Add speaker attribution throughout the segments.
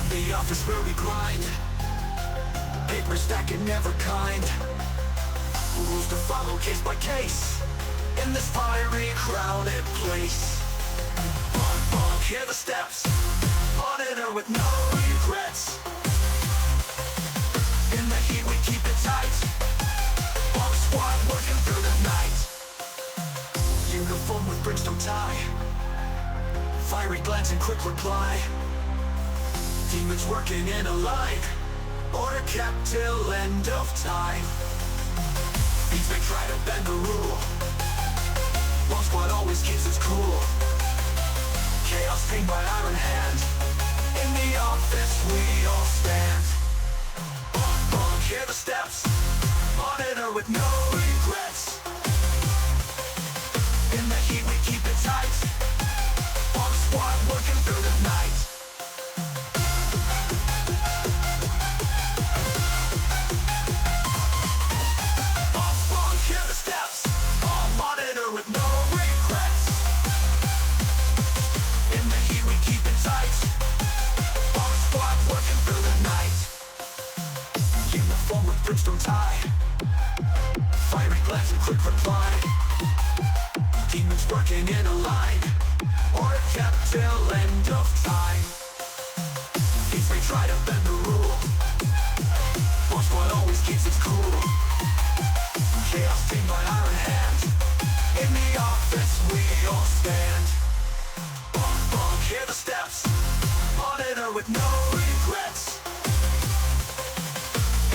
Speaker 1: The office where we grind, paper stacking never kind. Rules to follow case by case, in this fiery crowded place. Bunk, bunk, hear the steps, monitor with no regrets. In the heat we keep it tight, bunk squad working through the night. Uniform with brimstone tie, fiery glance and quick reply. Demons working in a line, order kept till end of time. Beats may try to bend the rule, Bomb squad always keeps its cool. Chaos tamed by iron hand, in the office we all stand. Bunk, bunk, hear the steps, monitor with no regrets. In the heat we keep it tight, Bomb squad working through the night. With no regrets. In the heat we keep it tight, Bomb squad working through the night. Uniform with brimstone tie, fiery glance and quick reply. Demons working in a line, or kept till end of time. These may try to bend the rule, Bomb squad always keeps its cool. Chaos tamed by iron hand, in the office we all stand. Bunk, bunk, hear the steps, monitor with no regrets.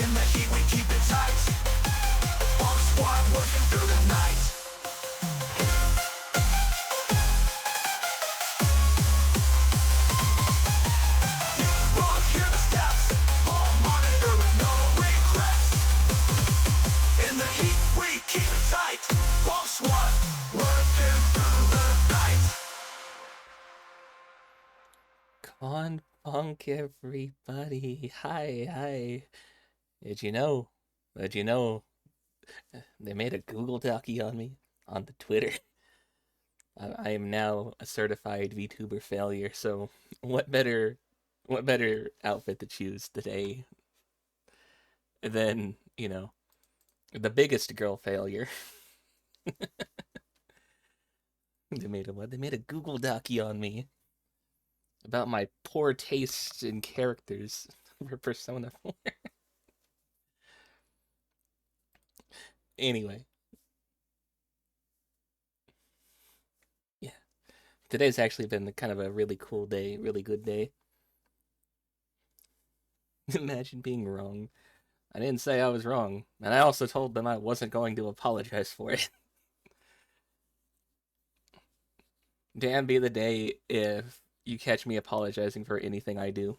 Speaker 1: In the heat we keep it tight, Bomb squad working through the night. Bunk, hear the steps, all monitor with no regrets. In the heat we keep it tight, Bomb squad working through the night.
Speaker 2: Con Punk, everybody. Hi, hi. Did you know? Did you know they made a Google Docie on me on the Twitter? I am now a certified VTuber failure, so what better what better outfit to choose today than, the biggest girl failure. They made a what? They made a Google Docie on me about my poor taste in characters for Persona 4. Anyway, yeah. Today's actually been kind of a really cool day, really good day. Imagine being wrong. I didn't say I was wrong, and I also told them I wasn't going to apologize for it. Damn be the day if you catch me apologizing for anything I do.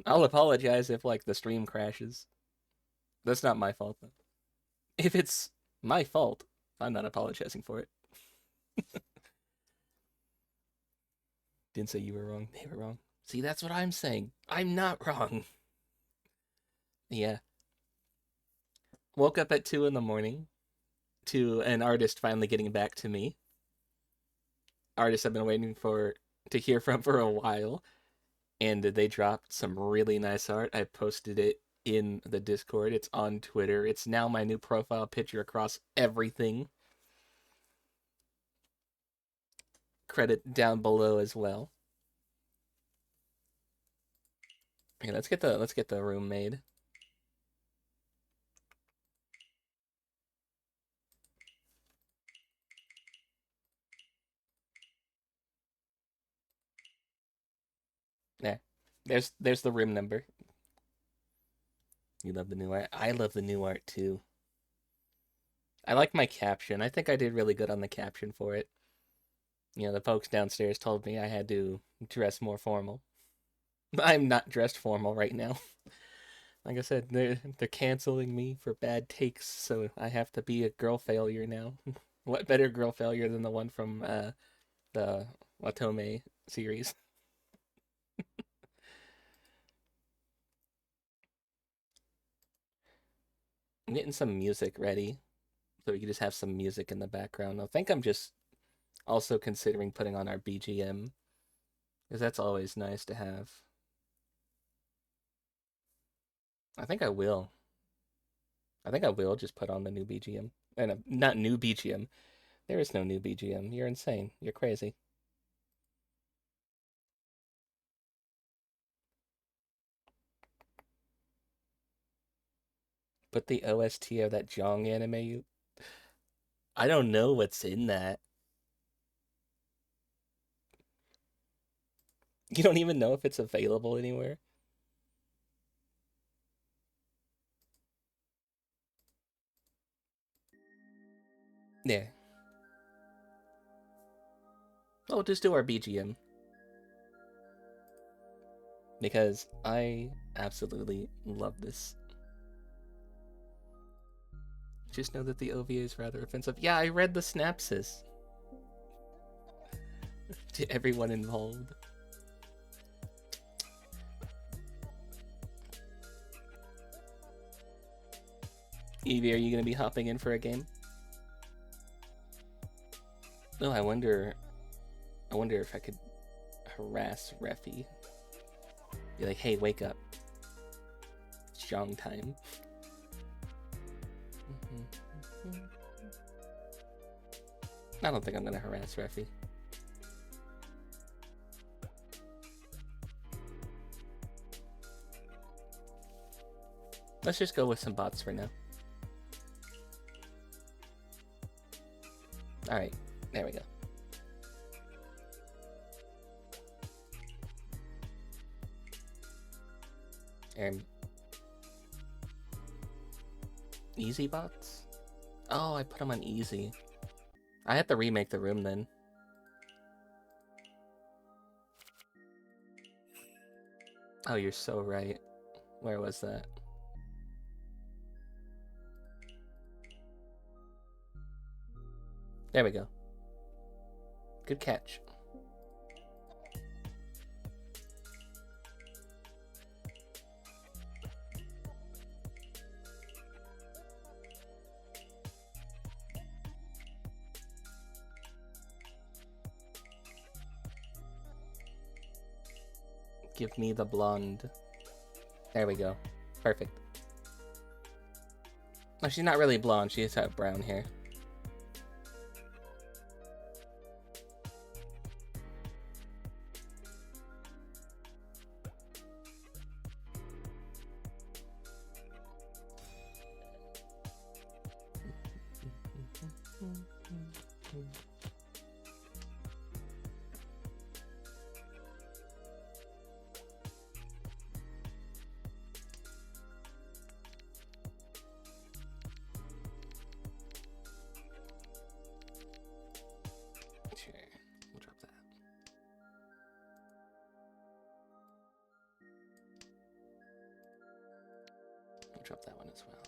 Speaker 2: I'll apologize if, like, the stream crashes. That's not my fault, though. If it's my fault, I'm not apologizing for it. Didn't say you were wrong. They were wrong. See, that's what I'm saying. I'm not wrong. Yeah. Woke up at 2 in the morning to an artist finally getting back to me. Artists I've been waiting for to hear from for a while, and they dropped some really nice art. I posted it in the Discord. It's on Twitter. It's now my new profile picture across everything. Credit down below as well. Okay, let's get the room made. Yeah. There's the room number. You love the new art. I love the new art too. I like my caption. I think I did really good on the caption for it. The folks downstairs told me I had to dress more formal. I'm not dressed formal right now. Like I said, they're canceling me for bad takes, so I have to be a girl failure now. What better girl failure than the one from the Watome series? I'm getting some music ready, so we can just have some music in the background. I think I'm just also considering putting on our BGM Because that's always nice to have. I think I will. I think I will just put on the new BGM. And not new BGM. There is no new BGM. You're insane. You're crazy. Put the OST of that Jong anime you... I don't know what's in that. You don't even know if it's available anywhere? Yeah. We'll just do our BGM. Because I absolutely love this. Just know that the OVA is rather offensive. Yeah, I read the synopsis. To everyone involved. Evie, are you going to be hopping in for a game? Oh, I wonder if I could harass Reffy. Be like, hey, wake up. It's Jong time. I don't think I'm going to harass Reffy. Let's just go with some bots for now. Alright, there we go. Easy bots? Oh, I put them on easy. I have to remake the room then. Oh, you're so right. Where was that? There we go. Good catch. Give me the blonde. There we go. Perfect. Oh, she's not really blonde. She just has brown hair. Drop that one as well.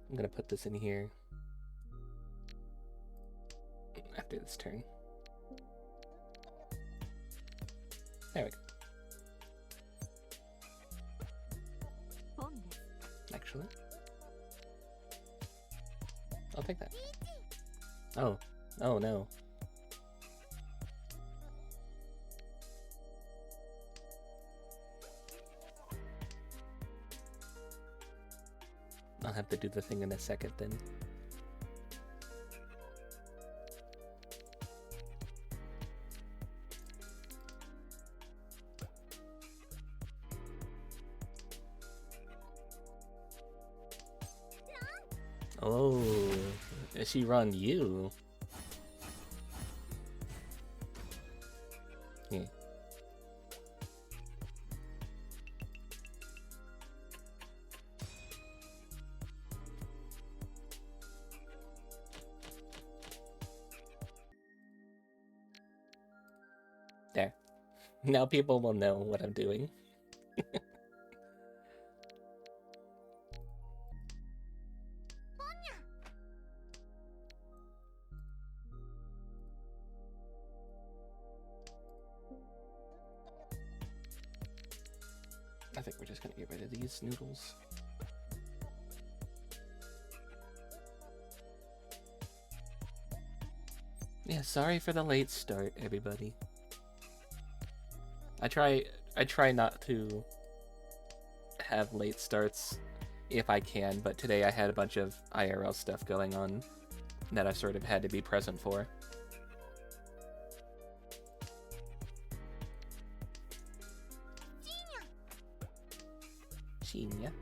Speaker 2: I'm gonna put this in here after this turn. There we go. Actually, I'll take that. Oh, oh no. I'll have to do the thing in a second then. Oh, she run you. Yeah. There. Now people will know what I'm doing. I think we're just gonna get rid of these noodles. Yeah, sorry for the late start, everybody. I try not to have late starts if I can, but today I had a bunch of IRL stuff going on that I sort of had to be present for. Genius.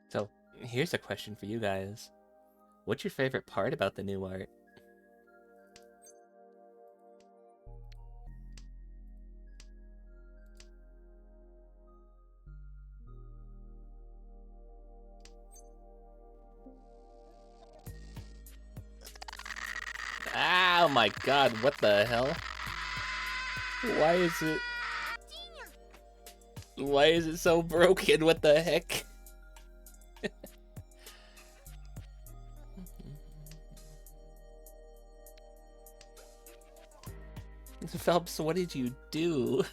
Speaker 2: So, here's a question for you guys. What's your favorite part about the new art? Oh my god, what the hell? Why is it so broken? What the heck? Phelps, what did you do?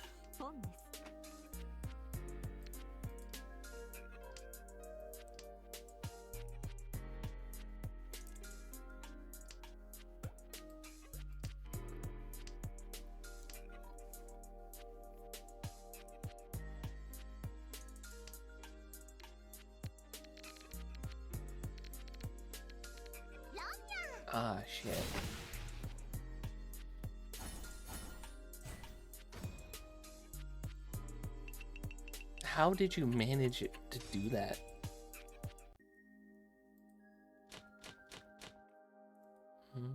Speaker 2: Ah, shit. How did you manage to do that? Hmm.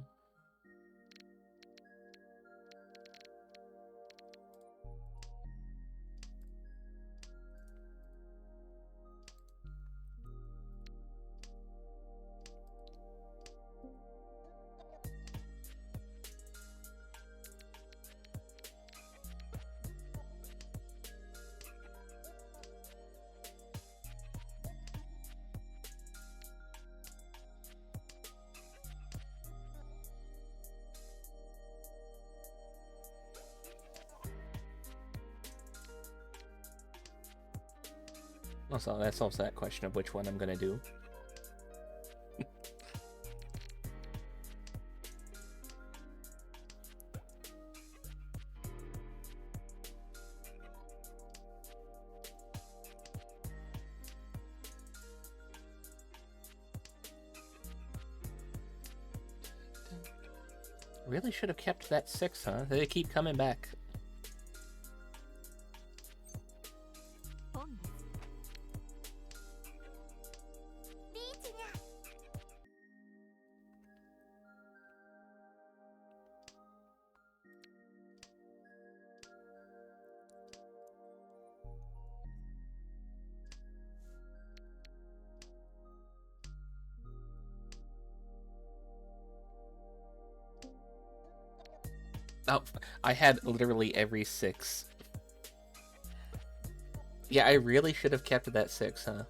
Speaker 2: Also, that solves that question of which one I'm gonna do. Really should have kept that 6, huh? They keep coming back. Oh, I had literally every 6. Yeah, I really should have kept that 6, huh?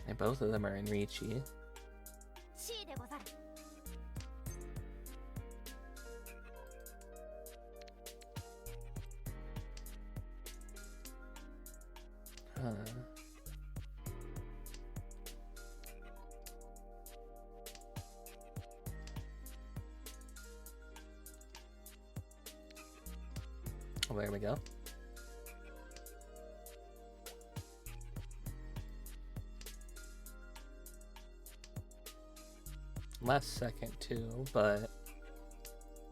Speaker 2: And both of them are in Ricci. Huh. Well, there we go. Last second too, but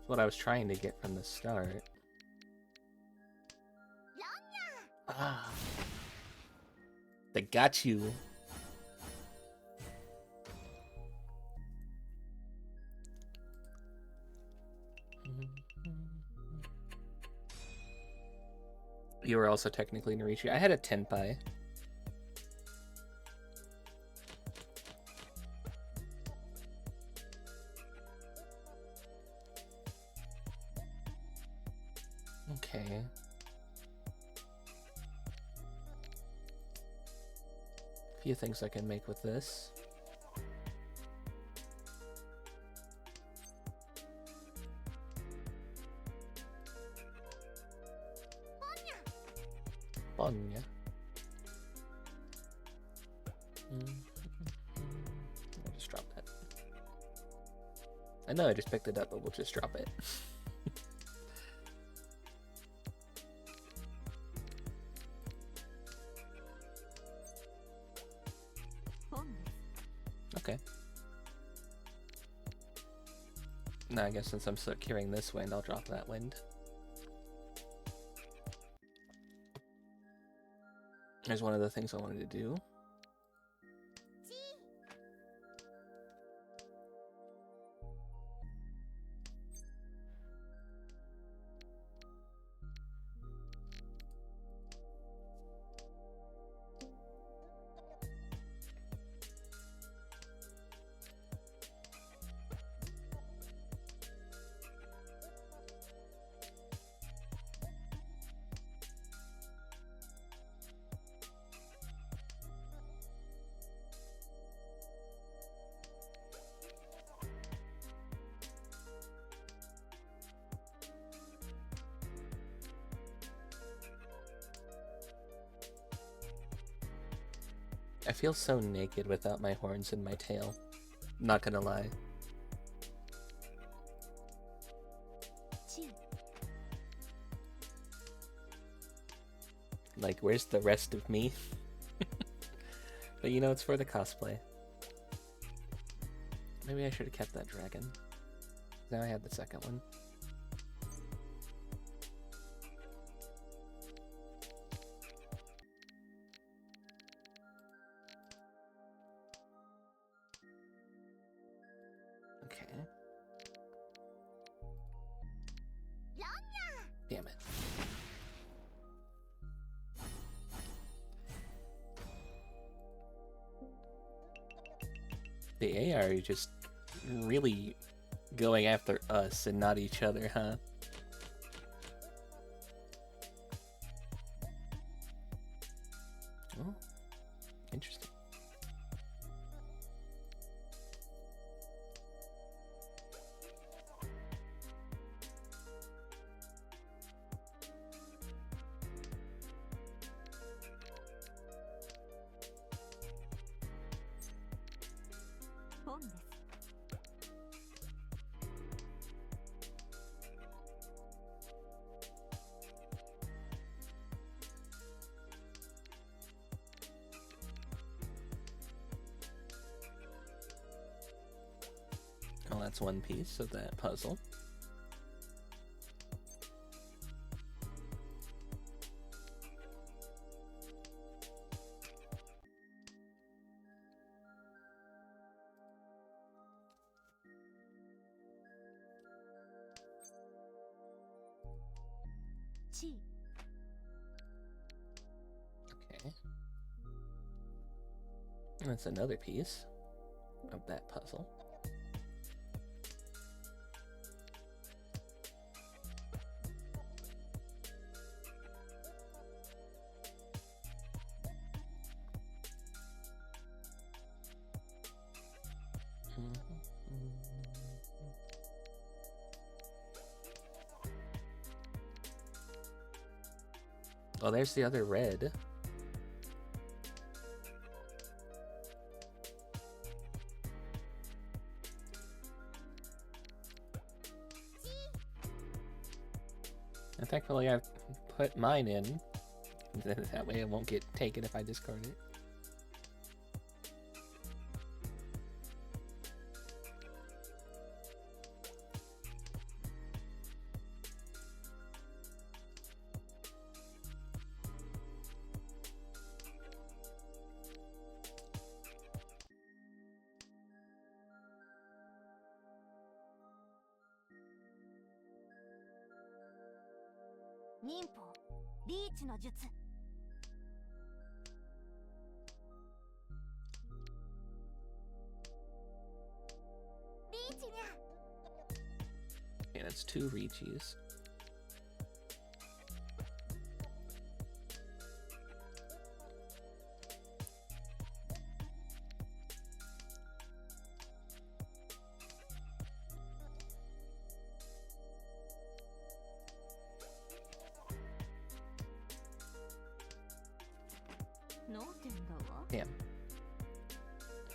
Speaker 2: what I was trying to get from the start. Ah, they got you. You were also technically Narichi. I had a Tenpai. Okay. A few things I can make with this. Bonya. I'll just drop that. I know I just picked it up, but we'll just drop it. Okay. Now I guess since I'm securing this wind, I'll drop that wind. Here's one of the things I wanted to do. I feel so naked without my horns and my tail. Not gonna lie. Like, where's the rest of me? But you know, it's for the cosplay. Maybe I should have kept that dragon. Now I have the second one. Okay. Damn it. The AI are just really going after us and not each other, huh? Oh, interesting. Oh, that's one piece of that puzzle. Okay. And that's another piece of that puzzle. Oh, there's the other red. And thankfully I've put mine in. That way it won't get taken if I discard it. Okay, that's two Richis.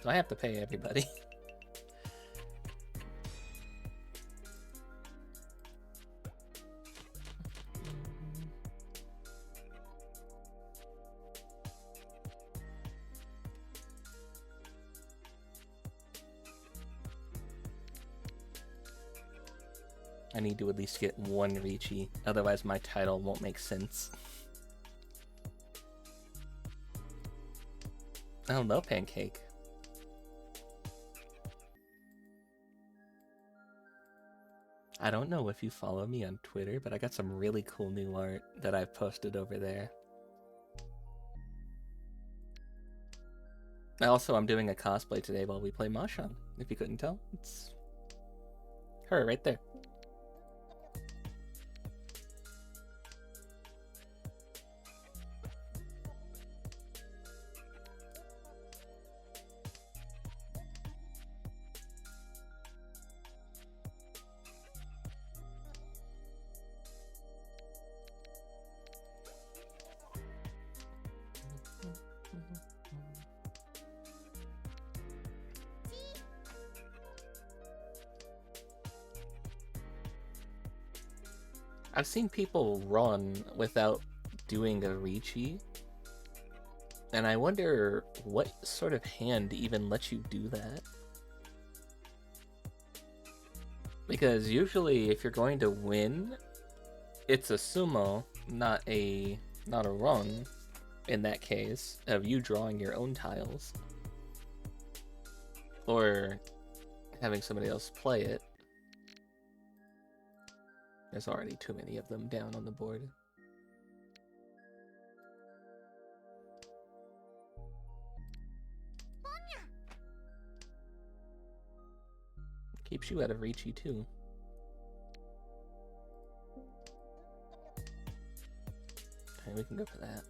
Speaker 2: So I have to pay everybody. I need to at least get one Ricci, otherwise my title won't make sense. Oh, no Pancake. I don't know if you follow me on Twitter, but I got some really cool new art that I've posted over there. Also, I'm doing a cosplay today while we play Mahjong, if you couldn't tell. It's her right there. I've seen people run without doing a Ricci, and I wonder what sort of hand even lets you do that. Because usually if you're going to win, it's a sumo, not a run, in that case, of you drawing your own tiles. Or having somebody else play it. There's already too many of them down on the board. Keeps you out of Ricci too. Okay, we can go for that.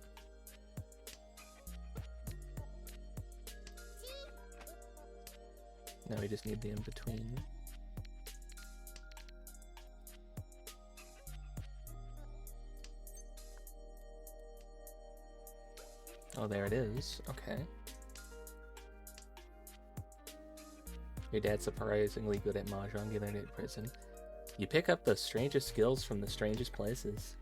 Speaker 2: Now we just need the in-between. Oh, there it is. Okay. Your dad's surprisingly good at Mahjong. You learned it in prison. You pick up the strangest skills from the strangest places.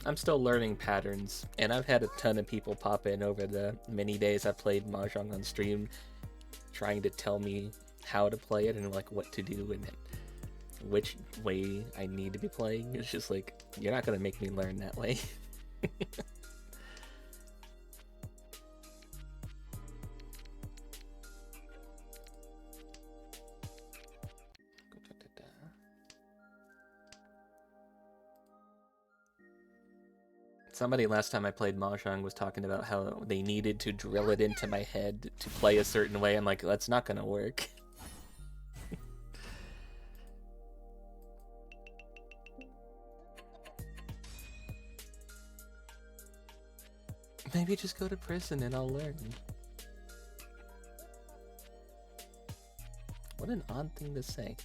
Speaker 2: I'm still learning patterns, and I've had a ton of people pop in over the many days I played Mahjong on stream, trying to tell me how to play it and like what to do and which way I need to be playing. It's just like, you're not gonna make me learn that way. Somebody last time I played Mahjong was talking about how they needed to drill it into my head to play a certain way. I'm like, that's not gonna work. Maybe just go to prison and I'll learn. What an odd thing to say.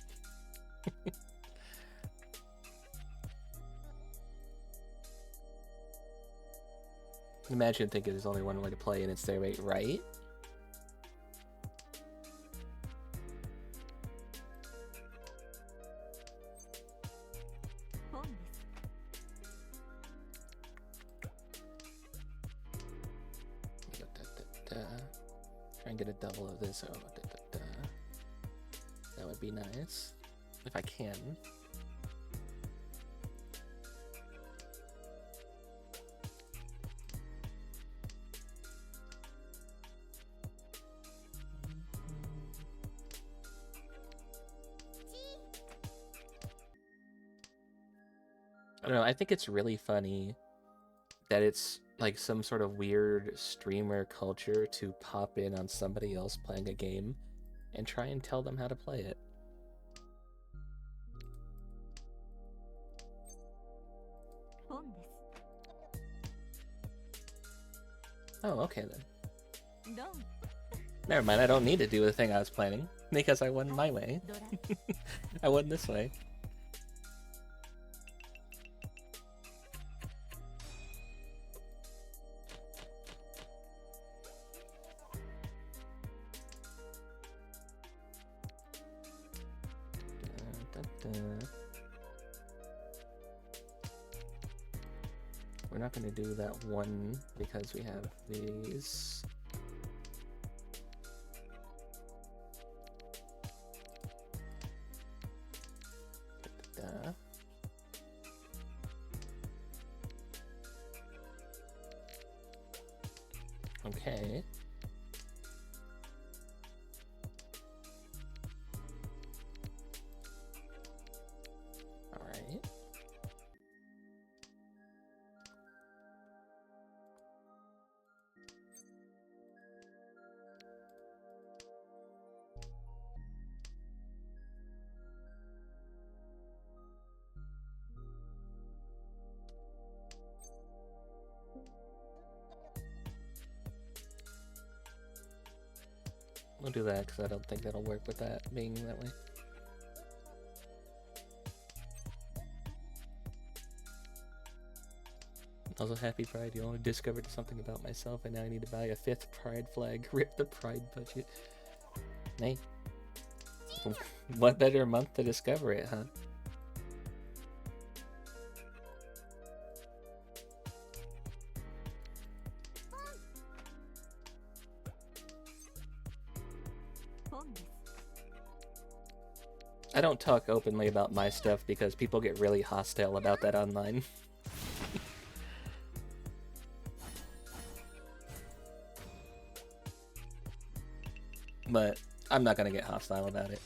Speaker 2: Imagine thinking there's only one way to play and it's their way, right? Try and get a double of this. Oh, that would be nice if I can. I don't know, I think it's really funny that it's like some sort of weird streamer culture to pop in on somebody else playing a game and try and tell them how to play it. Oh, okay then. Never mind, I don't need to do the thing I was planning, because I won my way. I won this way. We're not going to do that one because we have these. Okay. All right. We'll do that because I don't think that'll work with that being that way. Also, happy Pride. You only discovered something about myself, and now I need to buy a 5th Pride flag. Rip the Pride budget. Hey. What better month to discover it, huh? I don't talk openly about my stuff because people get really hostile about that online. But I'm not gonna get hostile about it.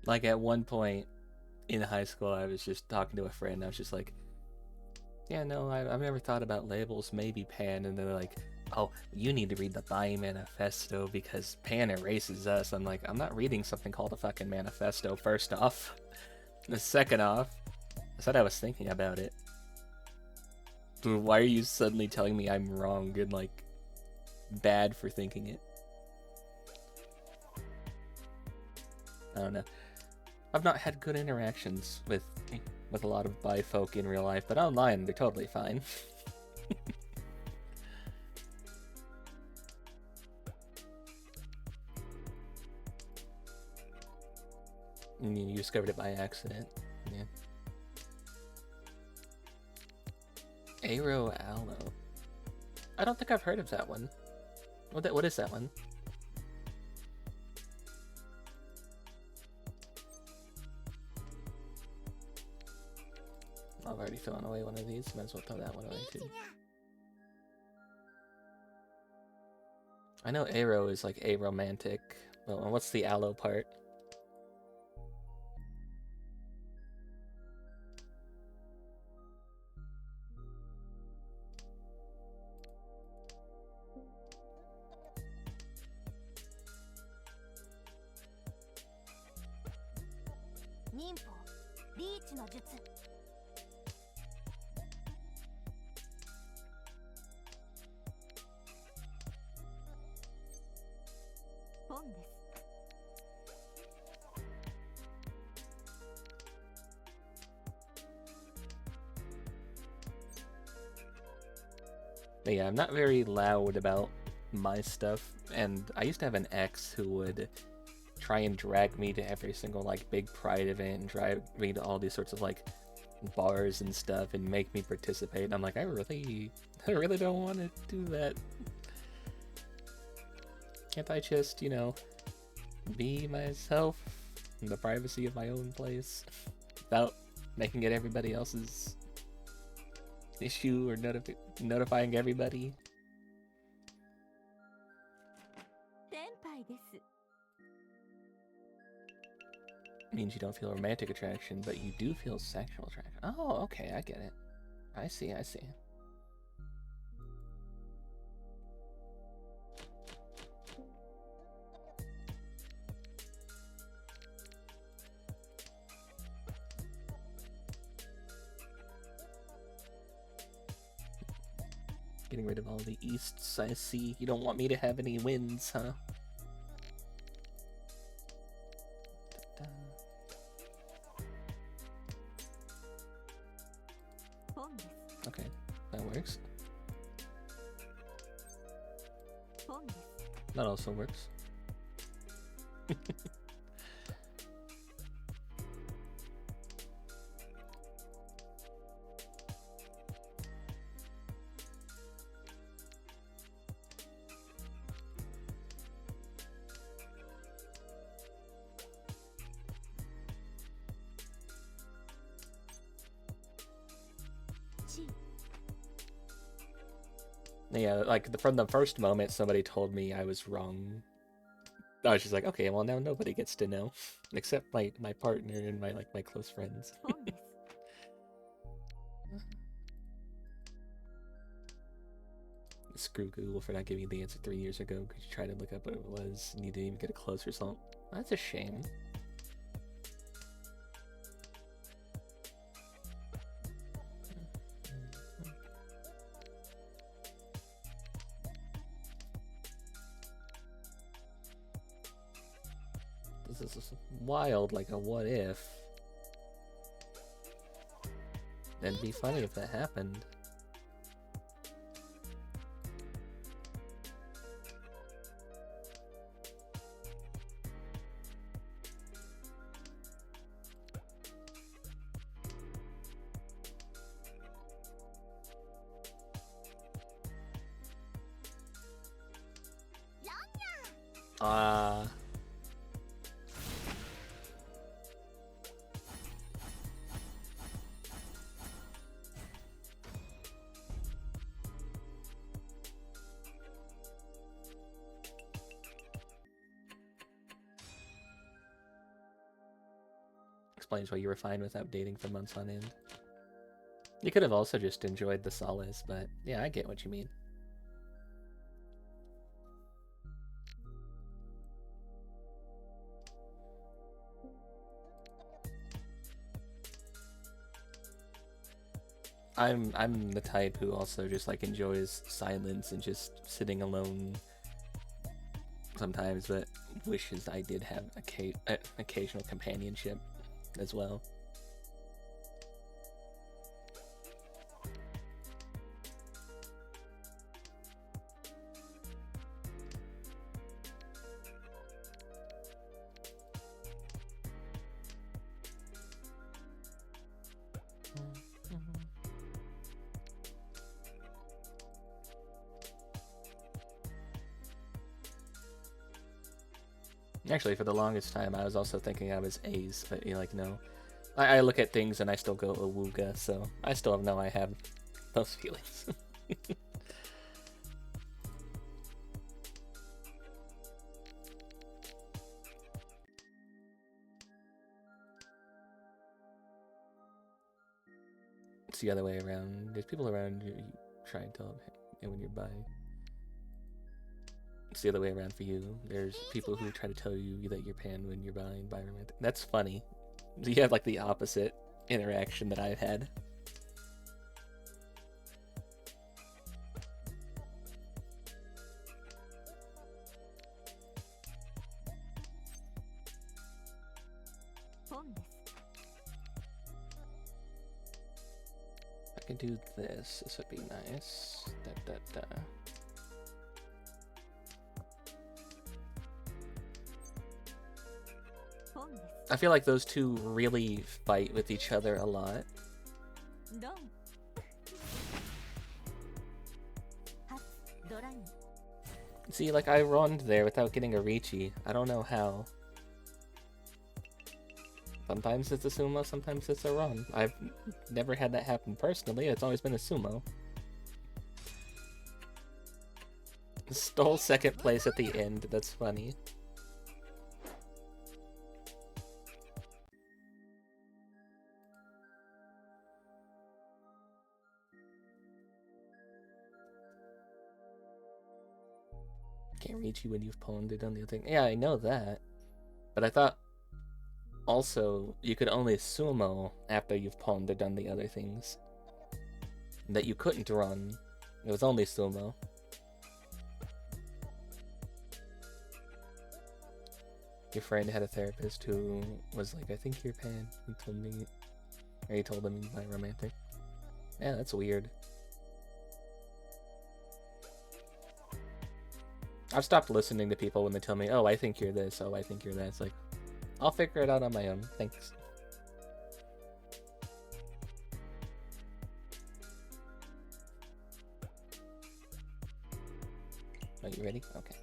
Speaker 2: Like at one point in high school, I was just talking to a friend. I was just like, yeah, no, I've never thought about labels, maybe Pan. And they're like, oh, you need to read the Bai Manifesto because Pan erases us. I'm like, I'm not reading something called a fucking manifesto, first off. The second off, I said I was thinking about it. Dude, why are you suddenly telling me I'm wrong and, like, bad for thinking it? I don't know. I've not had good interactions with a lot of bi folk in real life, but online they're totally fine. You discovered it by accident. Yeah. Aero Aloe. I don't think I've heard of that one. What is that one? I've already thrown away one of these. Might as well throw that one away too. I know Aero is like aromantic. Well, and what's the aloe part? But yeah, I'm not very loud about my stuff, and I used to have an ex who would try and drag me to every single like big pride event and drag me to all these sorts of like bars and stuff and make me participate. And I'm like, I really don't want to do that. Can't I just, you know, be myself in the privacy of my own place without making it everybody else's issue or notifying everybody? Means you don't feel romantic attraction, but you do feel sexual attraction. Oh, okay, I get it. I see. Getting rid of all the easts, I see. You don't want me to have any wins, huh? works. That also works. Yeah, like from the first moment somebody told me I was wrong, I was just like, okay, well now nobody gets to know, except my partner and my close friends. Screw Google for not giving you the answer 3 years ago because you tried to look up what it was and you didn't even get a close result. That's a shame. This is wild, like a what if. That'd be funny if that happened. Explains why you were fine without dating for months on end. You could have also just enjoyed the solace, but yeah, I get what you mean. I'm the type who also just like enjoys silence and just sitting alone sometimes, but wishes I did have occasional companionship as well. Actually, for the longest time, I was also thinking I was A's, but you're like, no. I look at things and I still go awooga, so I still know I have those feelings. It's the other way around. There's people around you try and tell them when you're bi. It's the other way around for you. There's people who try to tell you that you're pan when you're bi and bi-romantic. That's funny. You have like the opposite interaction that I've had. I can do this. This would be nice. I feel like those two really fight with each other a lot. See, like I runned there without getting a Riichi. I don't know how. Sometimes it's a sumo, sometimes it's a run. I've never had that happen personally, it's always been a sumo. Stole second place at the end, that's funny. Can't reach you when you've pawned or done the other thing. Yeah, I know that. But I thought also you could only sumo after you've pawned or done the other things. That you couldn't run. It was only sumo. Your friend had a therapist who was like, I think you're pan. He told me, or he told him by romantic. Yeah, that's weird. I've stopped listening to people when they tell me, oh, I think you're this, oh, I think you're that. It's like, I'll figure it out on my own. Thanks. Are you ready? Okay.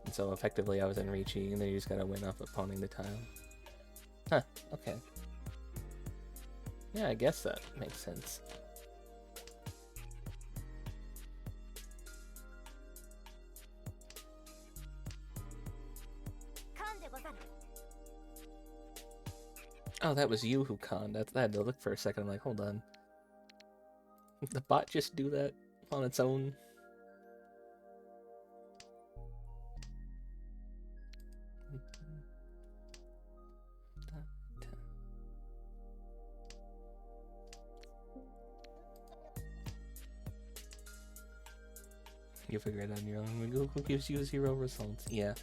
Speaker 2: And so effectively I was in Ricci, and then you just gotta win off of pawning the tile. Huh, okay. Yeah, I guess that makes sense. Oh, that was you who conned. I had to look for a second. I'm like, hold on. Did the bot just do that on its own? You figure it out on your own. Google gives you 0 results. Yeah.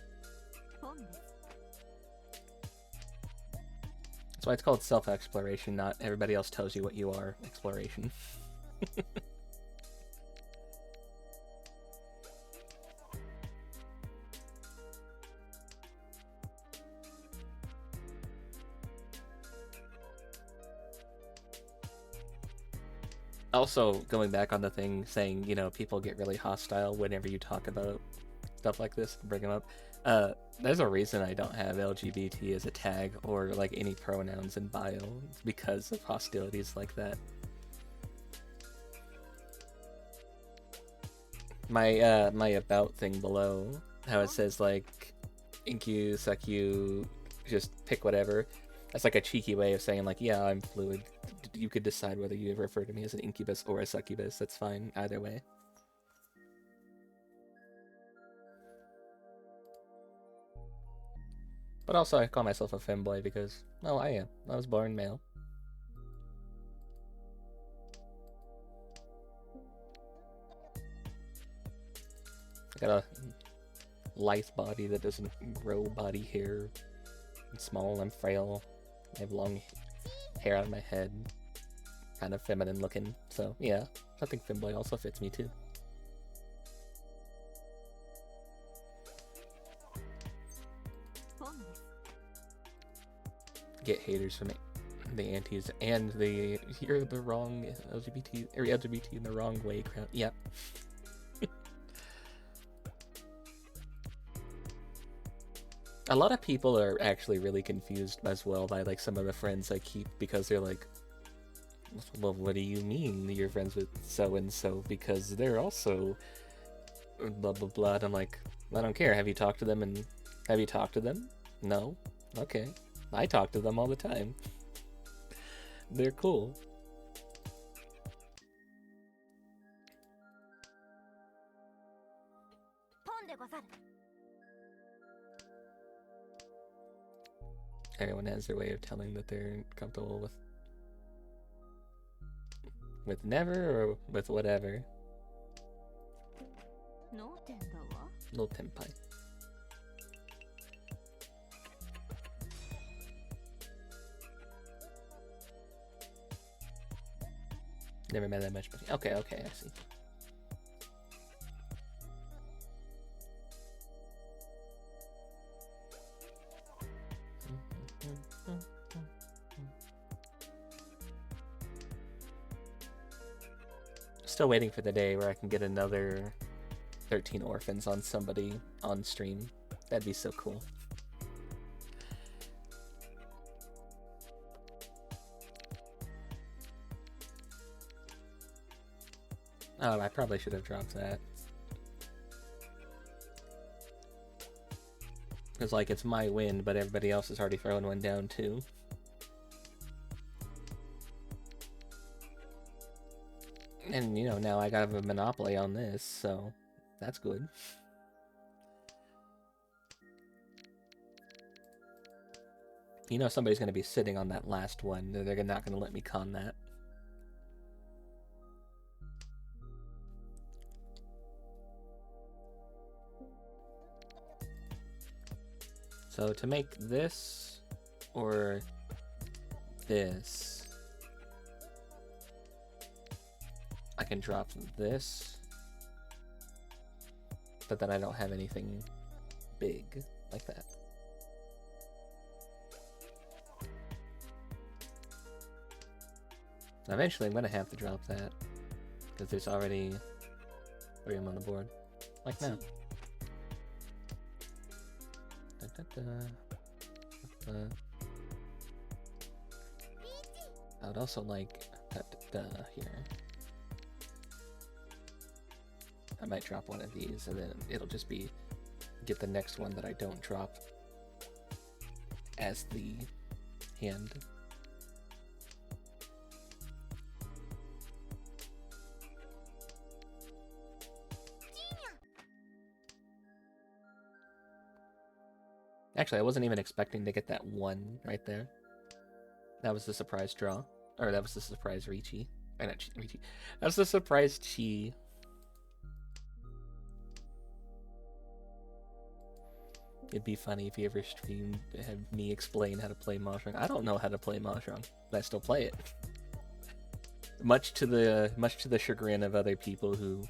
Speaker 2: That's why it's called self-exploration, not everybody else tells you what you are. Exploration. Also, going back on the thing saying, you know, people get really hostile whenever you talk about stuff like this, bring them up. There's a reason I don't have LGBT as a tag or like any pronouns in bio. It's because of hostilities like that. My my about thing below, how it says like ink you, suck you, just pick whatever. That's like a cheeky way of saying like, yeah, I'm fluid. You could decide whether you refer to me as an incubus or a succubus. That's fine either way. But also I call myself a femboy because, well, I am. I was born male. I got a lithe body that doesn't grow body hair. I'm small, I'm frail. I have long hair on my head. Kind of feminine looking. So, yeah. I think femboy also fits me too. Get haters from the antis and the you're the wrong LGBT or LGBT in the wrong way crowd. Yep. A lot of people are actually really confused as well by like some of the friends I keep because they're like, well, what do you mean you're friends with so and so because they're also blah blah blah. And I'm like, I don't care. Have you talked to them? And have you talked to them? No. Okay. I talk to them all the time. They're cool. Everyone has their way of telling that they're comfortable with never or with whatever. No tenpai. Never met that much, but okay, I see. Still waiting for the day where I can get another 13 orphans on somebody on stream. That'd be so cool. Oh, I probably should have dropped that. Because, like, it's my win, but everybody else has already thrown one down, too. And, you know, now I got a monopoly on this, so that's good. You know somebody's going to be sitting on that last one. They're not going to let me con that. So to make this or this, I can drop this but then I don't have anything big like that. Eventually I'm gonna have to drop that, because there's already 3 of them on the board. Like now. I would also like here. I might drop one of these, and then it'll just be get the next one that I don't drop as the hand. Actually, I wasn't even expecting to get that one right there. That was the surprise draw. Or that was the surprise Riichi. Or not Riichi. That was the surprise Chi. It'd be funny if you ever streamed to have me explain how to play Mahjong. I don't know how to play Mahjong, but I still play it. Much to the chagrin of other people who,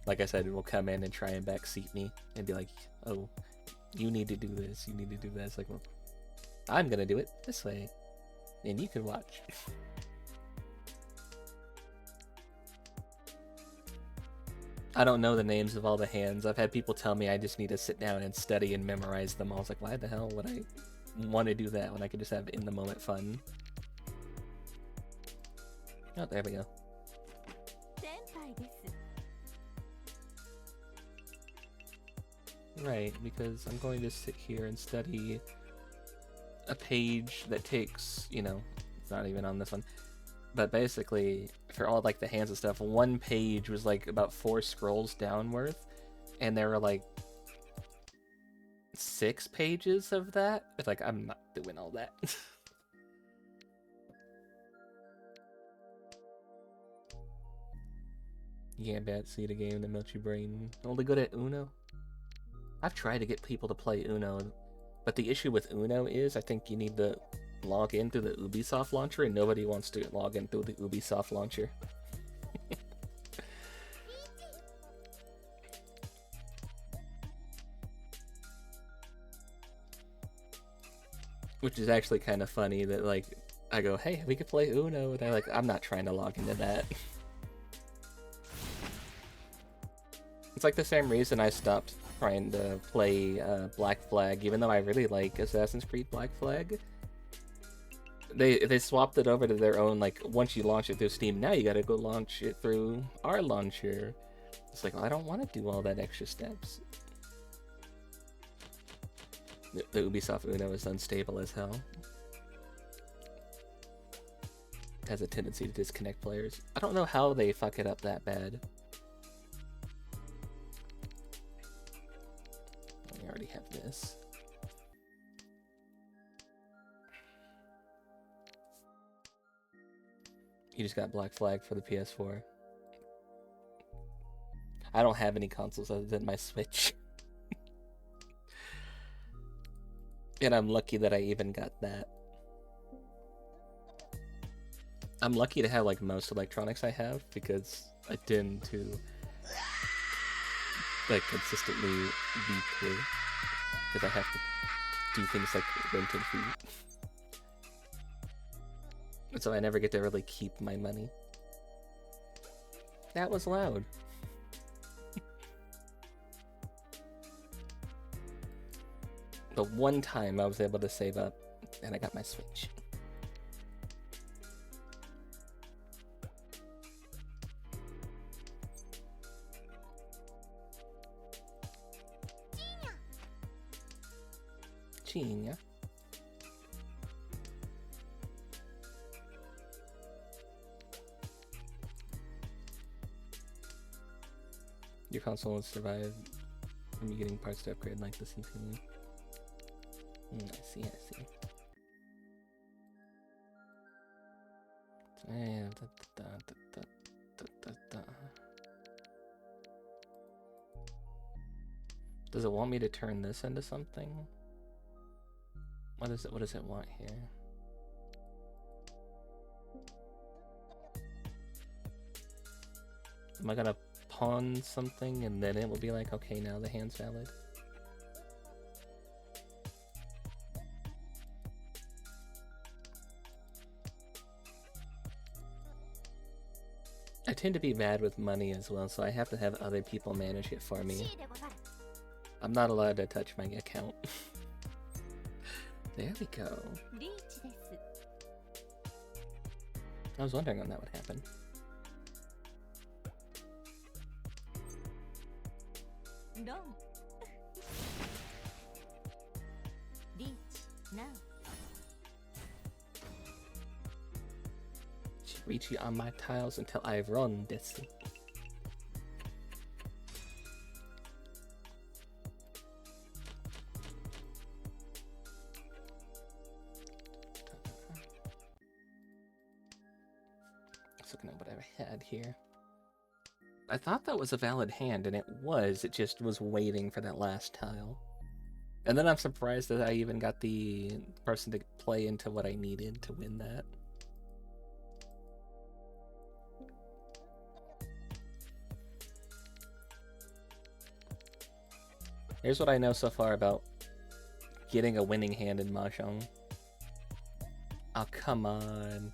Speaker 2: like I said, will come in and try and backseat me and be like, oh, you need to do this, you need to do that. It's like, well, I'm gonna do it this way, and you can watch. I don't know the names of all the hands. I've had people tell me I just need to sit down and study and memorize them all. I was like, why the hell would I want to do that when I could just have in the moment fun? Oh, there we go. Right, because I'm going to sit here and study a page that takes, you know, it's not even on this one, but basically, for all like the hands and stuff, one page was like about 4 scrolls down worth, and there were like 6 pages of that. It's like, I'm not doing all that. You can't backseat a game that melts your brain. Only good at Uno? I've tried to get people to play Uno, but the issue with Uno is I think you need to log in through the Ubisoft launcher, and nobody wants to log in through the Ubisoft launcher. Which is actually kind of funny that, like, I go, hey, we could play Uno, and they're like, I'm not trying to log into that. It's like the same reason I stopped trying to play Black Flag, even though I really like Assassin's Creed Black Flag. They swapped it over to their own, like, once you launch it through Steam, now you gotta go launch it through our launcher. It's like, well, I don't want to do all that extra steps. The Ubisoft Uno is unstable as hell. It has a tendency to disconnect players. I don't know how they fuck it up that bad. We already have this. You just got Black Flag for the PS4. I don't have any consoles other than my Switch. And I'm lucky that I even got that. I'm lucky to have like most electronics I have, because I tend to like consistently be poor, because I have to do things like rent and food. And so I never get to really keep my money. That was loud. The one time I was able to save up, and I got my Switch. Genia. Your console will survive from you getting parts to upgrade like the CPU. I see, I see. Does it want me to turn this into something? What does it want here? Am I gonna pawn something, and then it will be like, okay, now the hand's valid. I tend to be bad with money as well, so I have to have other people manage it for me. I'm not allowed to touch my account. There we go. I was wondering when that would happen. Reach you on my tiles until I run this. Let's look at what I had here. I thought that was a valid hand, and it was. It just was waiting for that last tile. And then I'm surprised that I even got the person to play into what I needed to win that. Here's what I know so far about getting a winning hand in Mahjong. Oh, come on.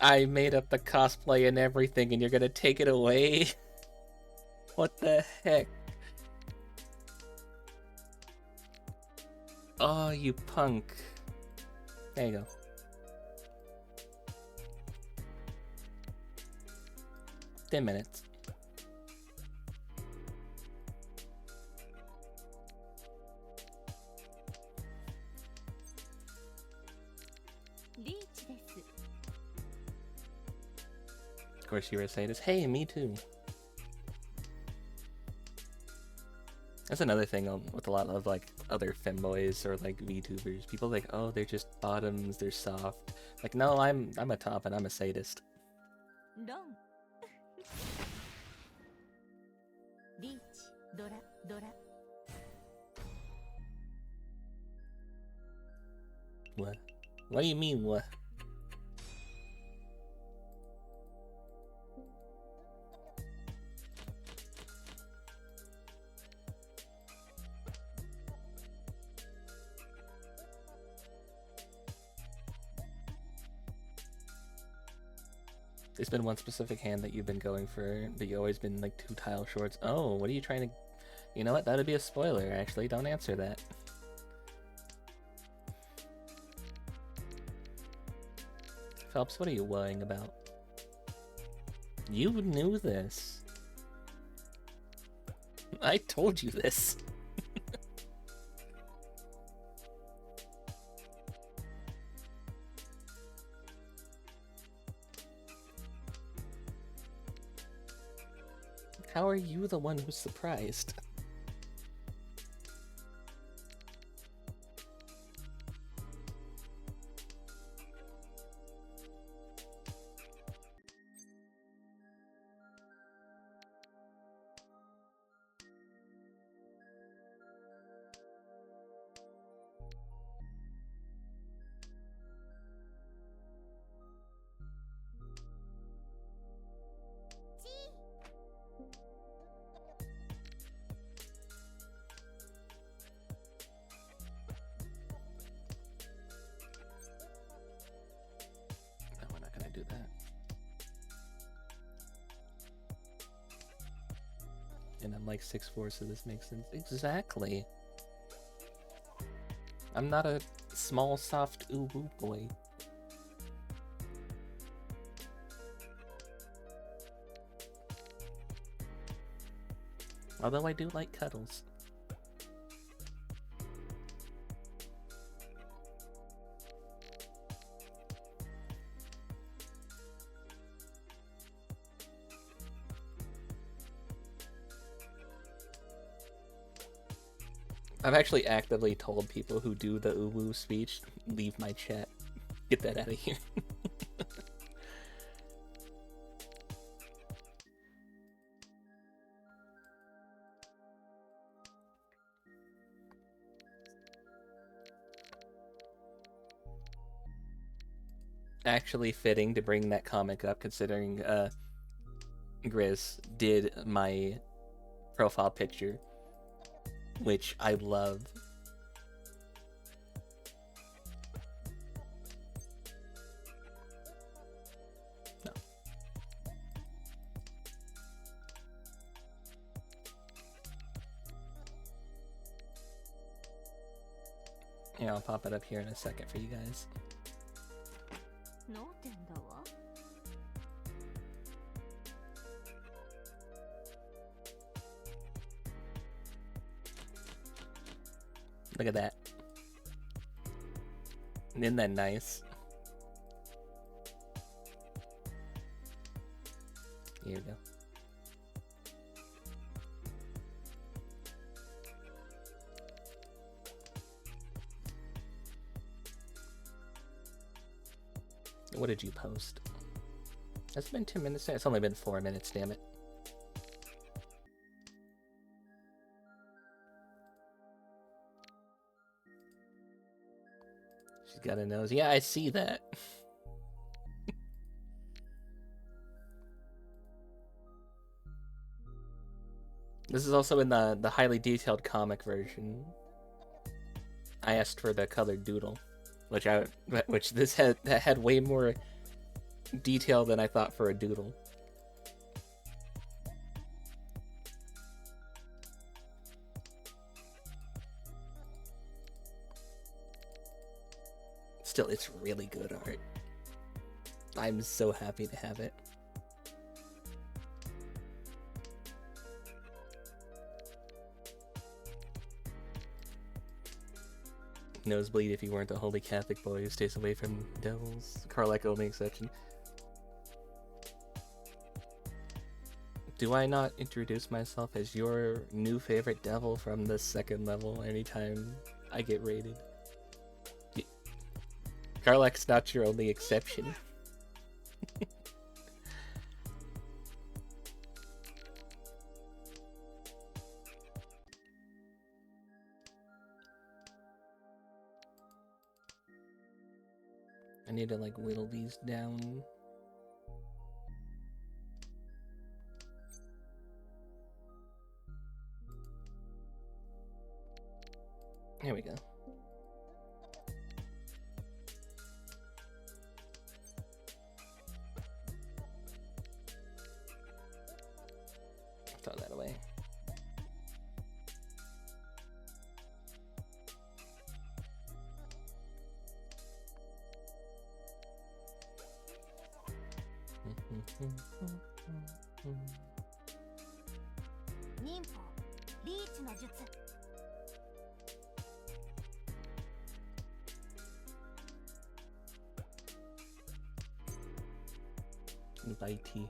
Speaker 2: I made up the cosplay and everything, and you're gonna take it away? What the heck? Oh, you punk. There you go. Ten minutes. Of course, you were saying this. Hey, me too. That's another thing with a lot of like other femboys or like VTubers. People like, oh, they're just bottoms, they're soft. Like, no, I'm a top and I'm a sadist. What? What do you mean, what? There's been one specific hand that you've been going for, but you've always been like 2 tile shorts. Oh, what are you trying to... You know what? That'd be a spoiler, actually. Don't answer that. Phelps, what are you worrying about? You knew this. I told you this. How are you the one who's surprised? And I'm like 6'4", so this makes sense. Exactly. I'm not a small, soft uwu boy. Although I do like cuddles. I've actually actively told people who do the uwu speech, leave my chat. Get that out of here. Actually fitting to bring that comic up, considering Grizz did my profile picture, which I love. No. Yeah, I'll pop it up here in a second for you guys. Look at that. Isn't that nice? Here we go. What did you post? It's been 2 minutes now. It's only been 4 minutes, damn it. She's got a nose. Yeah, I see that. This is also in the highly detailed comic version. I asked for the colored doodle, which this had way more detail than I thought for a doodle. Still, it's really good art. I'm so happy to have it. Nosebleed if you weren't a holy Catholic boy who stays away from devils. Carlac only exception. Do I not introduce myself as your new favorite devil from the 2nd level anytime I get raided? Carlac's not your only exception. I need to like whittle these down. Here we go. Throw that away. Bite tea.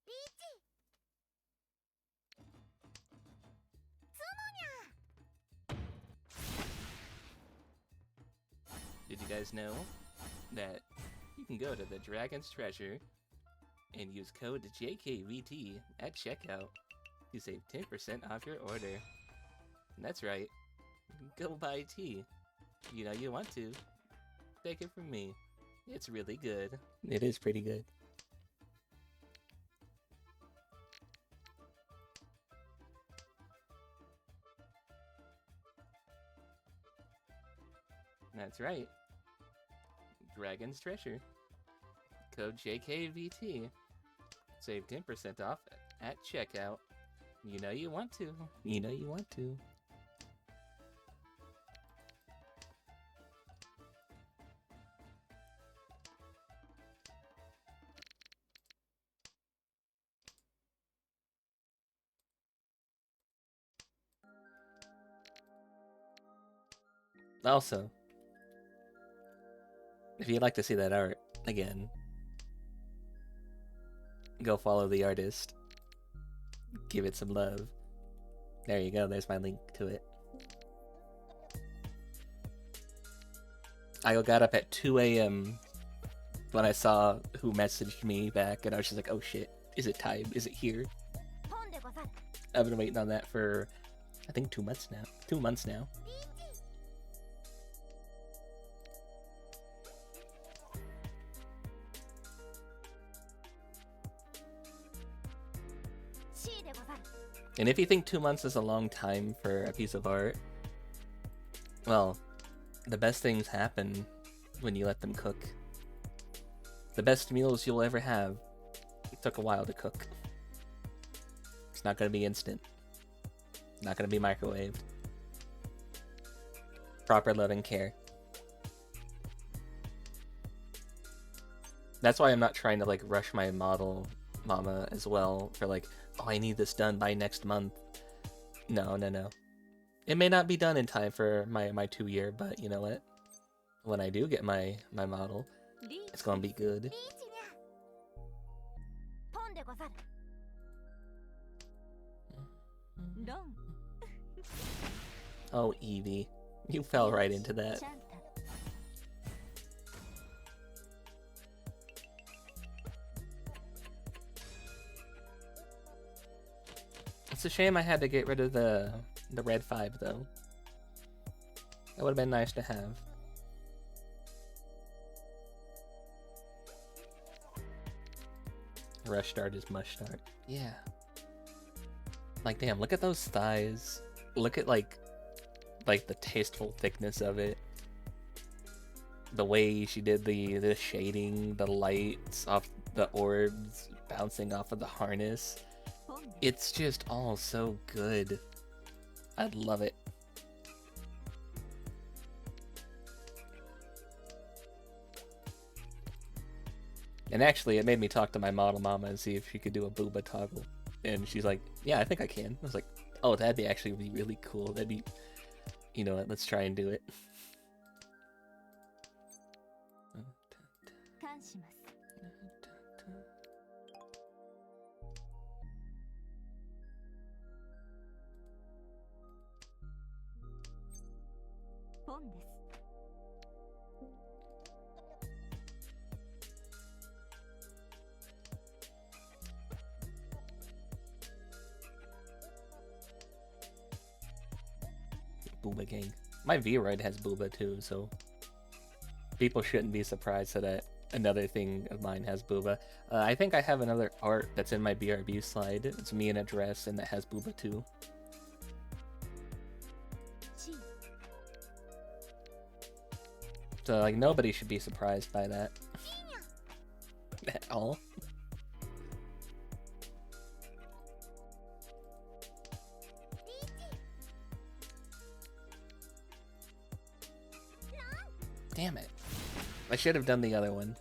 Speaker 2: Give me Did you guys know that you can go to the Dragon's Treasure and use code JayKayVT at checkout to save 10% off your order? And that's right. Go buy tea. You know you want to. Take it from me. It's really good. It is pretty good. That's right. Dragon's Treasure. Code JayKayVT. Save 10% off at checkout. You know you want to. You know you want to. Also, if you'd like to see that art again, go follow the artist. Give it some love. There you go, there's my link to it. I got up at 2 a.m. when I saw who messaged me back, and I was just like, oh shit, is it time? Is it here? I've been waiting on that for, I think, 2 months now. 2 months now. And if you think 2 months is a long time for a piece of art, well, the best things happen when you let them cook. The best meals you'll ever have took a while to cook. It's not gonna be instant. It's not gonna be microwaved. Proper love and care. That's why I'm not trying to like rush my model mama as well for like, oh, I need this done by next month. No. It may not be done in time for my 2-year, but you know what? When I do get my model, it's gonna be good. Oh, Evie. You fell right into that. It's a shame I had to get rid of the red 5 though. That would have been nice to have. Rush start is mush start. Yeah. Like damn, look at those thighs. Look at like the tasteful thickness of it. The way she did the shading, the lights off the orbs bouncing off of the harness. It's just all so good. I love it. And actually, it made me talk to my model mama and see if she could do a booba toggle. And she's like, yeah, I think I can. I was like, oh, that'd be actually be really cool. That'd be, you know what, let's try and do it. Booba gang. My V-Ride has booba too, so people shouldn't be surprised that another thing of mine has booba. I think I have another art that's in my BRB slide. It's me in a dress and that has booba too. So like nobody should be surprised by that at all. Damn it. I should have done the other one.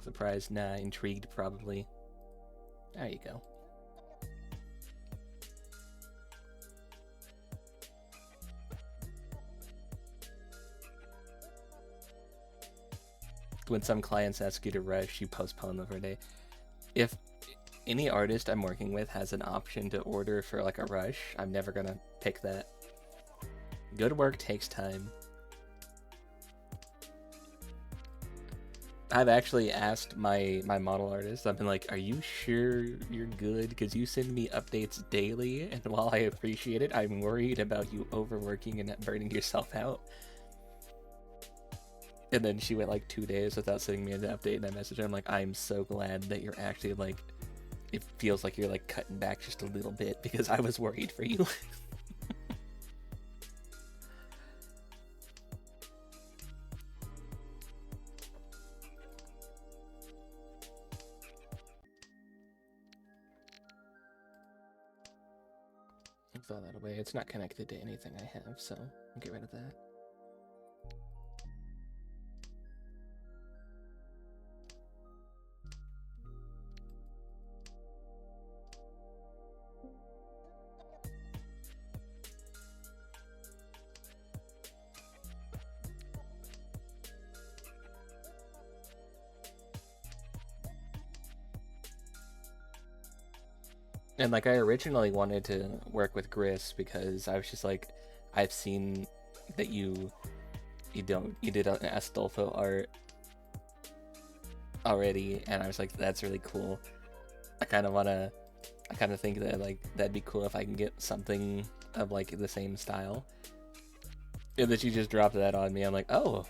Speaker 2: Surprised? Nah, intrigued probably. There you go. When some clients ask you to rush, you postpone them for a day. If any artist I'm working with has an option to order for like a rush, I'm never gonna pick that. Good work takes time. I've actually asked my model artist, I've been like, are you sure you're good? Because you send me updates daily, and while I appreciate it, I'm worried about you overworking and burning yourself out. And then she went like 2 days without sending me an update, and I messaged her, I'm like, I'm so glad that you're actually like, it feels like you're like cutting back just a little bit, because I was worried for you. Throw that away. It's not connected to anything I have, so I'll get rid of that. And like I originally wanted to work with Gris because I was just like, I've seen that you did an Astolfo art already, and I was like, that's really cool. I kind of think that like that'd be cool if I can get something of like the same style. And that you just dropped that on me. I'm like, oh,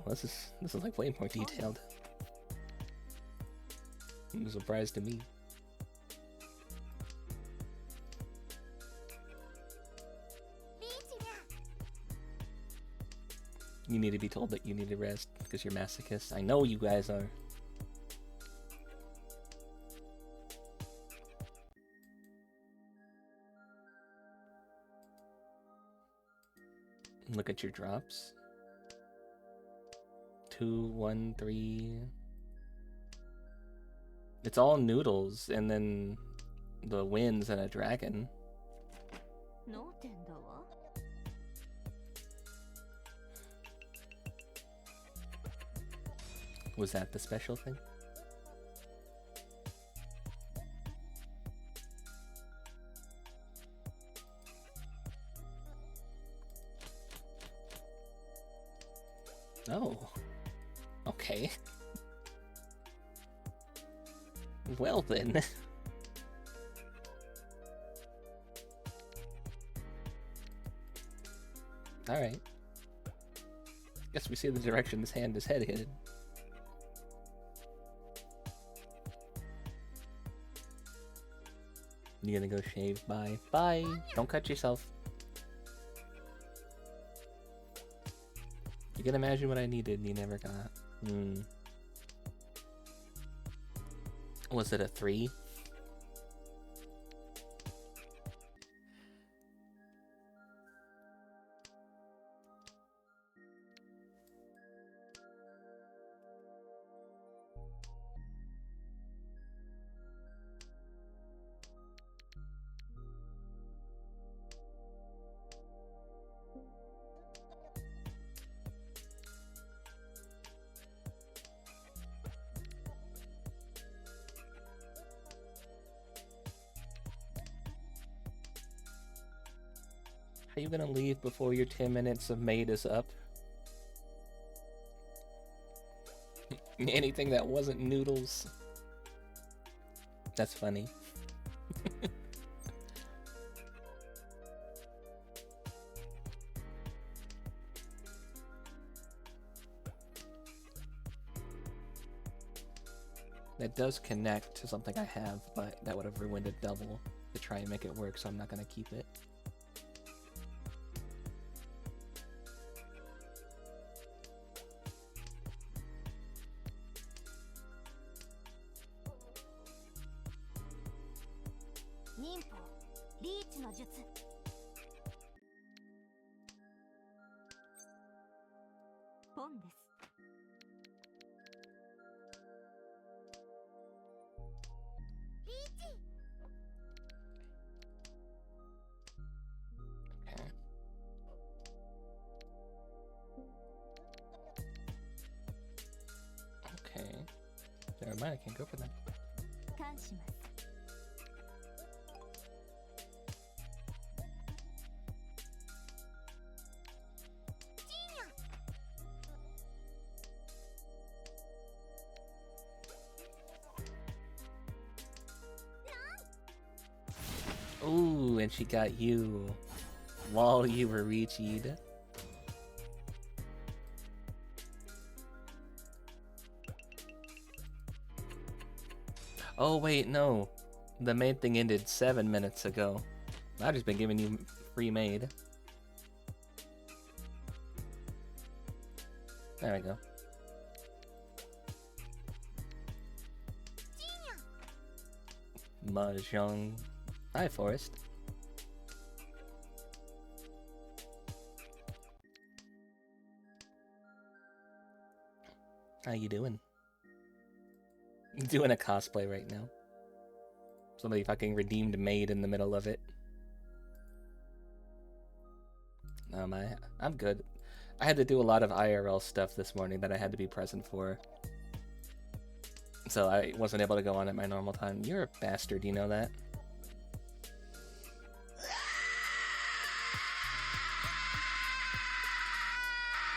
Speaker 2: this is like way more detailed. It was a surprise to me. You need to be told that you need to rest because you're masochist. I know you guys are. Look at your drops. 2, 1, 3. It's all noodles, and then the winds and a dragon. Was that the special thing? Oh. Okay. Well then. Alright. Guess we see the direction this hand is headed. You gonna go shave? Bye. Bye! Don't cut yourself. You can imagine what I needed and you never got. Was it a 3? Are you gonna leave before your 10 minutes of maid is up? Anything that wasn't noodles. That's funny. That does connect to something I have, but that would have ruined it double to try and make it work, so I'm not gonna keep it. Never mind, I can't go for them. Ooh, and she got you while you were reached. Oh wait, no. The maid thing ended 7 minutes ago. I've just been giving you free maid. There we go. Mahjong. Hi, Forest. How you doing? Doing a cosplay right now. Somebody fucking redeemed maid in the middle of it. I'm good. I had to do a lot of IRL stuff this morning that I had to be present for. So I wasn't able to go on at my normal time. You're a bastard, you know that?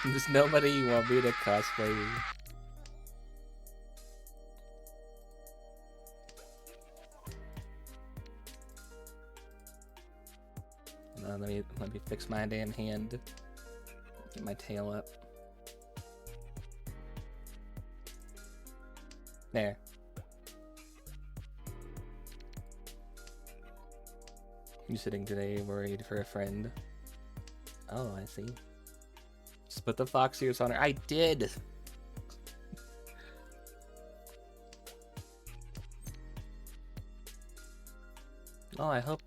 Speaker 2: There's nobody you want me to cosplay you. Let me fix my damn hand. Get my tail up. There. You sitting today worried for a friend? Oh, I see. Just put the fox ears on her. I did! Oh, I hope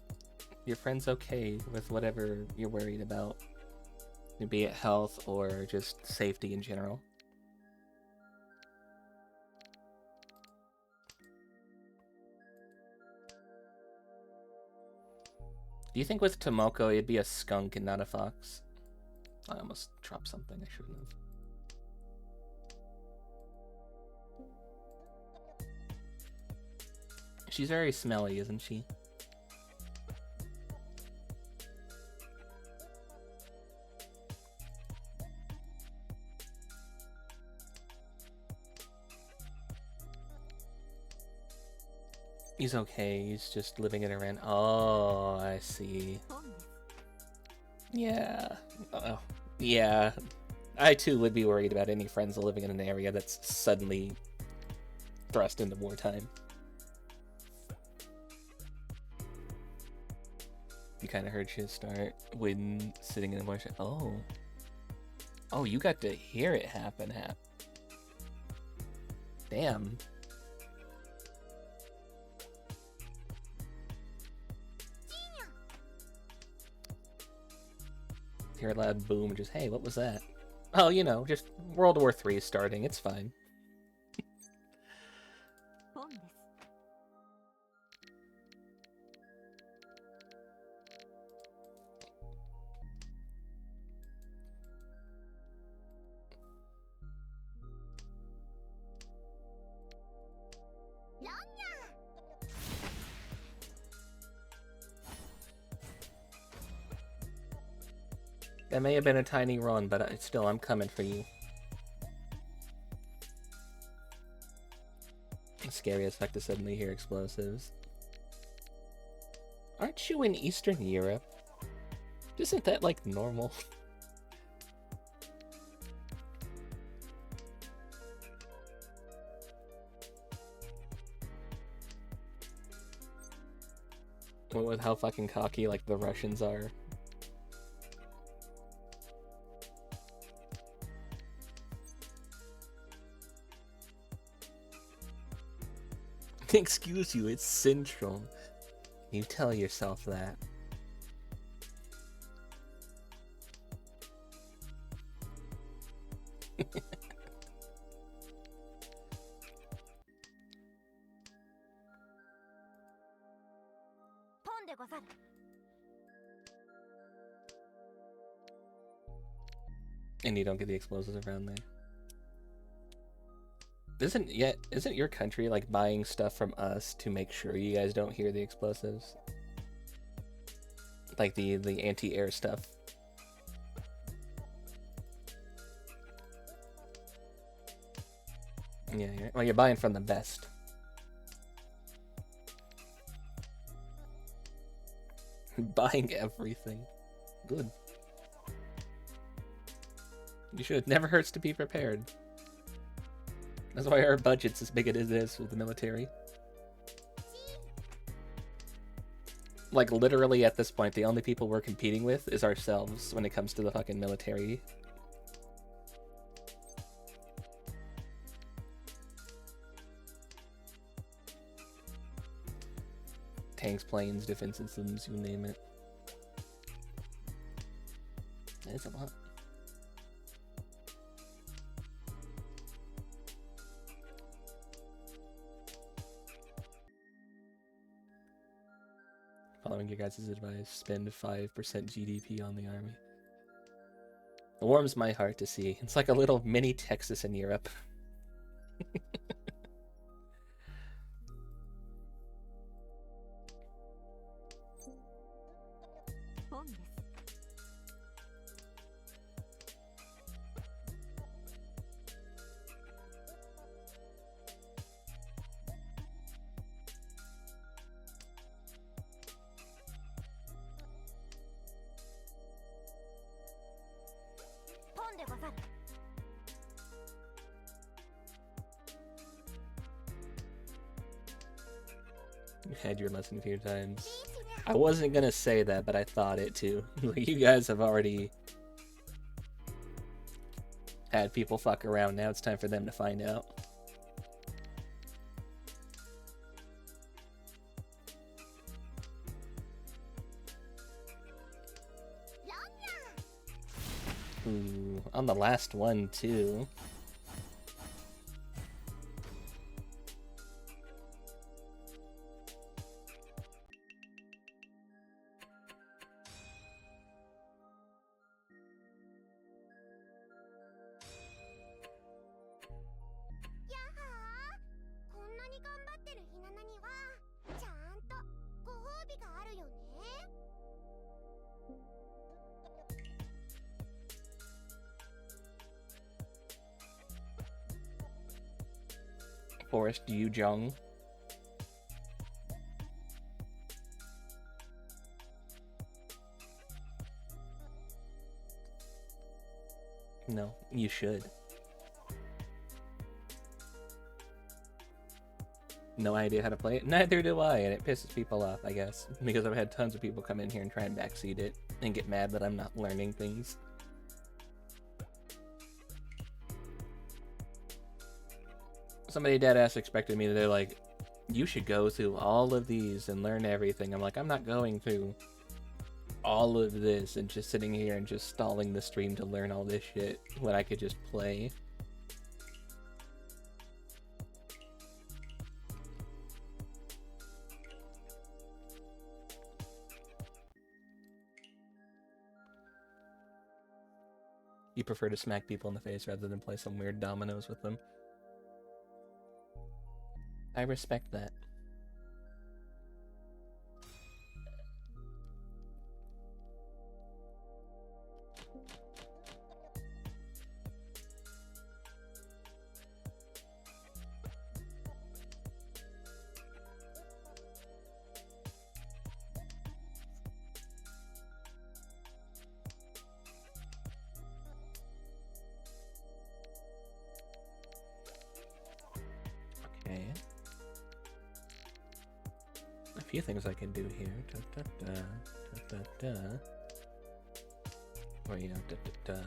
Speaker 2: your friend's okay with whatever you're worried about. Be it health or just safety in general. Do you think with Tomoko it'd be a skunk and not a fox? I almost dropped something I shouldn't have. She's very smelly, isn't she? He's okay, he's just living in a rent. Oh, I see. Yeah. Oh, yeah. I too would be worried about any friends living in an area that's suddenly thrust into wartime. You kind of heard his start when sitting in a bush. Oh. Oh, you got to hear it happen. Damn. Hear a loud boom and just, hey, what was that? Oh, you know, just World War III starting. It's fine. That may have been a tiny run, but I'm coming for you. Scary as fuck to suddenly hear explosives. Aren't you in Eastern Europe? Isn't that, like, normal? With how fucking cocky, like, the Russians are. Excuse you, it's Central. You tell yourself that. And you don't get the explosives around there. Isn't your country like buying stuff from us to make sure you guys don't hear the explosives? Like the anti-air stuff. Yeah, well, you're buying from the best. Buying everything. Good. You should. It never hurts to be prepared. That's why our budget's as big as it is with the military. Like, literally at this point, the only people we're competing with is ourselves when it comes to the fucking military. Tanks, planes, defense systems, you name it. It's a lot. Following your guys' advice, spend 5% GDP on the army. It warms my heart to see. It's like a little mini Texas in Europe. You had your lesson a few times. I wasn't gonna say that, but I thought it too. Like, you guys have already had people fuck around. Now it's time for them to find out. Ooh, on the last one too. Forest Yujong. No, you should. No idea how to play it? Neither do I, and it pisses people off, I guess. Because I've had tons of people come in here and try and backseat it and get mad that I'm not learning things. Somebody deadass expected me to, they're like, you should go through all of these and learn everything. I'm like, I'm not going through all of this and just sitting here and just stalling the stream to learn all this shit when I could just play. You prefer to smack people in the face rather than play some weird dominoes with them. I respect that. Okay. A few things I can do here. Da, da, da, da, da, da. Oh yeah, da, da, da.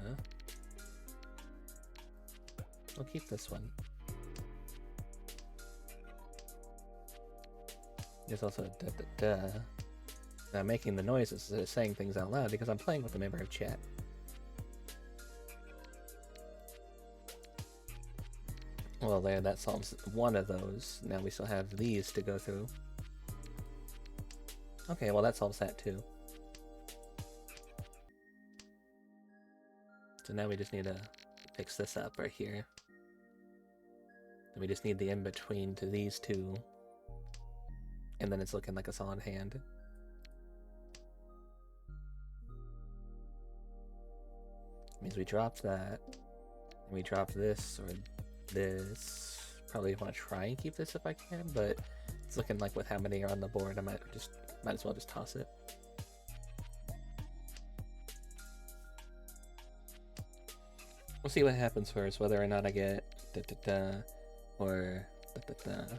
Speaker 2: We'll keep this one. There's also da, da, da. I'm making the noises, saying things out loud because I'm playing with a member of chat. Well, there, that solves one of those. Now we still have these to go through. Okay, well that solves that too. So now we just need to fix this up right here. And we just need the in-between to these two. And then it's looking like a solid hand. Means we drop that. And we drop this or this. Probably want to try and keep this if I can, but it's looking like with how many are on the board, I might as well just toss it. We'll see what happens first, whether or not I get da da da or da da da.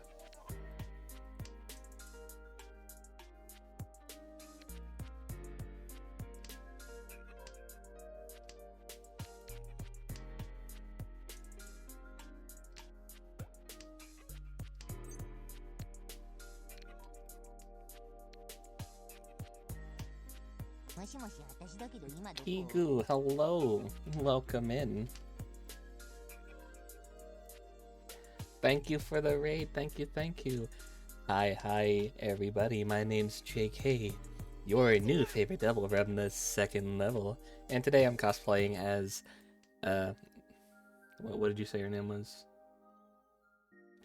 Speaker 2: Igu, hello. Welcome in. Thank you for the raid. Thank you, thank you. Hi, everybody. My name's JK, your new favorite devil from the 2nd level. And today I'm cosplaying as, what did you say your name was?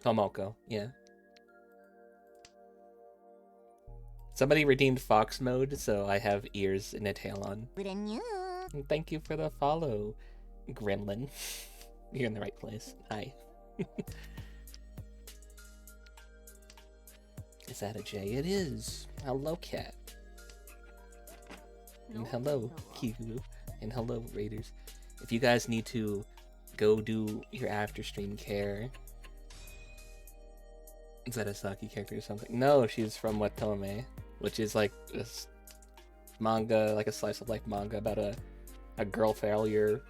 Speaker 2: Tomoko, yeah. Somebody redeemed Fox mode, so I have ears and a tail on. And thank you for the follow, Gremlin. You're in the right place. Hi. Is that a J? It is. Hello, cat. And hello, Kiku. And hello, Raiders. If you guys need to go do your after stream care, Is that a Saki character or something? No, she's from Watome, which is like this manga, like a slice of life manga about a girl failure,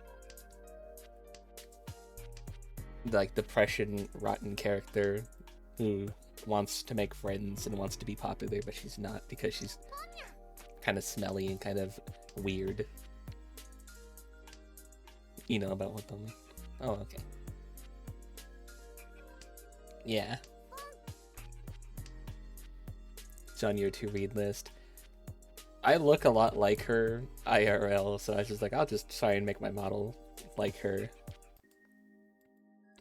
Speaker 2: like depression rotten character who wants to make friends and wants to be popular, but she's not because she's kind of smelly and kind of weird. You know about Watome? Oh, okay. Yeah. It's on your to-read list. I look a lot like her IRL, so I was just like, I'll just try and make my model like her.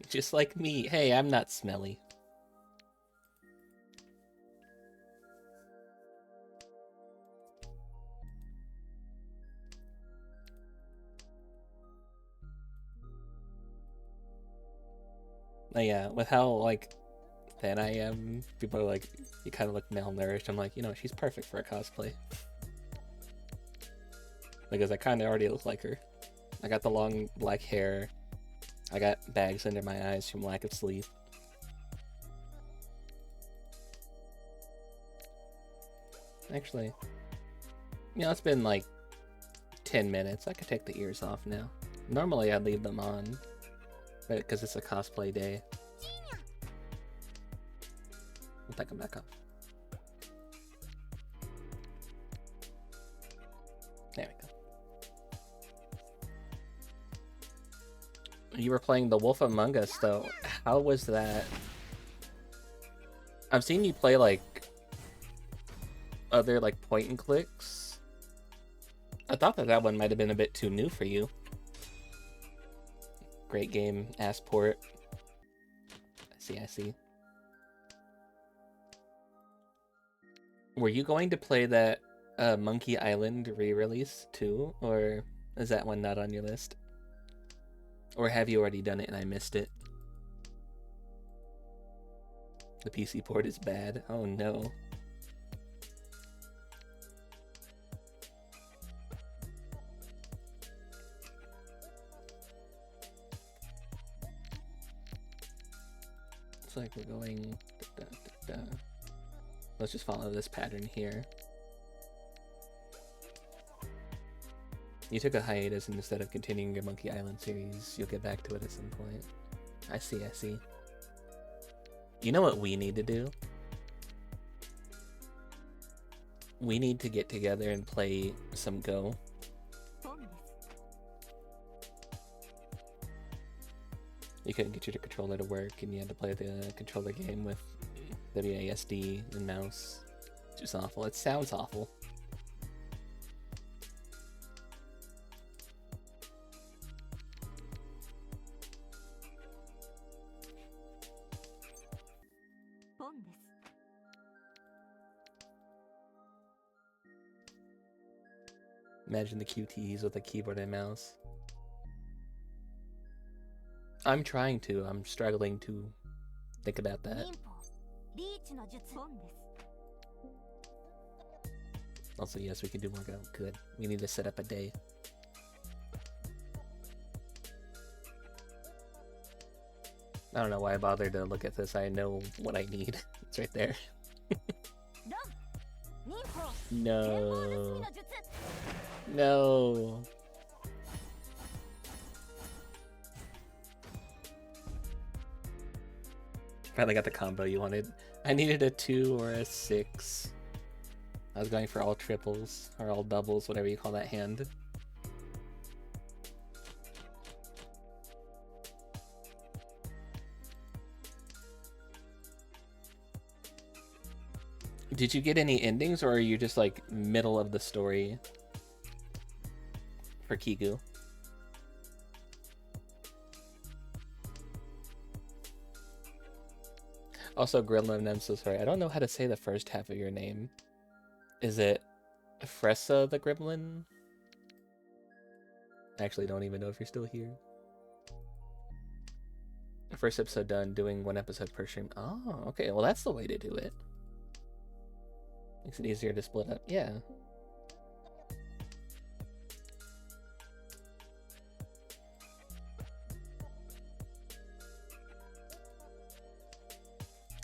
Speaker 2: Just like me. Hey, I'm not smelly. Yeah, with how, like, thin I am, people are like, you kind of look malnourished. I'm like, you know, she's perfect for a cosplay. Because I kind of already look like her. I got the long black hair. I got bags under my eyes from lack of sleep. Actually, you know, it's been like 10 minutes. I could take the ears off now. Normally I'd leave them on, but because it's a cosplay day. I'll take them back off. There we go. You were playing The Wolf Among Us, though. How was that? I've seen you play, like, other, like, point and clicks. I thought that one might have been a bit too new for you. Great game, Assport. I see. Were you going to play that Monkey Island re-release too, or is that one not on your list? Or have you already done it and I missed it? The PC port is bad. Oh no. Looks like we're going... Let's just follow this pattern here. You took a hiatus, and instead of continuing your Monkey Island series, you'll get back to it at some point. I see. You know what we need to do? We need to get together and play some Go. You couldn't get your controller to work, and you had to play the controller game with WASD and mouse. It's just awful. It sounds awful. Imagine the QTEs with a keyboard and mouse. I'm trying to. I'm struggling to think about that. Also, yes, we can do more Go. Good. We need to set up a day. I don't know why I bothered to look at this. I know what I need. It's right there. No. No. Finally got the combo you wanted. I needed a 2 or a 6. I was going for all triples, or all doubles, whatever you call that hand. Did you get any endings, or are you just like middle of the story for Kigu? Also, Gremlin, I'm so sorry. I don't know how to say the first half of your name. Is it Fressa the Gremlin? I actually don't even know if you're still here. First episode done, doing 1 episode per stream. Oh, okay. Well, that's the way to do it. Makes it easier to split up. Yeah.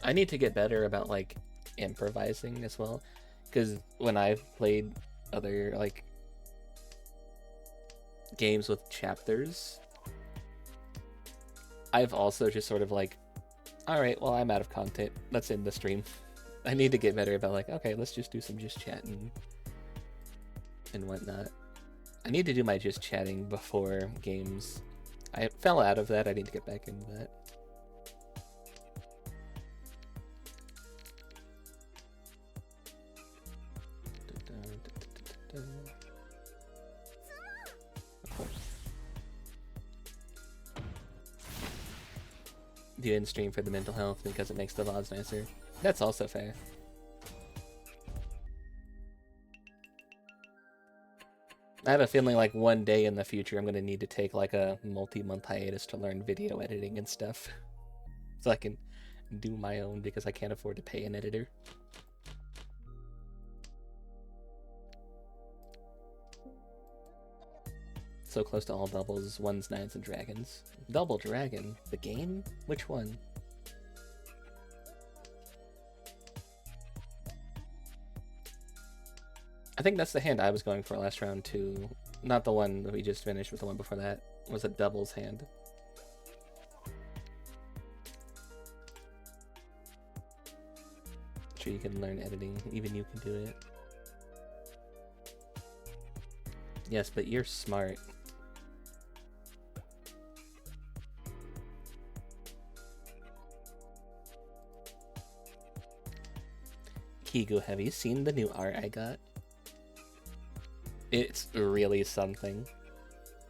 Speaker 2: I need to get better about like improvising as well, because when I've played other like games with chapters, I've also just sort of like, all right, well, I'm out of content. Let's end the stream. I need to get better about like, okay, let's just do some just chatting and whatnot. I need to do my just chatting before games. I fell out of that. I need to get back into that. Do in stream for the mental health because it makes the VODs nicer. That's also fair. I have a feeling like one day in the future I'm going to need to take like a multi-month hiatus to learn video editing and stuff. So I can do my own because I can't afford to pay an editor. So close to all doubles, ones, nines, and dragons. Double dragon? The game? Which one? I think that's the hand I was going for last round too. Not the one that we just finished, but the one before that was a doubles hand. Sure, you can learn editing. Even you can do it. Yes, but you're smart. Kigu, have you seen the new art I got? It's really something.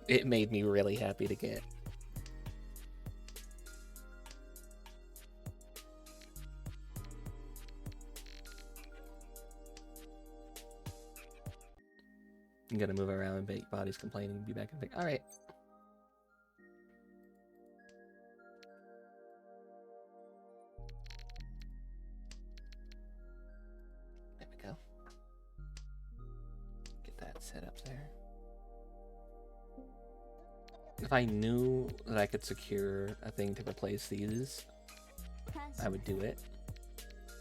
Speaker 2: It made me really happy to get. I'm gonna move around and make body's complaining, be back and think, alright. There we go. Get that set up there. If I knew that I could secure a thing to replace these, I would do it.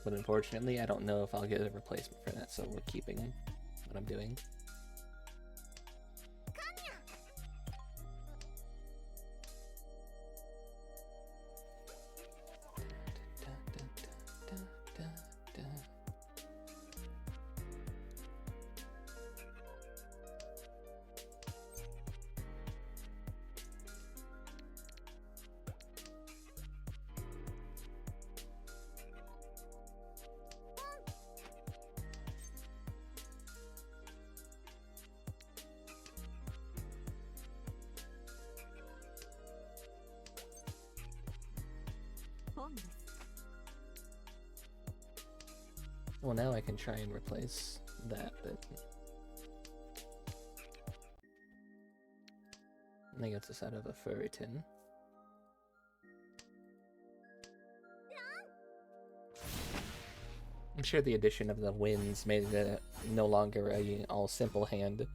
Speaker 2: But unfortunately, I don't know if I'll get a replacement for that, so we're keeping what I'm doing. Well, now I can try and replace that, but I think it's a set of a furry tin. I'm sure the addition of the winds made it no longer a all simple hand.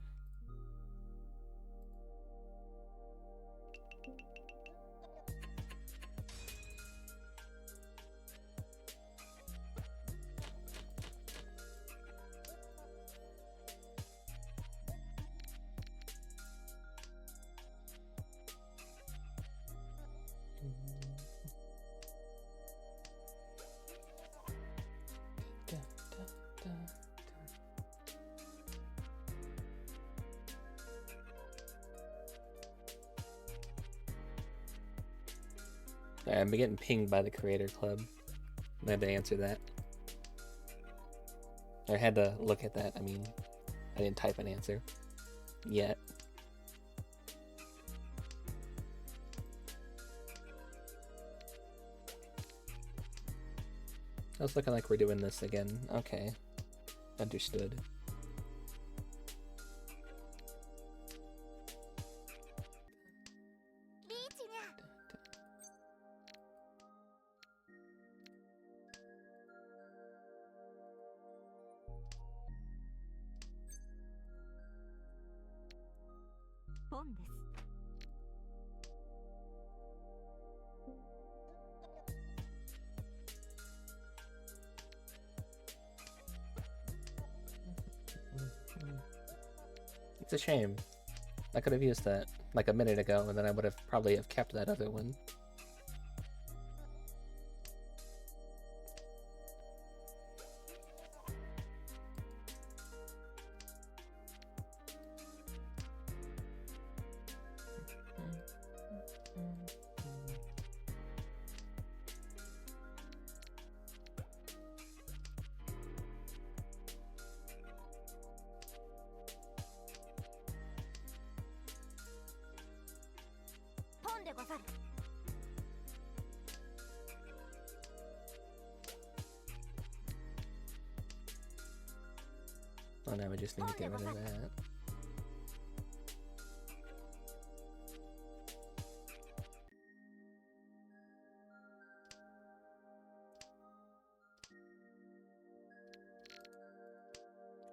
Speaker 2: I'm getting pinged by the Creator Club. I had to answer that. I had to look at that. I mean, I didn't type an answer yet. I was looking like we're doing this again. Okay. Understood. It's a shame. I could have used that like a minute ago, and then I would have probably have kept that other one. Oh, now we just need to get rid of that.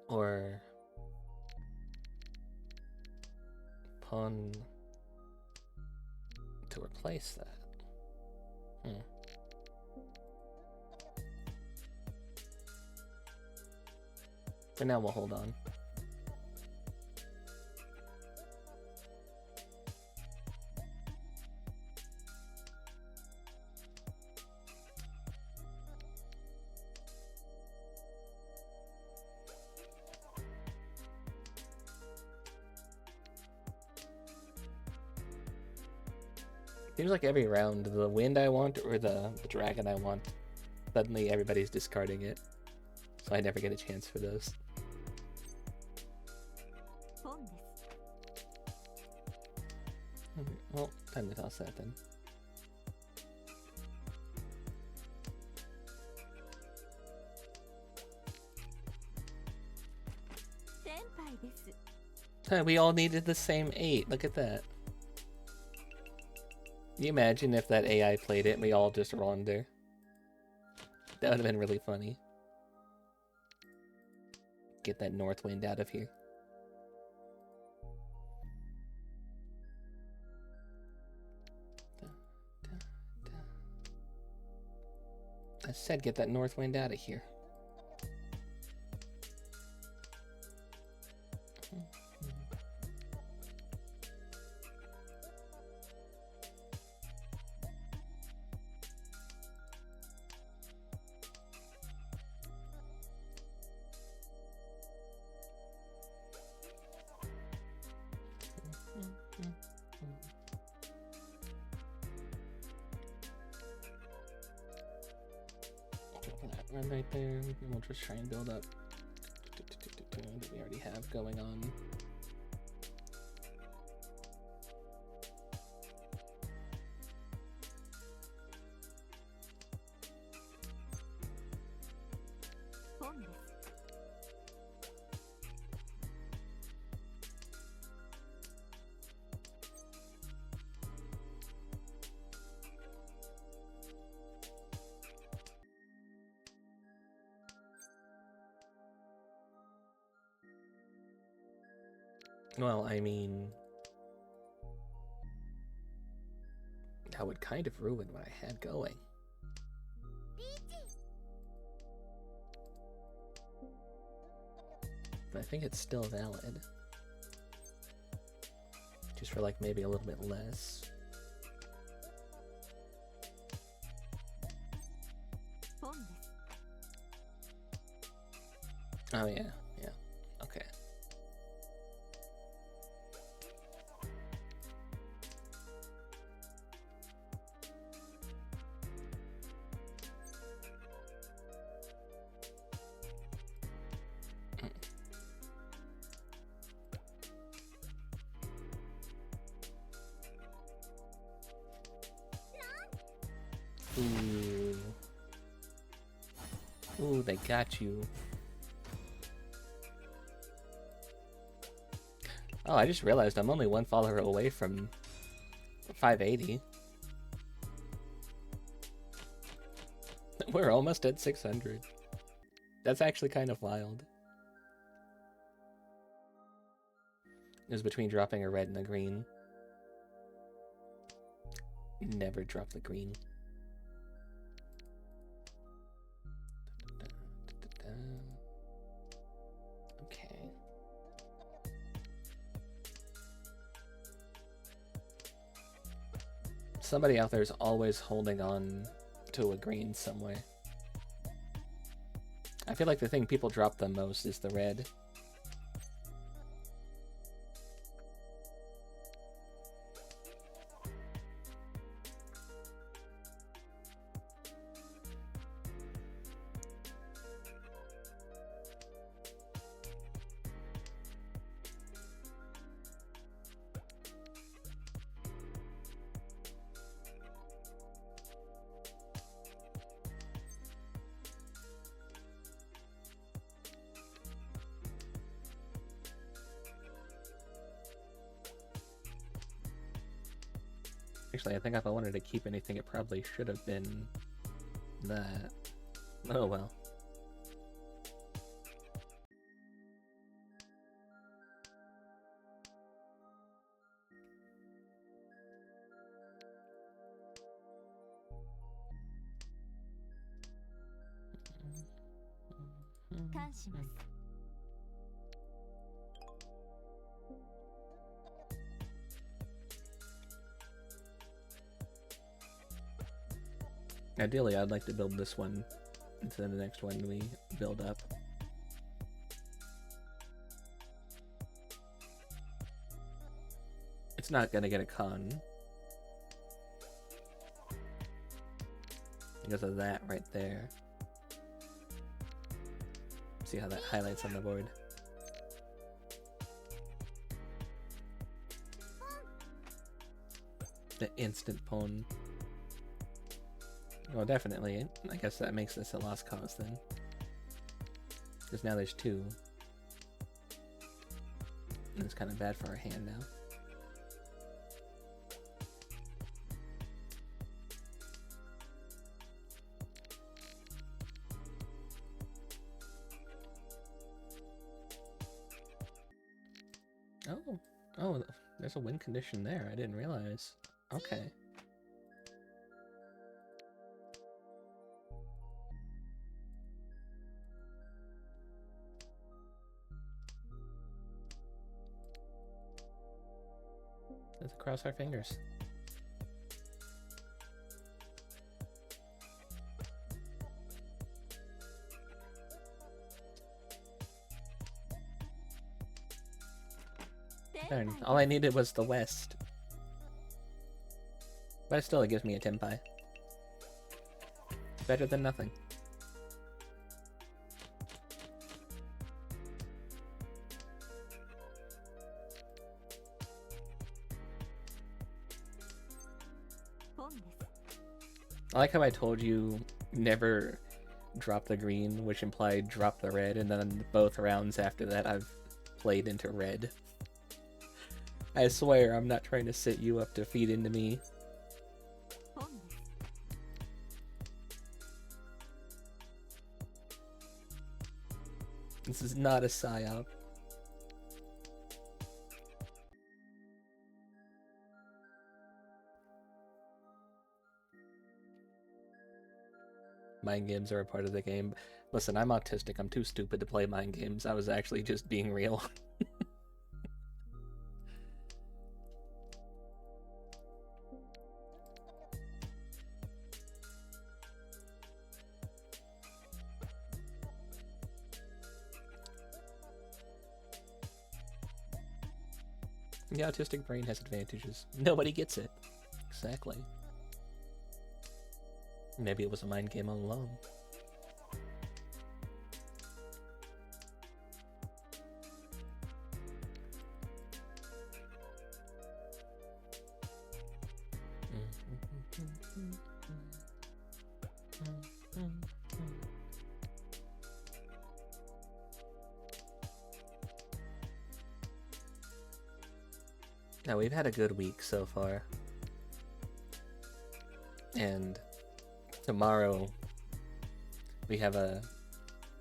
Speaker 2: Or pawn to replace that. For now, we'll hold on. Seems like every round, the wind I want or the dragon I want, suddenly everybody's discarding it. So I never get a chance for those. Okay, well, time to toss that then. We all needed the same 8. Look at that. Can you imagine if that AI played it and we all just run there? That would have been really funny. Get that north wind out of here. I said get that north wind out of here. Run right there, and we'll just try and build up that we already have going on. Well, I mean, that would kind of ruin what I had going. But I think it's still valid. Just for like maybe a little bit less. Oh yeah, yeah, okay. Ooh. Ooh, they got you. Oh, I just realized I'm only one follower away from 580. We're almost at 600. That's actually kind of wild. It was between dropping a red and a green. Never drop the green. Okay. Somebody out there is always holding on to a green some way. I feel like the thing people drop the most is the red. Actually, I think if I wanted to keep anything, it probably should have been that. Oh well. Ideally, I'd like to build this one into the next one we build up. It's not gonna get a con because of that right there. See how that highlights on the board. The instant pawn. Well, definitely. I guess that makes this a lost cause then. Because now there's two. And it's kind of bad for our hand now. Oh, there's a win condition there. I didn't realize. Okay. Let's cross our fingers. Darn, all I needed was the west. But still, it gives me a tenpai. Better than nothing. I like how I told you never drop the green, which implied drop the red, and then both rounds after that I've played into red. I swear I'm not trying to set you up to feed into me. This is not a psyop. Mind games are a part of the game. Listen, I'm autistic. I'm too stupid to play mind games. I was actually just being real. The autistic brain has advantages. Nobody gets it. Exactly. Maybe it was a mind game all along. Now, we've had a good week so far. And tomorrow we have a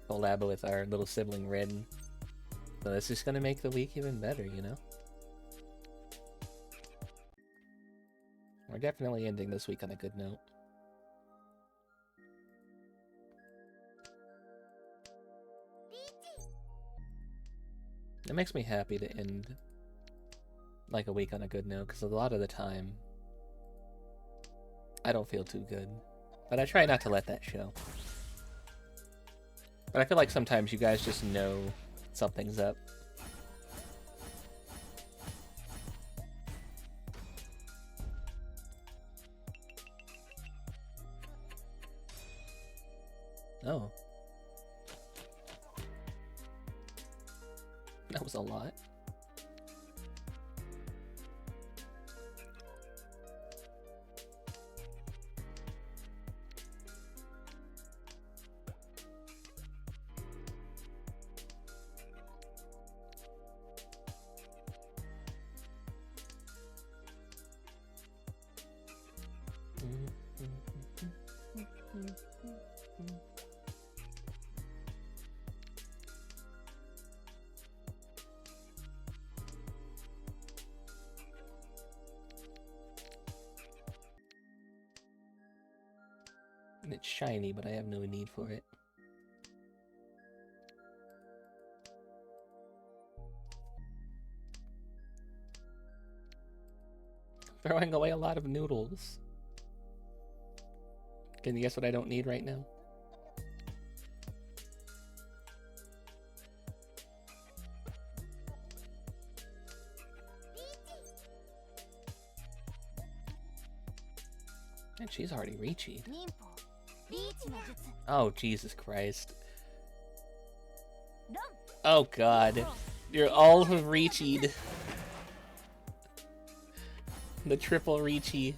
Speaker 2: collab with our little sibling Red. So this is gonna make the week even better, you know? We're definitely ending this week on a good note. It makes me happy to end like a week on a good note, because a lot of the time I don't feel too good. But I try not to let that show. But I feel like sometimes you guys just know something's up. Oh. That was a lot. And it's shiny, but I have no need for it. Throwing away a lot of noodles. Can you guess what I don't need right now? And she's already reachy. Oh, Jesus Christ. Oh, God. You're all reached. The triple reachy.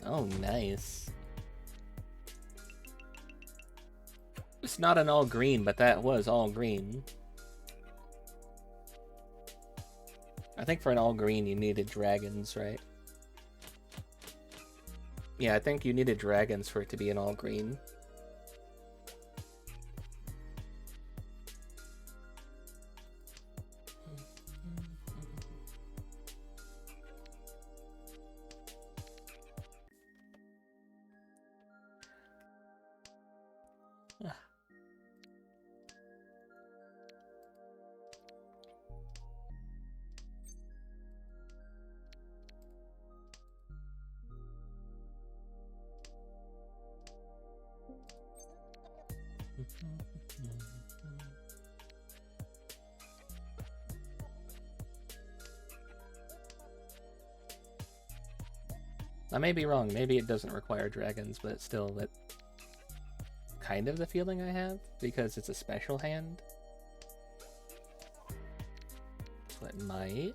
Speaker 2: Oh, nice. It's not an all green, but that was all green. I think for an all green you needed dragons, right? Yeah, I think you needed dragons for it to be an all green. I may be wrong, maybe it doesn't require dragons, but still, that's kind of the feeling I have, because it's a special hand. So it might.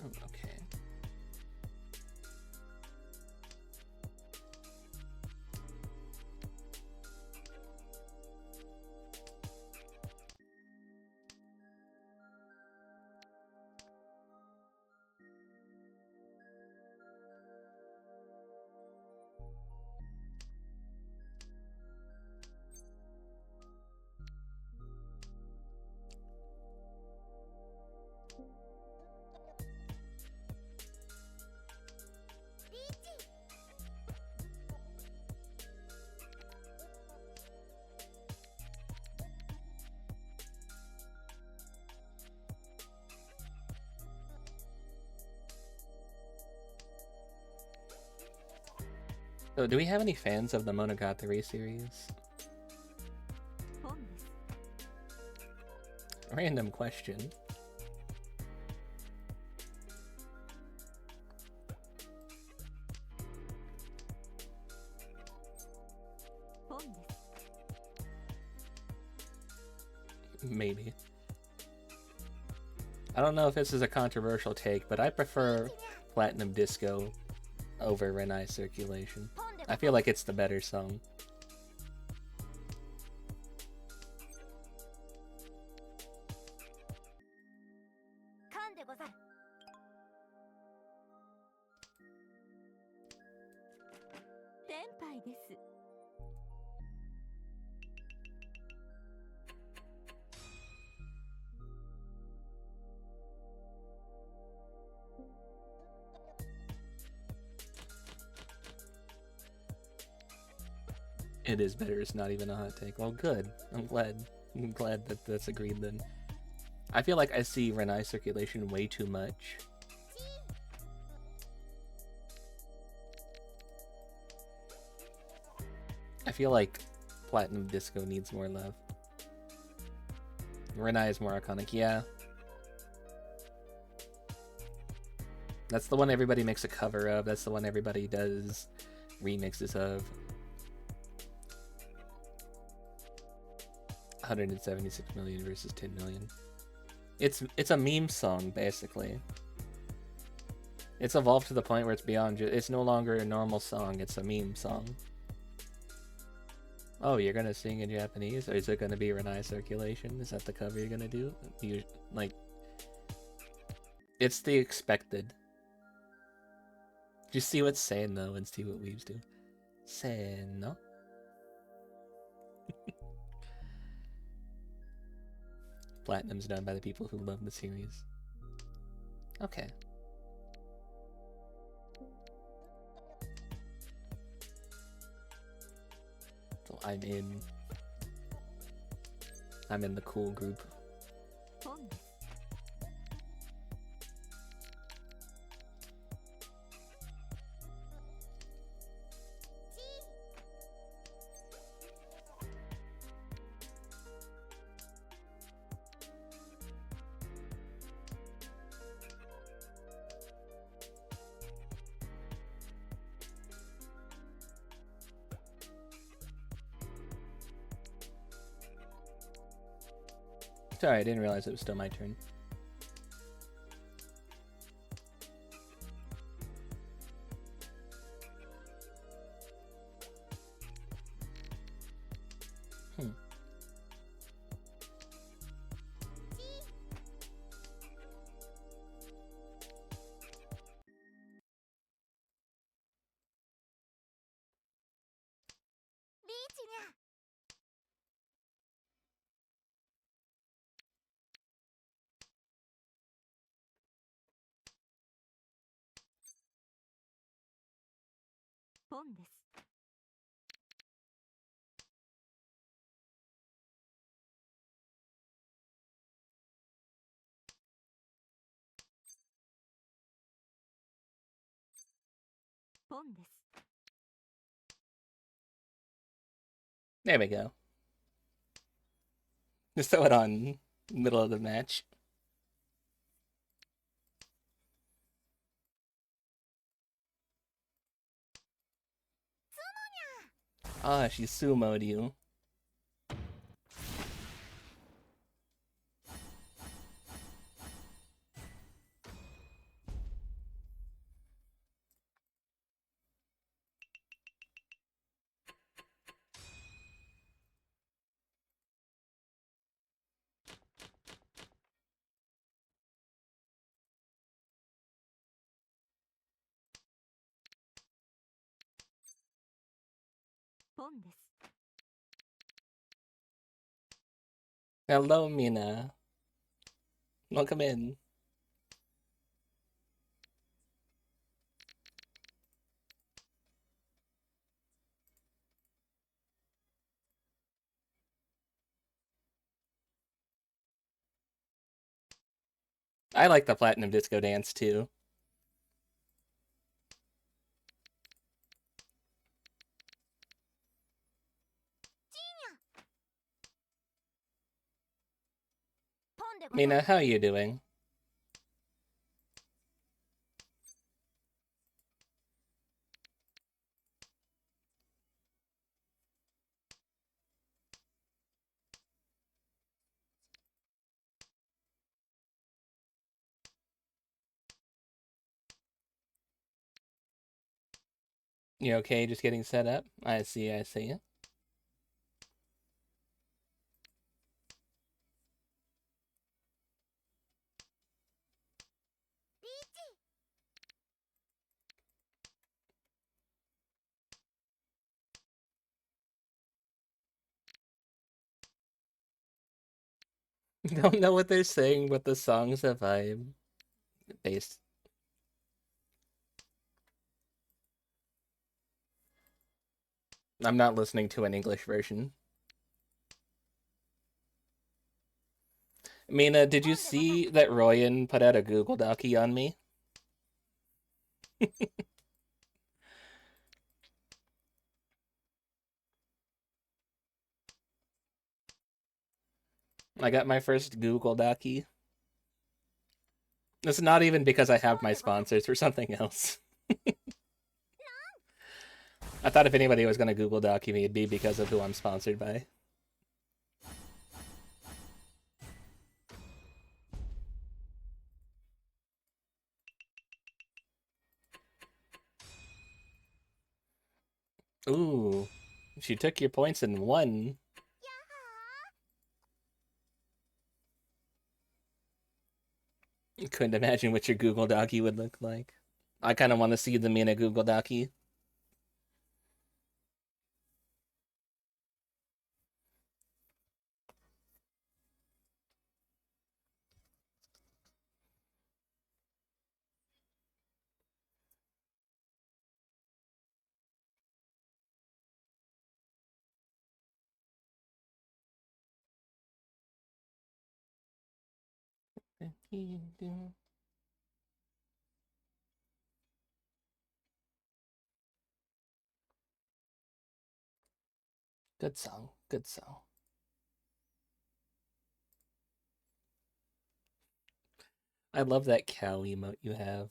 Speaker 2: Okay. So, do we have any fans of the Monogatari series? Random question. Maybe. I don't know if this is a controversial take, but I prefer Platinum Disco over Renai Circulation. I feel like it's the better song. It is better. It's not even a hot take. Well, good. I'm glad. I'm glad that that's agreed then. I feel like I see Renai circulation way too much. I feel like Platinum Disco needs more love. Renai is more iconic, yeah. That's the one everybody makes a cover of. That's the one everybody does remixes of. 176 million versus 10 million. It's a meme song, basically. It's evolved to the point where it's beyond it's no longer a normal song, it's a meme song. Oh, you're gonna sing in Japanese? Or is it gonna be Renai Circulation? Is that the cover you're gonna do? Like, it's the expected. Just see what's saying though and see what weaves do. Seno. Platinum's done by the people who love the series. Okay. So I'm in the cool group. Sorry, I didn't realize it was still my turn. There we go. Just throw it on middle of the match. Ah, she sumoed you. Hello, Mina. Welcome in. I like the Platinum Disco dance too. Mina, how are you doing? You okay? Just getting set up? I see, I see. Don't know what they're saying, but the song's a vibe. Based. I'm not listening to an English version. Mina, did you see that Royan put out a Google Docie on me? I got my first Google Docie. It's not even because I have my sponsors for something else. I thought if anybody was going to Google Doc me, it'd be because of who I'm sponsored by. Ooh, she took your points and won. Couldn't imagine what your Google Docie would look like. I kind of want to see them in a Google Docie. Good song. Good song. I love that cow emote you have.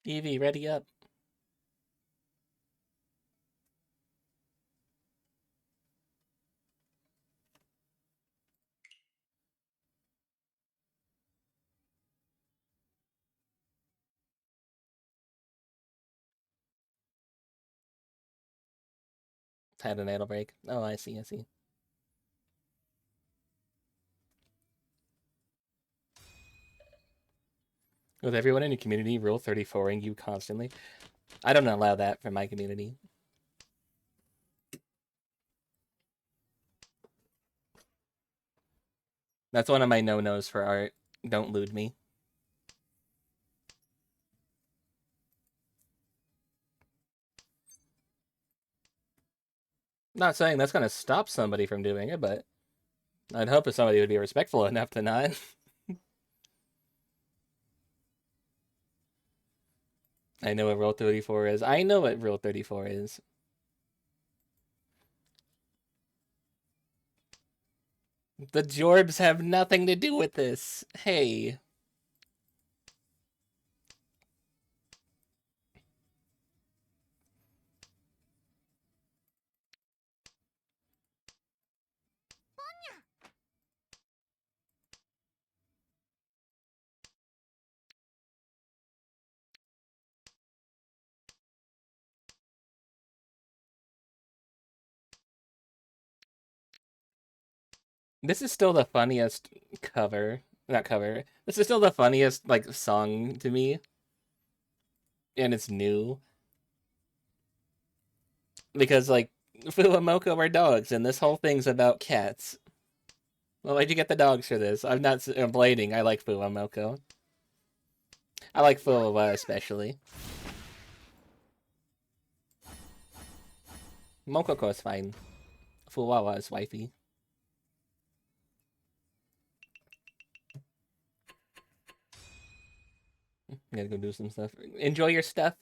Speaker 2: Evie, ready up. Had an idle break. Oh, I see, I see. With everyone in your community Rule 34ing you constantly. I don't allow that for my community. That's one of my no-nos for art. Don't lewd me. Not saying that's going to stop somebody from doing it, but I'd hope if somebody would be respectful enough to not. I know what Rule 34 is. I know what Rule 34 is. The Jorbs have nothing to do with this. Hey. This is still the funniest cover. Not cover. This is still the funniest, like, song to me. And it's new. Because, like, Fu and Moko are dogs, and this whole thing's about cats. Well, why'd you get the dogs for this? I'm not blading. I like Fu and Moko. I like Fu especially. Mokoko is fine. Fuwawa is wifey. Gotta go do some stuff. Enjoy your stuff.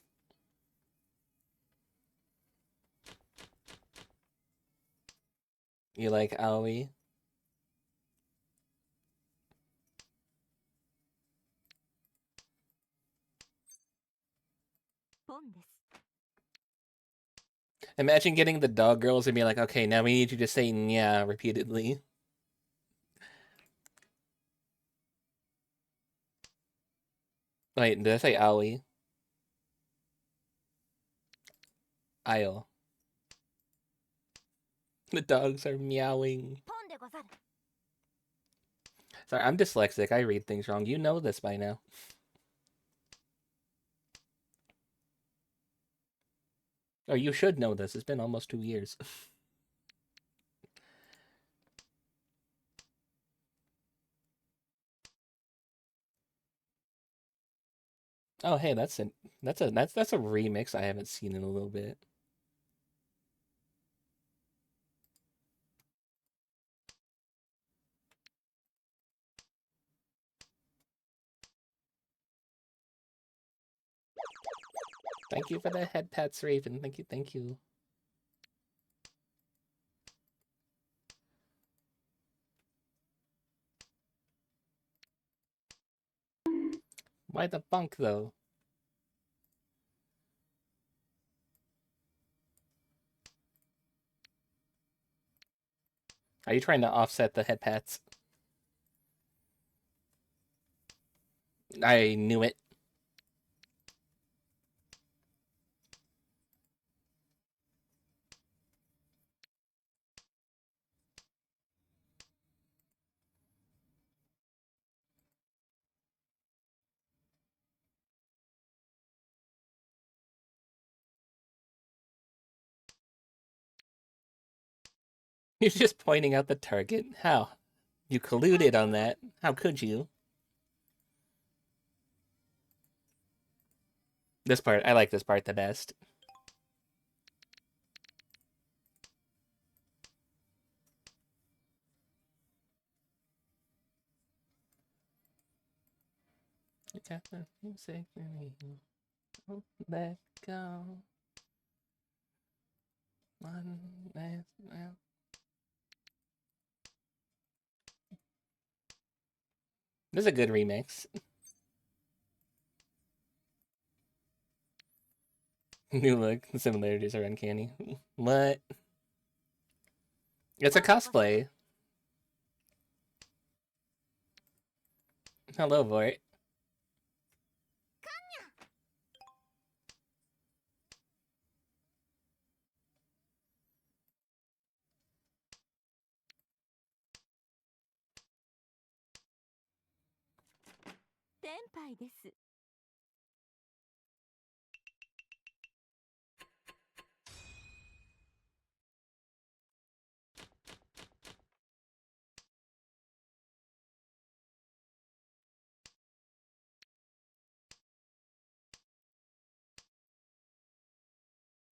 Speaker 2: You like Aoi? Imagine getting the dog girls and be like, okay, now we need you to say "nya" repeatedly. Wait, did I say Aoi? Ayo. The dogs are meowing. Sorry, I'm dyslexic. I read things wrong. You know this by now. Oh, you should know this. It's been almost 2 years. Oh, hey, that's a remix I haven't seen in a little bit. Thank you for the head pats, Raven. Thank you, thank you. Why the bunk though? Are you trying to offset the head pats? I knew it. You're just pointing out the target. How? You colluded on that. How could you? This part, I like this part the best. Let go. One last round. This is a good remix. New look. The similarities are uncanny. What? It's a cosplay. Hello, Vort.
Speaker 3: 天杯です。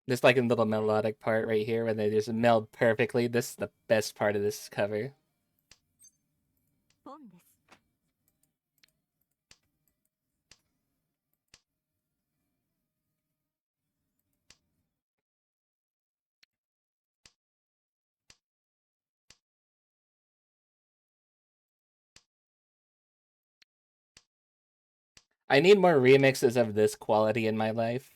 Speaker 2: This like a little melodic part right here where they just meld perfectly. This is the best part of this cover.
Speaker 3: ポンです。
Speaker 2: I need more remixes of this quality in my life.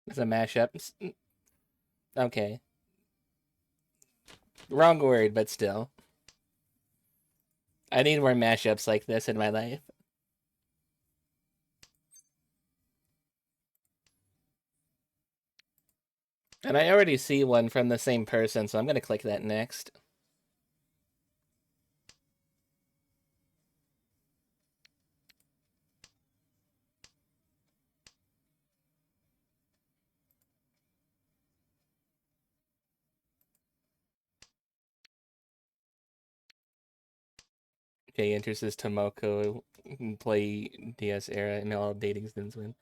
Speaker 2: It's a mashup. Okay. Wrong word, but still. I need more mashups like this in my life. And I already see one from the same person, so I'm going to click that next. Okay, enters as Tomoko, play DS era MLL dating sims win.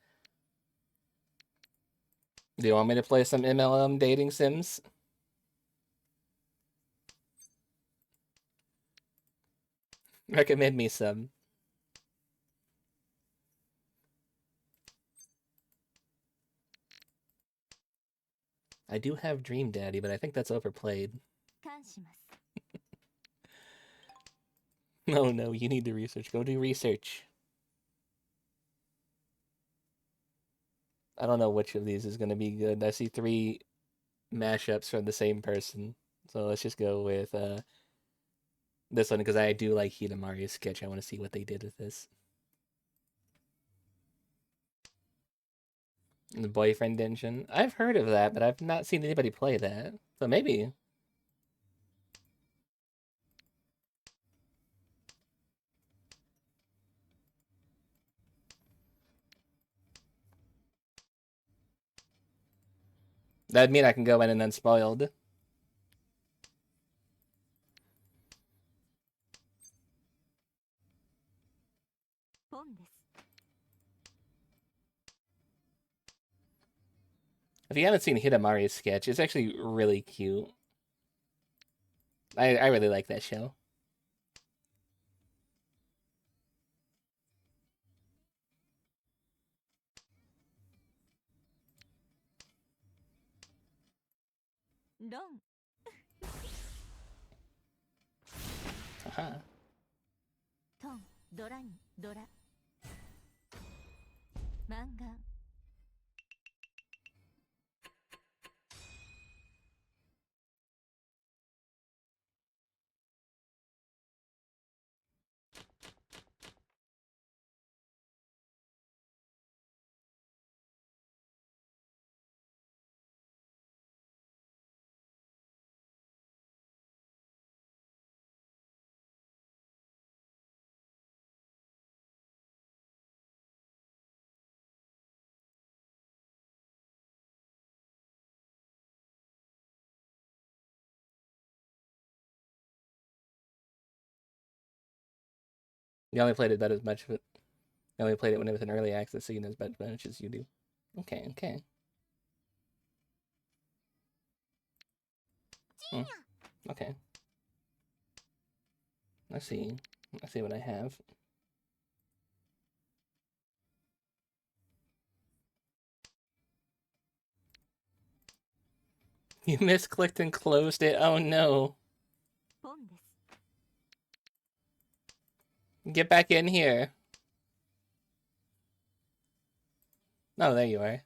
Speaker 2: Do you want me to play some MLM dating sims? Recommend me some. I do have Dream Daddy, but I think that's overplayed.
Speaker 3: 感します。
Speaker 2: No, no, you need to research. Go do research. I don't know which of these is going to be good. I see 3 mashups from the same person. So let's just go with this one because I do like Hidamari's sketch. I want to see what they did with this. The Boyfriend Dungeon. I've heard of that, but I've not seen anybody play that. So maybe. That'd mean I can go in and unspoiled.
Speaker 3: ポンです。
Speaker 2: If you haven't seen Hidamari's sketch, it's actually really cute. I really like that show.
Speaker 3: Long.
Speaker 2: はは。
Speaker 3: トン、ドラに、ドラ。漫画。
Speaker 2: You only played it about as much. You only played it when it was in early access, so you know as much as you do. Okay, okay. Okay. Let's see. Let's see what I have. You misclicked and closed it. Oh no.
Speaker 3: ポンです。
Speaker 2: Get back in here. Oh, there you are.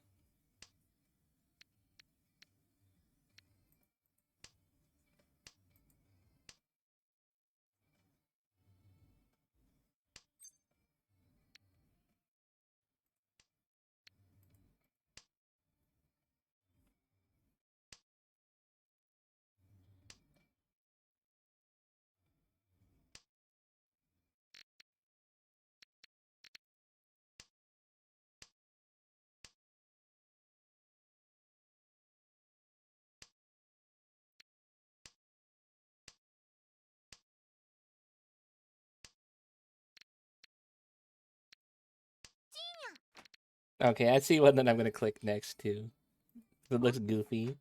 Speaker 2: Okay, I see one that I'm gonna click next to. It looks goofy.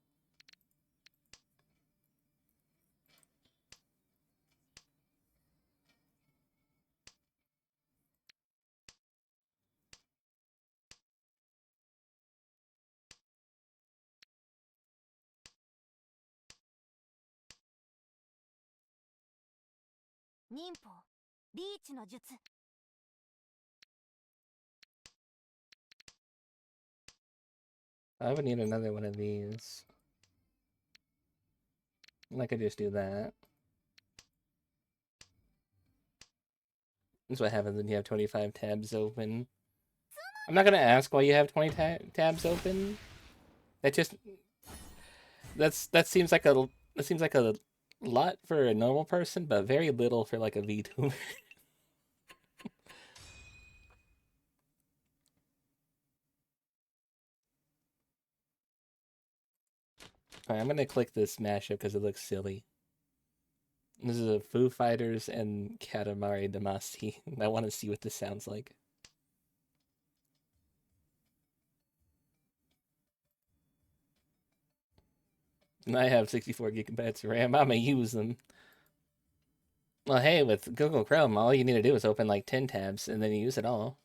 Speaker 2: I would need another one of these. I could just do that. That's what happens when you have 25 tabs open. I'm not gonna ask why you have 20 tabs open. That seems like a lot for a normal person, but very little for like a VTuber. Alright, I'm gonna click this mashup because it looks silly. This is a Foo Fighters and Katamari Damacy. I want to see what this sounds like. And I have 64 gigabytes of RAM. I'm gonna use them. Well, hey, with Google Chrome, all you need to do is open like 10 tabs and then you use it all.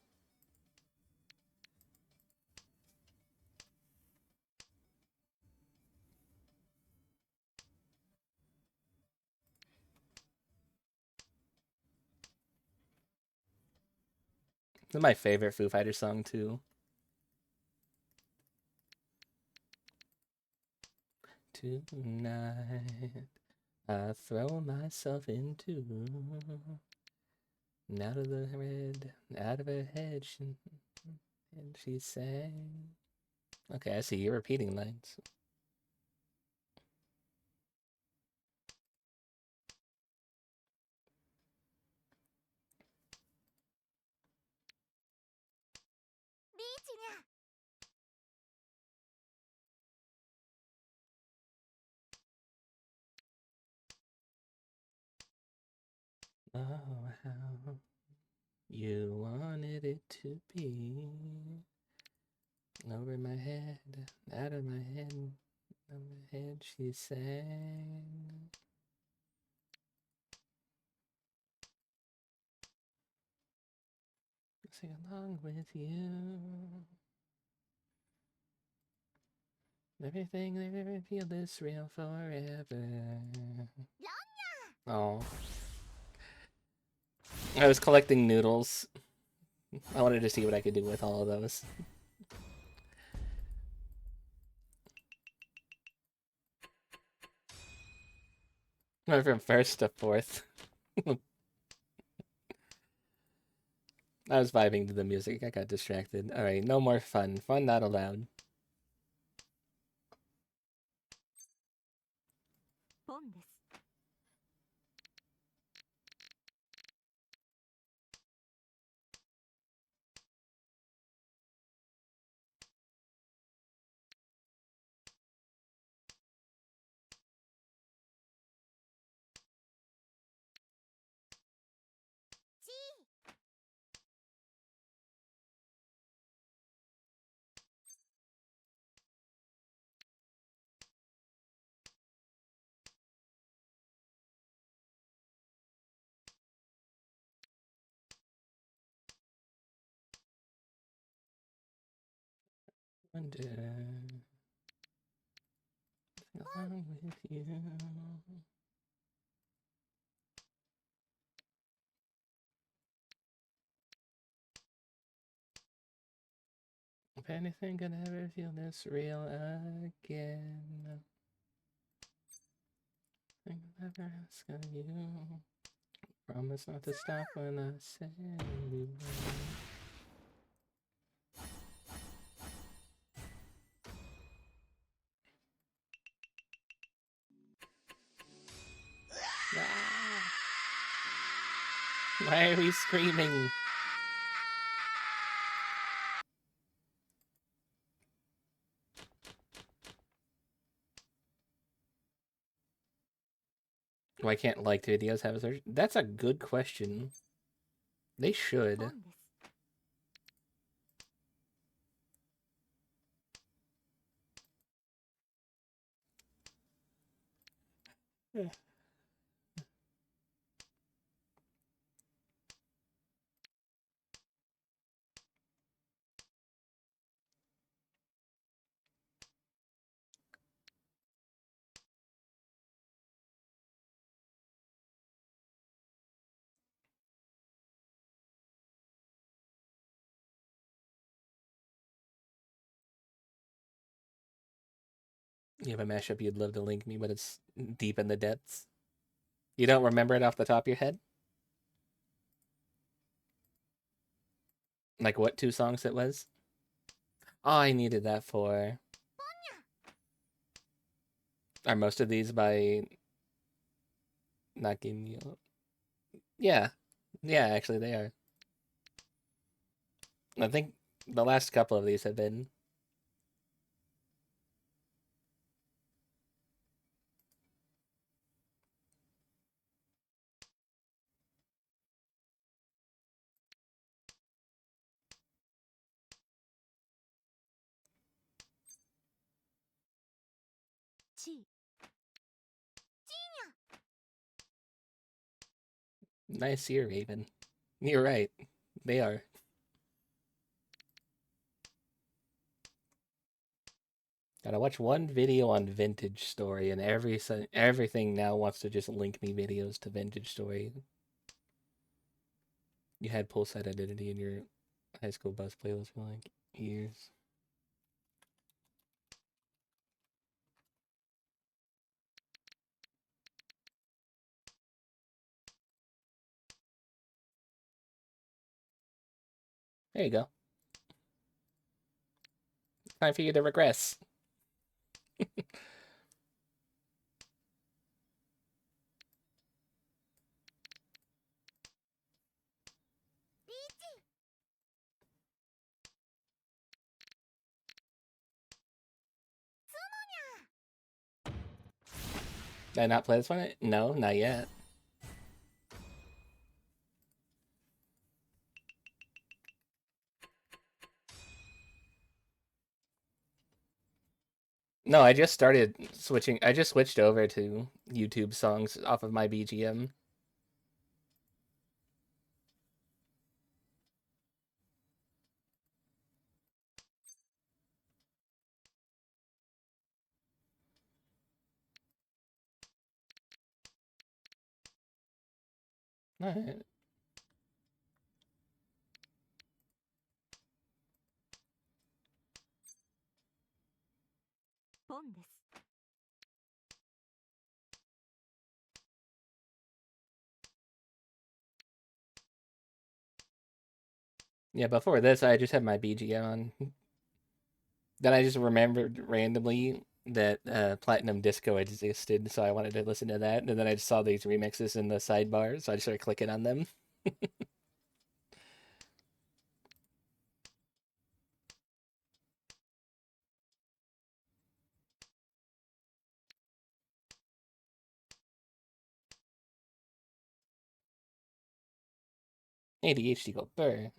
Speaker 2: This is my favorite Foo Fighters song, too. Tonight, I throw myself into and out of out of her head, and she sang. Okay, I see you're repeating lines. Oh, how you wanted it to be. Over my head, out of my head, over my head, she sang. Sing along with you. Everything they ever feel this real forever. Oh. I was collecting noodles. I wanted to see what I could do with all of those. Went from first to fourth. I was vibing to the music. I got distracted. Alright, no more fun. Fun not allowed.
Speaker 3: ポンです。
Speaker 2: Wonder along with you. If anything could ever feel this real again, I could never ask of you. Promise not to stop when I say we will. Ah! Why are we screaming? Why can't liked videos have a search? That's a good question. They
Speaker 3: ポ
Speaker 2: should.
Speaker 3: ンです。
Speaker 2: Yeah. You have a mashup you'd love to link me, but it's deep in the depths. You don't remember it off the top of your head? Like what 2 songs it was? Oh, I needed that for. Are most of these by not giving you? Yeah, yeah, actually they are. I think the last couple of these have been. Nice ear, Raven. You're right. They are. Gotta watch one video on Vintage Story, and everything now wants to just link me videos to Vintage Story. You had Poolside Identity in your high school bus playlist for like years. There you go. Time for you to regress. Did I not play this one? No, not yet. No, I just started switching. I just switched over to YouTube songs off of my BGM. Alright.
Speaker 3: ポンです。
Speaker 2: Yeah, before this, I just had my BGM on. Then I just remembered randomly that Platinum Disco existed, so I wanted to listen to that. And then I just saw these remixes in the sidebar, so I just started clicking on them. ADHD go burr.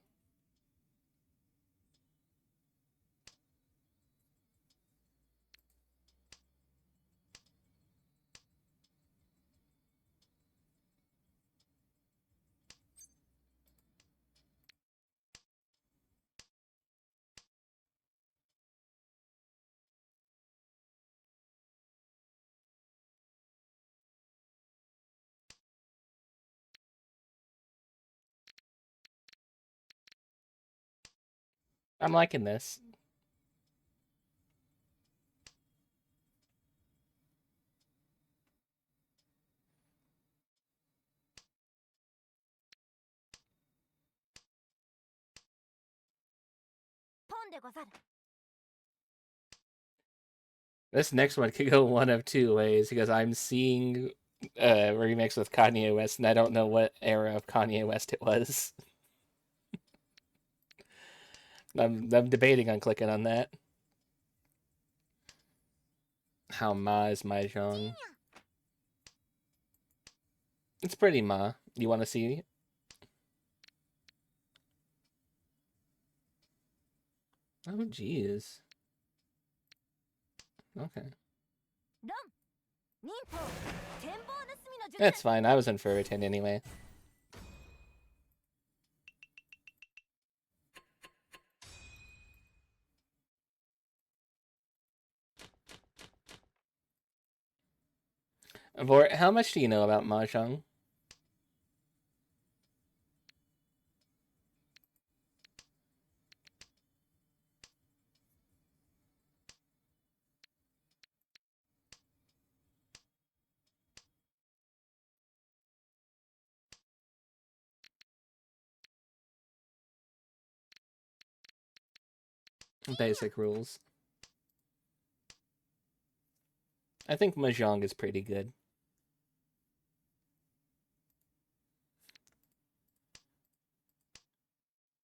Speaker 2: I'm liking this.
Speaker 3: ポンでござる。
Speaker 2: This next one could go one of two ways because I'm seeing a remix with Kanye West, and I don't know what era of Kanye West it was. I'm debating on clicking on that. How Ma is Mahjong? It's pretty Ma. You want to see? Oh, jeez. Okay.
Speaker 3: ロン、忍法、展望盗みの術。
Speaker 2: That's fine. I was in Furriton anyway. Vort, how much do you know about Mahjong? Basic rules. I think Mahjong is pretty good.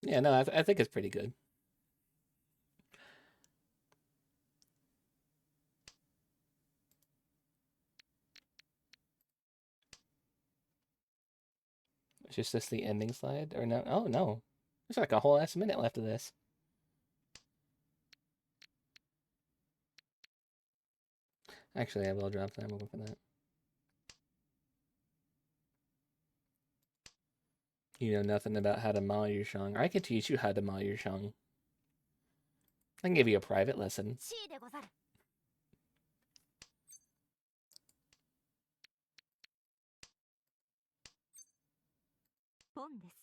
Speaker 2: Yeah, no, I think it's pretty good. It's just this the ending slide? Or no? Oh, no. There's like a whole ass minute left of this. Actually, I will drop that. We'll go for that. You know nothing about how to Mahjong. I can teach you how to Mahjong. I can give you a private lesson.
Speaker 3: シーでござる。 ポンです。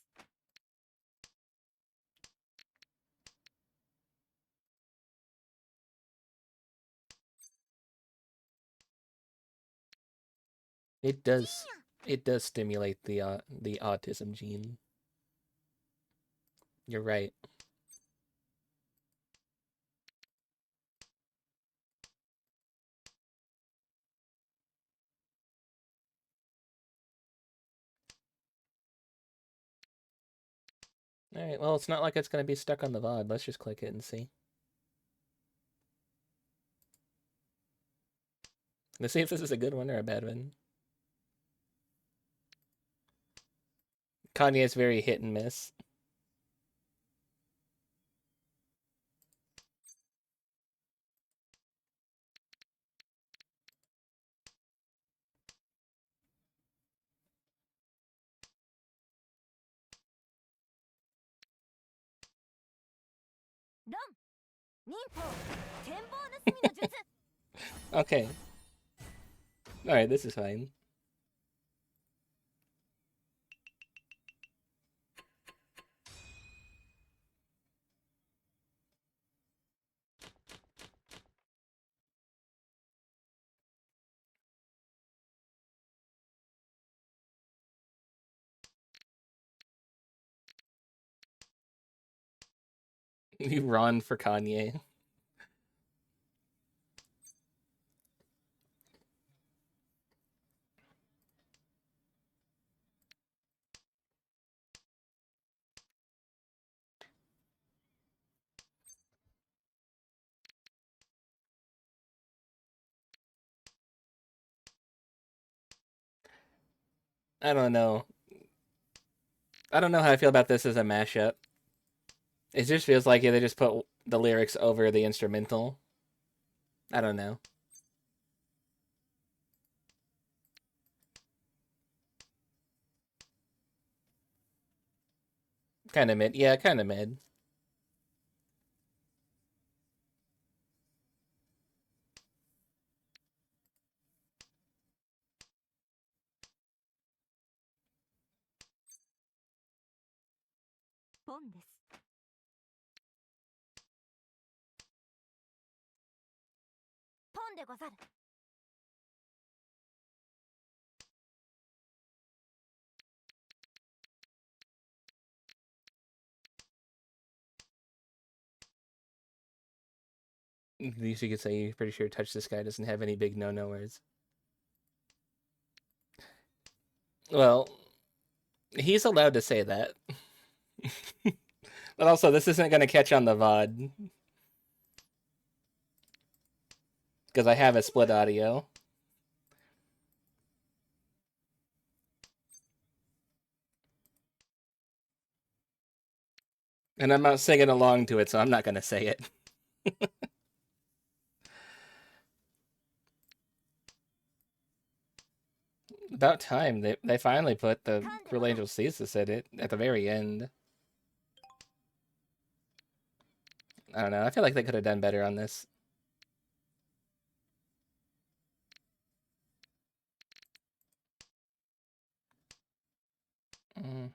Speaker 2: It does stimulate the autism gene. You're right. Alright, well, it's not like it's gonna be stuck on the VOD. Let's just click it and see. Let's see if this is a good one or a bad one. Kanye is very hit and miss. Okay. Alright, this is fine. You run for Kanye. I don't know. I don't know how I feel about this as a mashup. It just feels like they just put the lyrics over the instrumental. I don't know. Kind of mid. Yeah, kind of mid. At least you could say you're pretty sure Touch This Guy doesn't have any big no-knowers. Well, he's allowed to say that. But also, this isn't going to catch on the VOD. Because I have a split audio. And I'm not singing along to it, so I'm not going to say it. About time. They finally put the Cruel Angel Thesis in it at the very end. I don't know. I feel like they could have done better on this. Mm.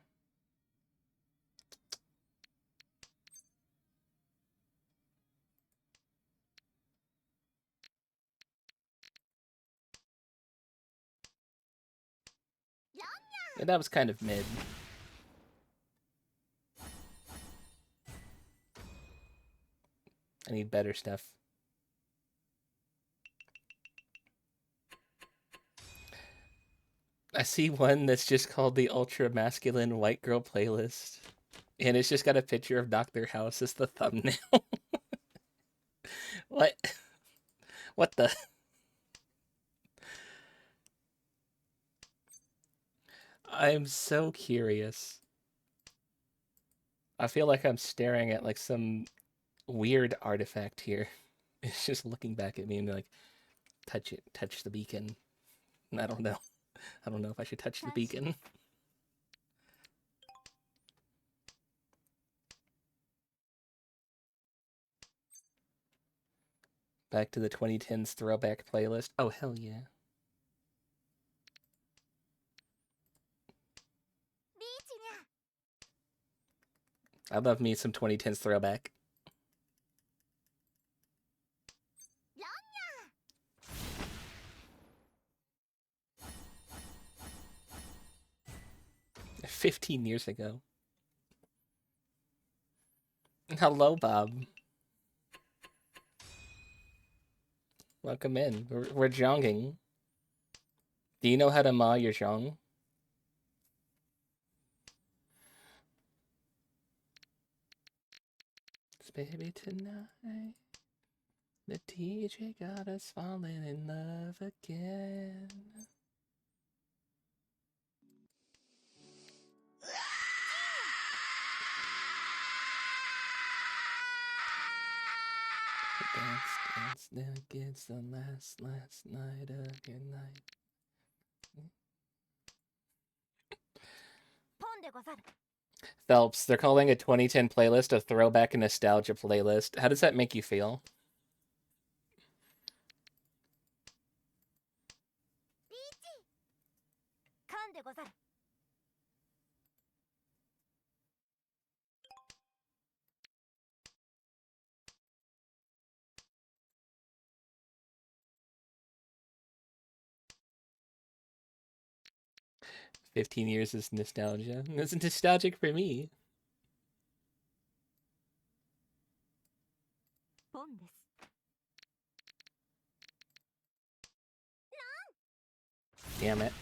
Speaker 2: Yeah, that was kind of mid. I need better stuff. I see one that's just called the Ultra Masculine White Girl Playlist. And it's just got a picture of Dr. House as the thumbnail. What? What the? I'm so curious. I feel like I'm staring at like some weird artifact here. It's just looking back at me and be like, touch it, touch the beacon. And I don't know. I don't know if I should touch the beacon. Back to the 2010s throwback playlist. Oh, hell yeah. I love me some 2010s throwback. Yeah. 15 years ago. Hello, Bob. Welcome in. We're jonging. Do you know how to ma your jong? Baby, tonight the DJ got us falling in love again. Dance, then against the last night of your night.
Speaker 3: ポンでござる。
Speaker 2: Phelps, they're calling a 2010 playlist a throwback and nostalgia playlist. How does that make you feel?
Speaker 3: ピーチ。カンでござる。
Speaker 2: 15 years is nostalgia. It's nostalgic for me.
Speaker 3: ポンです。
Speaker 2: Damn it.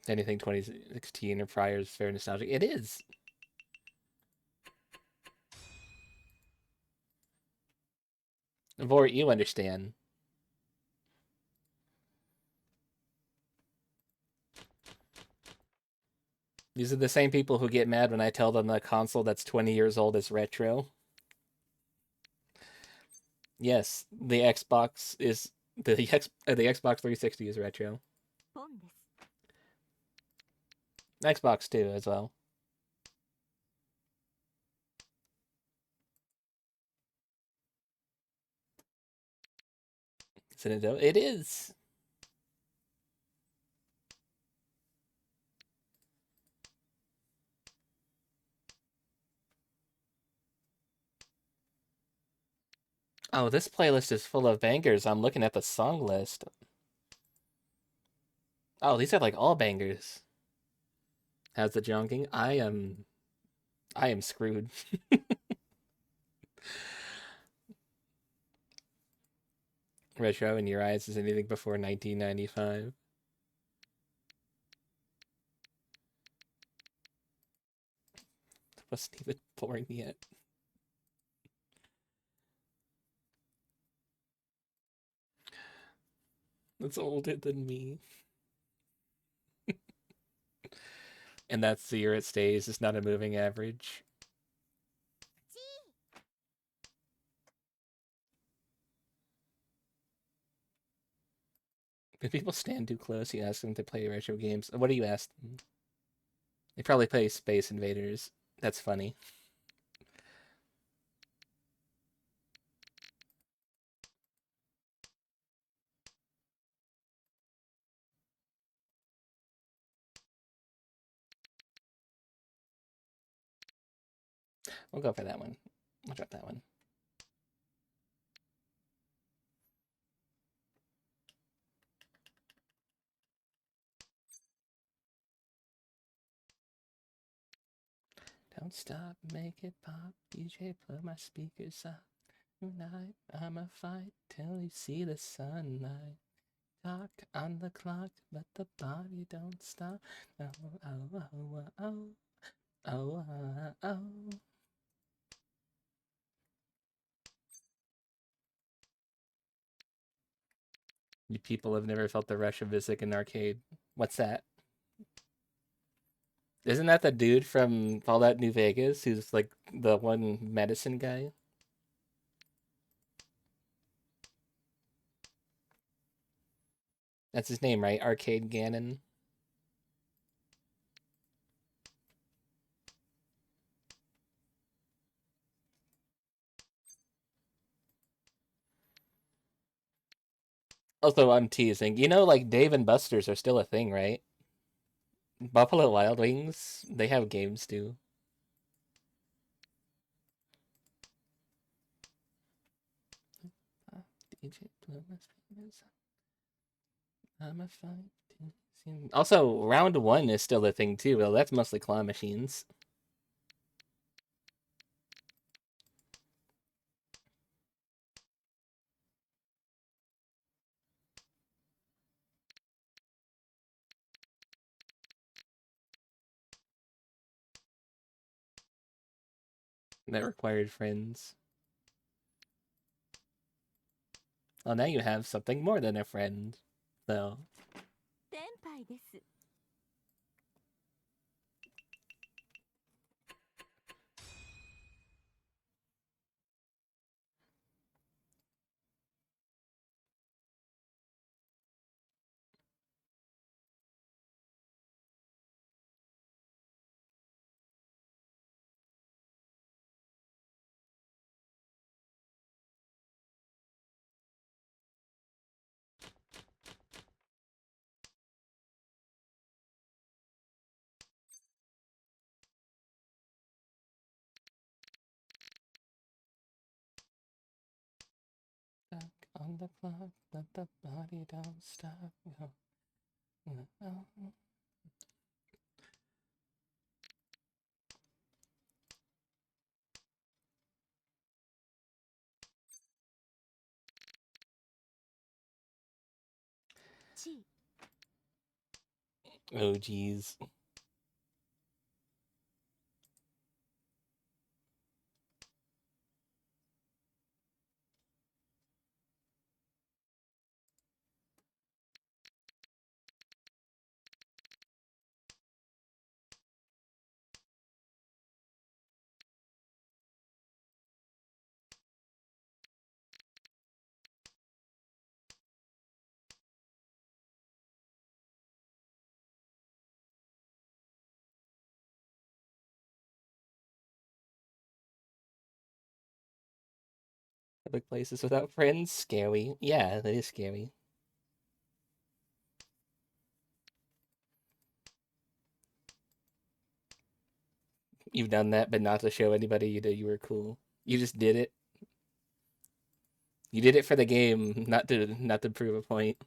Speaker 2: Anything 2016 or prior is very nostalgic. It is. Vort, you understand. These are the same people who get mad when I tell them a console that's 20 years old is retro. Yes, the Xbox 360 is retro.
Speaker 3: ポンです。
Speaker 2: Xbox too as well. Is it a It is. Oh, this playlist is full of bangers. I'm looking at the song list. Oh, these are like all bangers. How's the jonking? I am screwed. Retro in your eyes is anything before 1995. It wasn't even born yet. That's older than me. And that's the year it stays. It's not a moving average. If people stand too close, you ask them to play retro games. What do you ask them? They probably play Space Invaders. That's funny. We'll go for that one. I'll drop that one. Don't stop, make it pop. DJ, plug my speakers up. Tonight, I'ma fight till you see the sunlight. Talk on the clock, but the body don't stop. Oh, oh, oh, oh, oh, oh, oh, oh. You people have never felt the rush of music in an arcade. What's that? Isn't that the dude from Fallout New Vegas who's like the one medicine guy? That's his name, right? Arcade Ganon. Also, I'm teasing. You know, like Dave and Buster's are still a thing, right? Buffalo Wild Wings, they have games too. DJ Plumas. I'm a fight. Also, round one is still a thing too. Well, that's mostly claw machines. that required friends. Well, now you have something more than a friend, though.
Speaker 3: 天杯です。
Speaker 2: Stuck on the clock, let the body don't stop. Oh, geez. Public places without friends? Scary. Yeah, that is scary. You've done that, but not to show anybody you were cool. You just did it. You did it for the game, not to prove a point.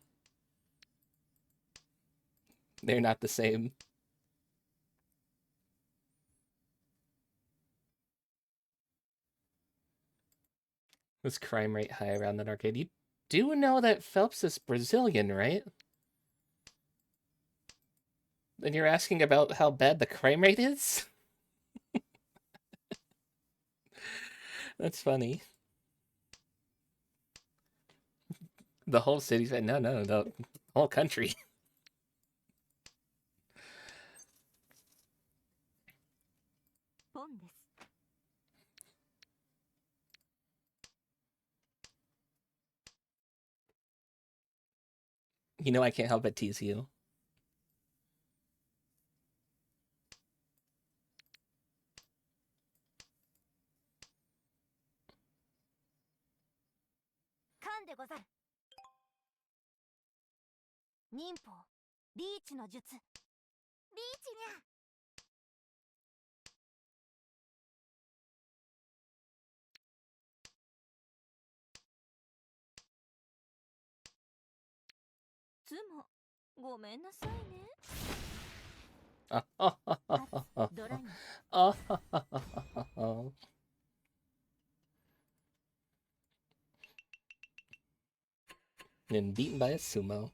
Speaker 2: They're not the same. Was crime rate high around that arcade? You do know that Phelps is Brazilian, right? And you're asking about how bad the crime rate is? That's funny. The whole city's no, the whole country.
Speaker 3: ポンです。
Speaker 2: You know I can't help but tease you.
Speaker 3: カンでござる。忍法リーチの術。リーチにゃ。 つもごめんなさいね。 ドラに
Speaker 2: And beaten by a sumo.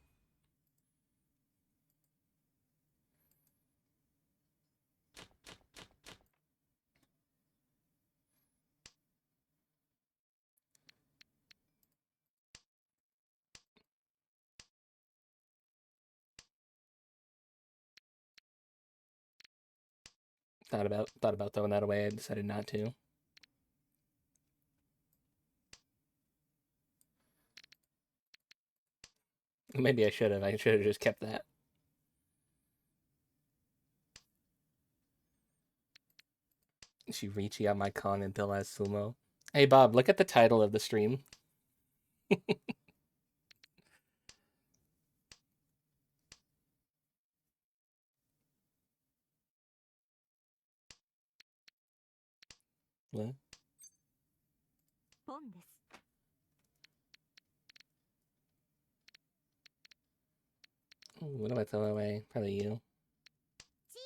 Speaker 2: Thought about throwing that away. I decided not to. Maybe I should have. I should have just kept that. She reaching out my con until as sumo. Hey Bob, look at the title of the stream. What?
Speaker 3: ポンです。
Speaker 2: Ooh, what do I throw away? Probably you.
Speaker 3: チー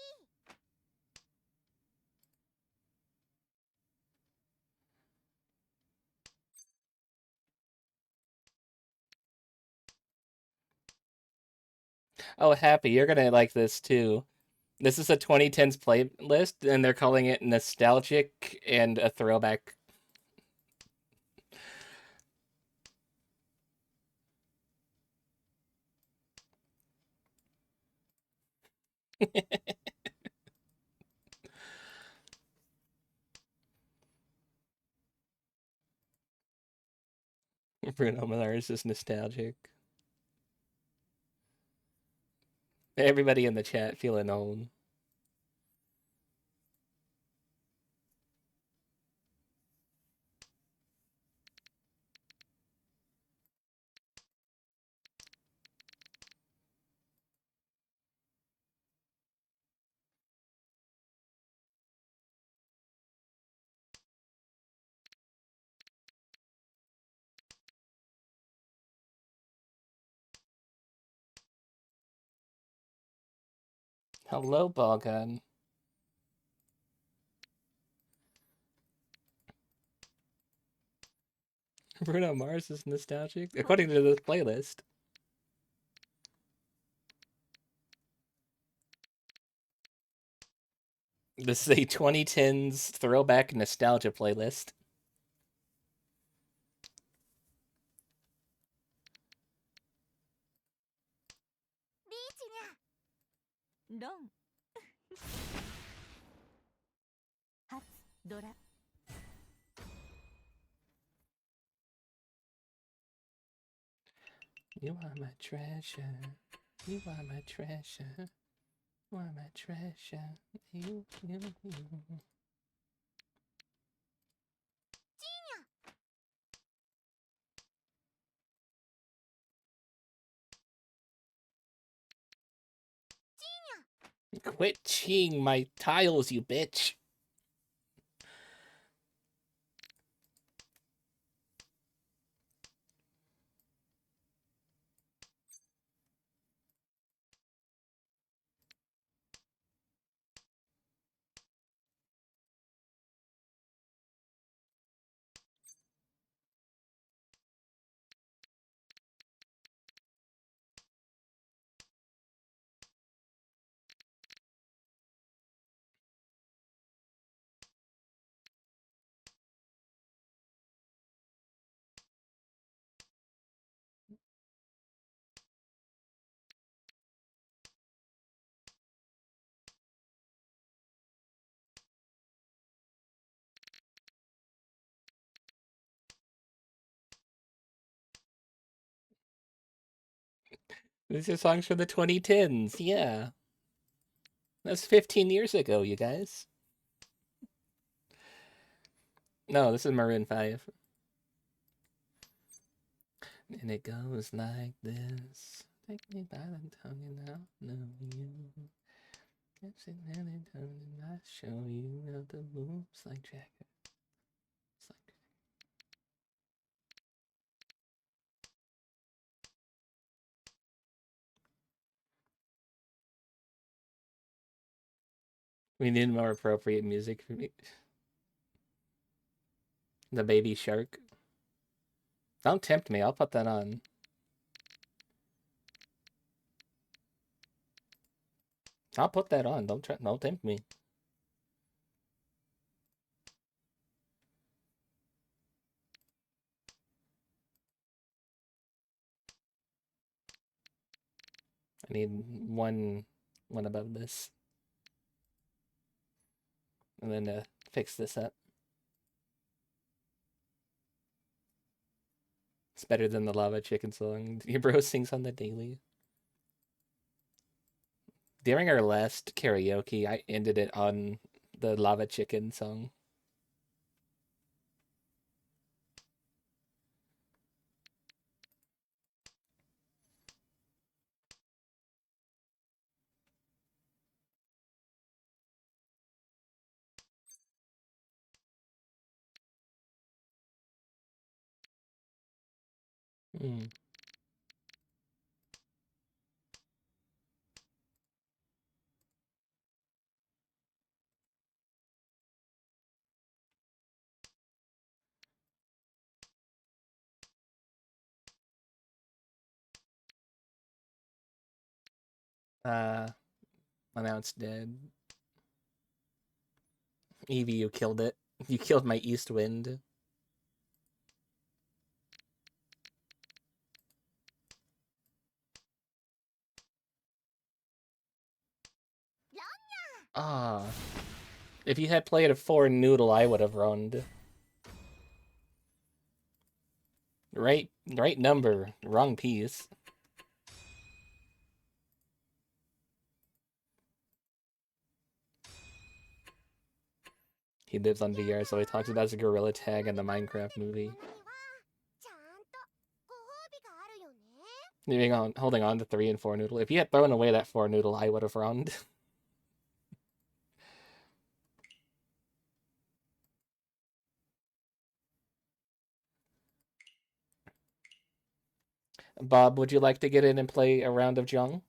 Speaker 2: Oh, Happy, you're gonna like this too. This is a 2010s playlist, and they're calling it nostalgic and a throwback. Bruno Mars is nostalgic. Everybody in the chat feeling old. Hello, Ballgun. Bruno Mars is nostalgic, according to this playlist. This is a 2010s throwback nostalgia playlist. You are my treasure. You are my treasure. You are my treasure. You. Quit cheating my tiles, you bitch. These are songs from the 2010s. Yeah. That's 15 years ago, you guys. No, this is Maroon 5. And it goes like this. Take me by the tongue and I'll know you. I show you how to moves like Jagger. It's like we need more appropriate music for me. The Baby Shark. Don't tempt me. I'll put that on. I'll put that on. Don't tempt me. I need one above this. And then to fix this up. It's better than the Lava Chicken song. Your bro sings on the daily. During our last karaoke, I ended it on the Lava Chicken song. Hmm. Oh, now it's dead. Evie, you killed it. You killed my east wind. Ah. If you had played a 4 noodle, I would have runned. Right number, wrong piece. He lives on VR, so he talks about his gorilla tag in the Minecraft movie. Holding on to 3 and 4 noodle. If you had thrown away that 4 noodle, I would have run. Bob, would you like to get in and play a round of Jung?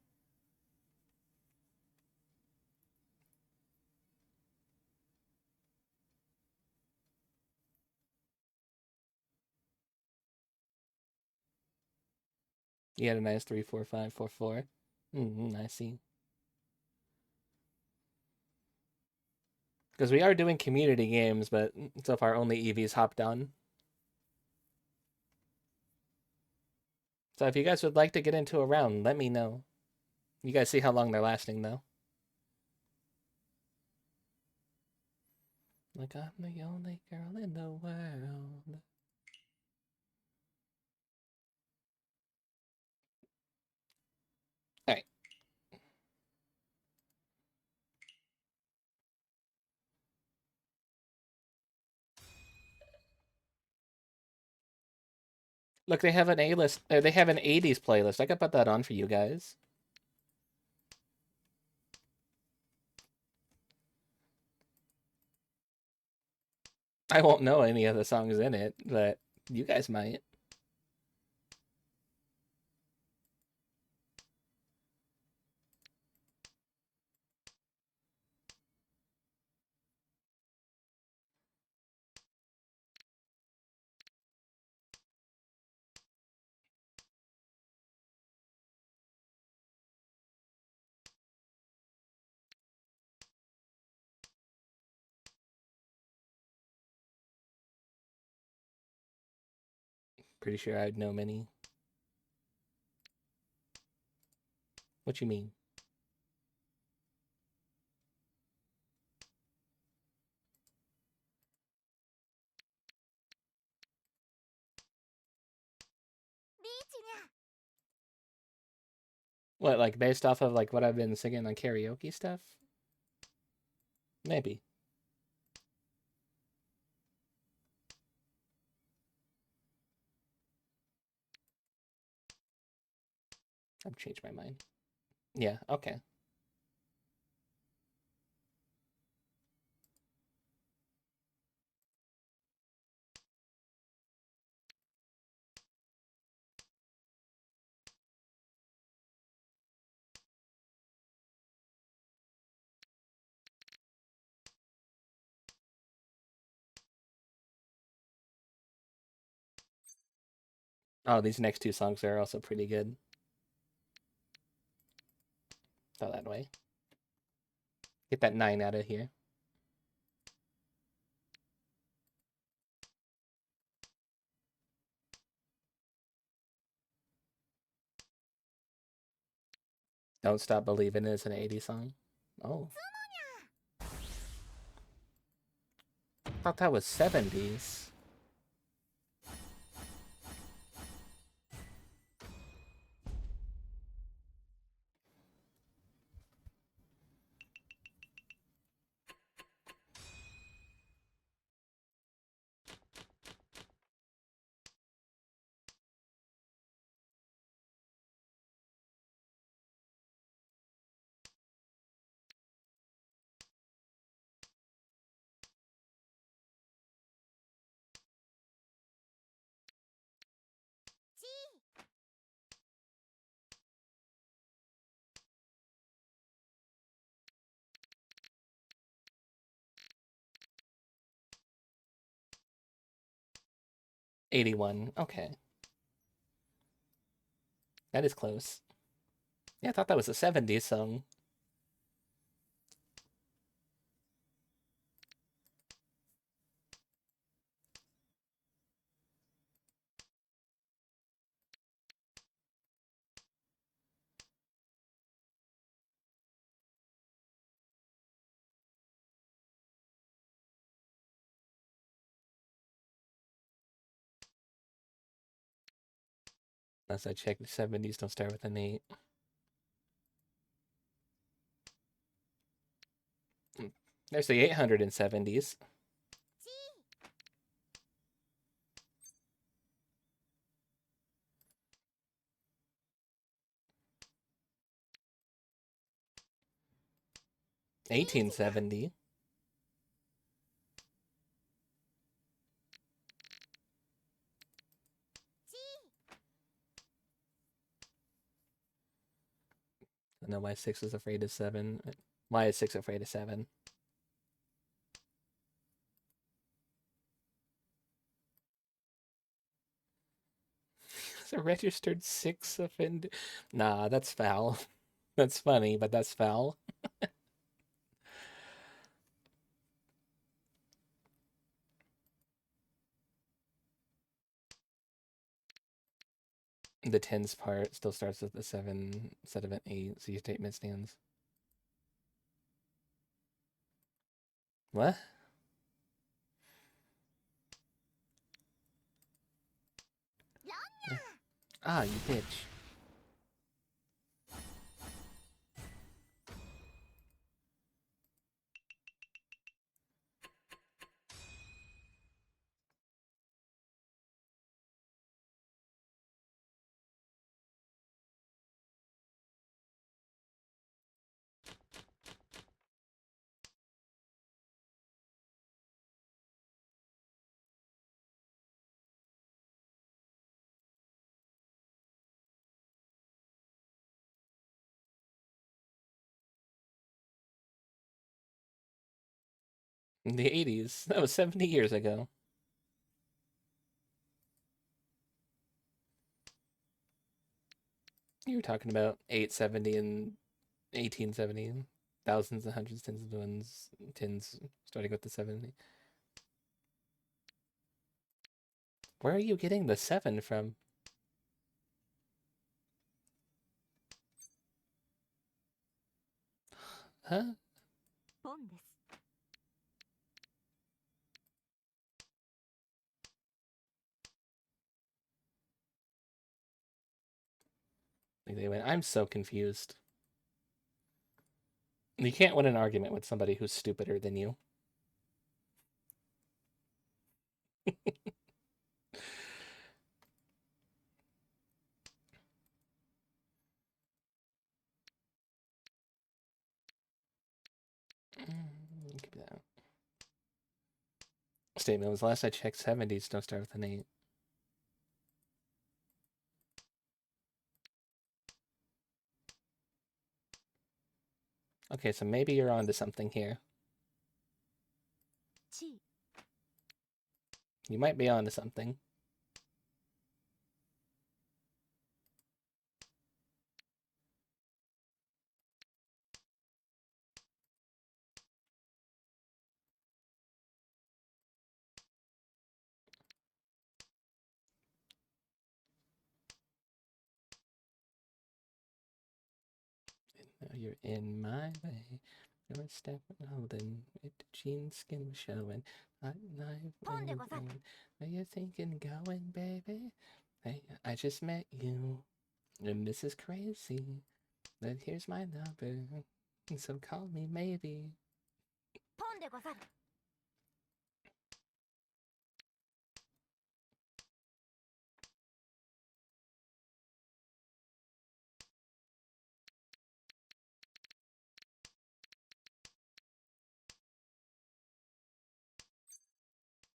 Speaker 2: You had a nice 3, 4, 5, 4, 4. I see. Because we are doing community games, but so far only Evie's hopped on. So if you guys would like to get into a round, let me know. You guys see how long they're lasting, though. Like I'm the only girl in the world. Alright. Look, they have an A-list. They have an 80s playlist. I could put that on for you guys. I won't know any of the songs in it, but you guys might. Pretty sure I'd know many. What you mean? What, like based off of like what I've been singing on karaoke stuff? Maybe. I've changed my mind. Yeah, okay. Oh, these next 2 songs are also pretty good. Go that way. Get that 9 out of here. Don't Stop Believin' is an 80s song. Oh. I thought that was 70s. '81. Okay. That is close. Yeah, I thought that was a '70s song. Last I checked, the 70s don't start with an 8. There's the 870s. 1870. I know why 6 is afraid of 7. Why is 6 afraid of 7? It's a registered 6 offend. Nah, that's foul. That's funny, but that's foul. The tens part still starts with a 7 instead of an 8, so you take misstands. What? Ah, you bitch. In the 80s. That was 70 years ago. You were talking about 870 and 1870. Thousands and hundreds, tens of ones, tens starting with the 70. Where are you getting the 7 from? Huh?
Speaker 3: ポンです。
Speaker 2: Like they went, I'm so confused. You can't win an argument with somebody who's stupider than you. Keep that. Statement was last I checked, 70s don't start with an 8. Okay, so maybe you're onto something here.
Speaker 3: チ
Speaker 2: You might be onto something. Now you're in my way. Your step holding, if the jean skin was showing. Hot knife, where you thinking going, baby? Hey, I just met you, and this is crazy. But here's my number, so call me maybe.
Speaker 3: ポンでござる。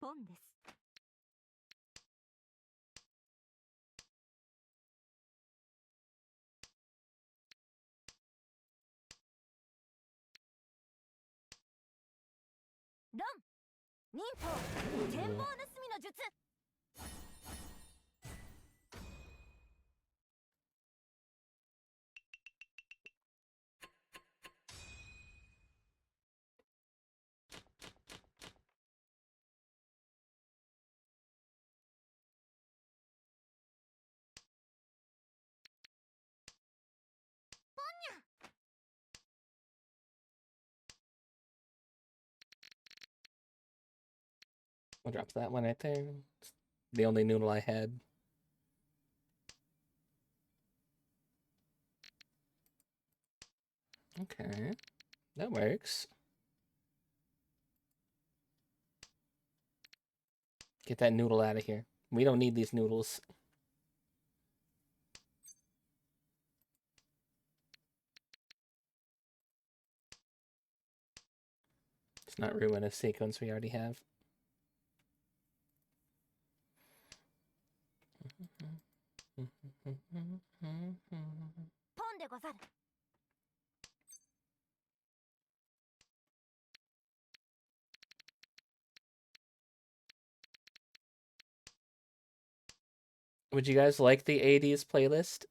Speaker 3: ポンです。 ロン忍法剣棒盗みの術。
Speaker 2: I'll drop that one right there. It's the only noodle I had. Okay, that works. Get that noodle out of here. We don't need these noodles. Let's not ruin a sequence we already have.
Speaker 3: ポンでござる。
Speaker 2: Would you guys like the 80s playlist?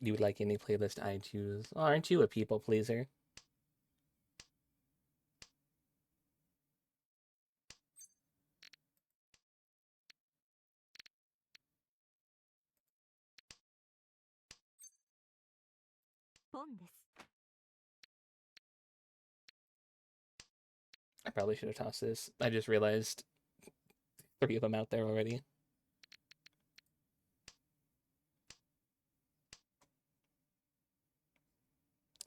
Speaker 2: You would like any playlist I choose? Oh, aren't you a people pleaser? I probably should have tossed this. I just realized 3 of them out there already.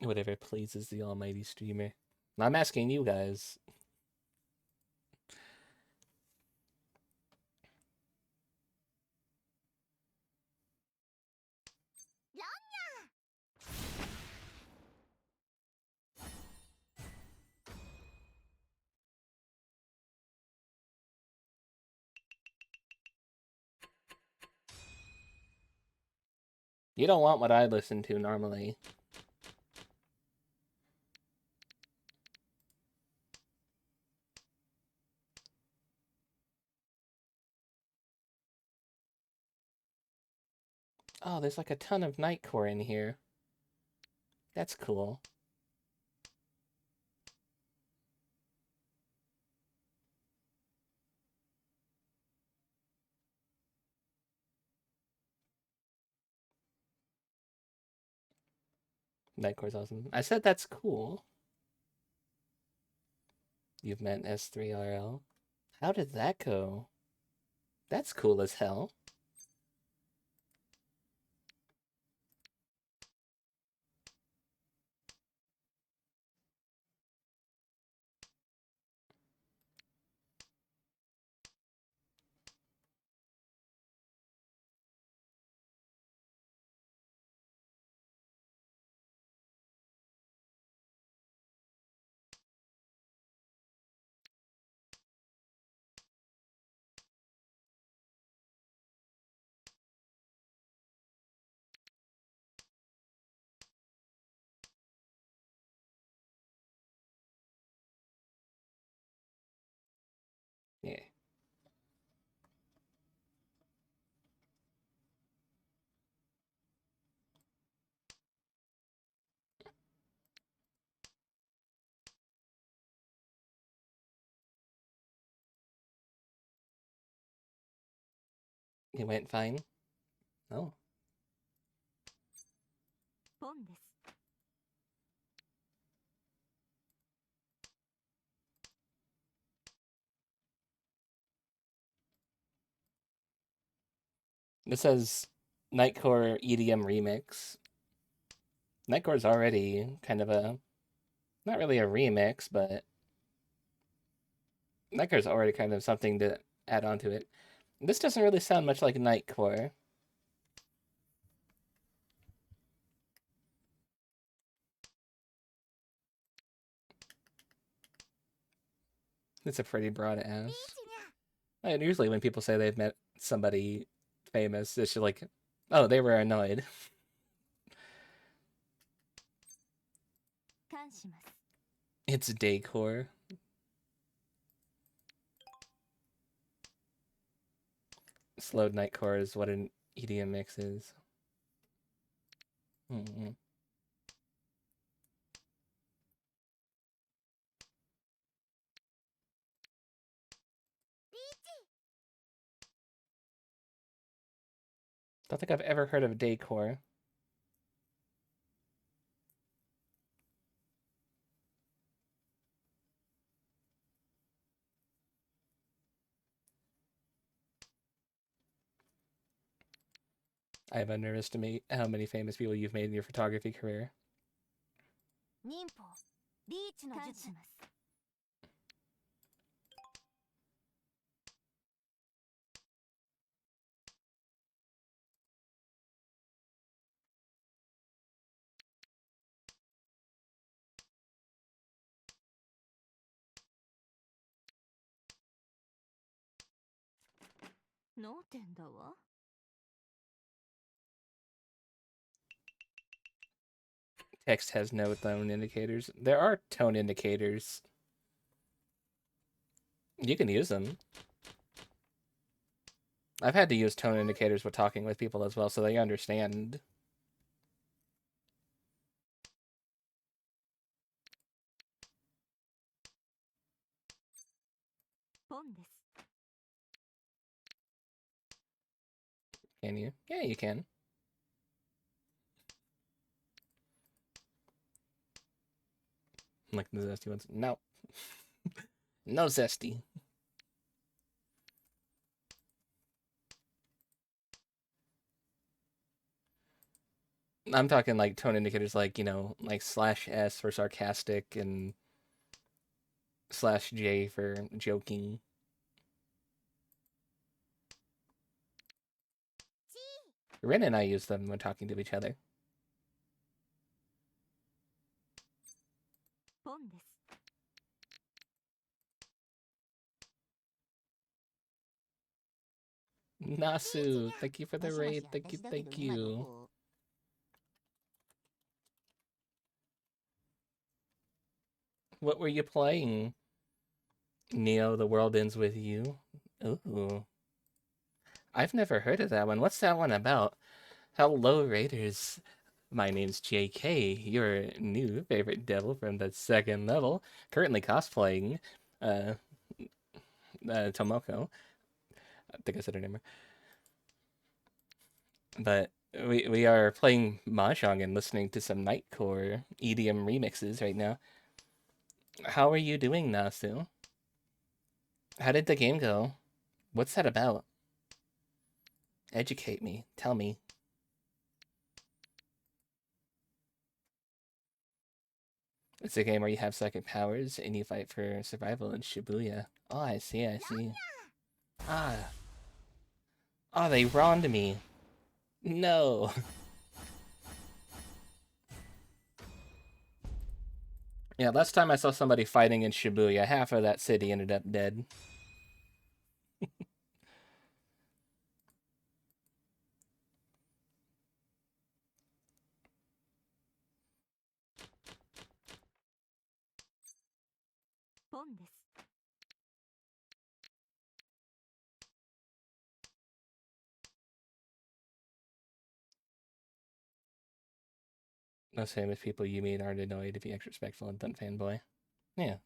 Speaker 2: Whatever pleases the almighty streamer. I'm asking you guys. You don't want what I listen to normally. Oh, there's like a ton of Nightcore in here. That's cool. Nightcore's awesome. I said that's cool. You've met S3RL. How did that go? That's cool as hell. Yeah. It went fine. Oh.
Speaker 3: ポンです。
Speaker 2: This says Nightcore EDM remix. Nightcore's already kind of a, not really a remix, but Nightcore's already kind of something to add on to it. This doesn't really sound much like Nightcore. It's a pretty broad ass. And usually when people say they've met somebody famous, it's just like, oh, they were annoyed.
Speaker 3: 感します。
Speaker 2: It's Daycore. Slowed Nightcore is what an EDM mix is. Don't think I've ever heard of Decor. I've underestimated how many famous people you've made in your photography career.
Speaker 3: 忍法リーチの術します。脳天だわ。
Speaker 2: Text has no tone indicators. There are tone indicators. You can use them. I've had to use tone indicators with talking with people as well, so they understand.
Speaker 3: ポンです。
Speaker 2: Can you? Yeah, you can. Like the zesty ones. No. No zesty. I'm talking like tone indicators like, like /S for sarcastic and /J for joking. Rin and I use them when talking to each other.
Speaker 3: ポンです。
Speaker 2: Nasu, thank you for the raid. Thank you, thank you. What were you playing? Neo, The World Ends With You? Ooh. I've never heard of that one. What's that one about? Hello, Raiders. My name's JK, your new favorite devil from the second level, currently cosplaying Tomoko. I think I said her name. But we are playing Mahjong and listening to some Nightcore EDM remixes right now. How are you doing, Nasu? How did the game go? What's that about? Educate me. Tell me. It's a game where you have psychic powers and you fight for survival in Shibuya. Oh, I see, I see. Ah. Oh, they wronged me. No. Yeah, last time I saw somebody fighting in Shibuya, half of that city ended up dead.
Speaker 3: ポンです。
Speaker 2: No famous people you meet aren't annoyed to be extra respectful and don't fanboy. Yeah.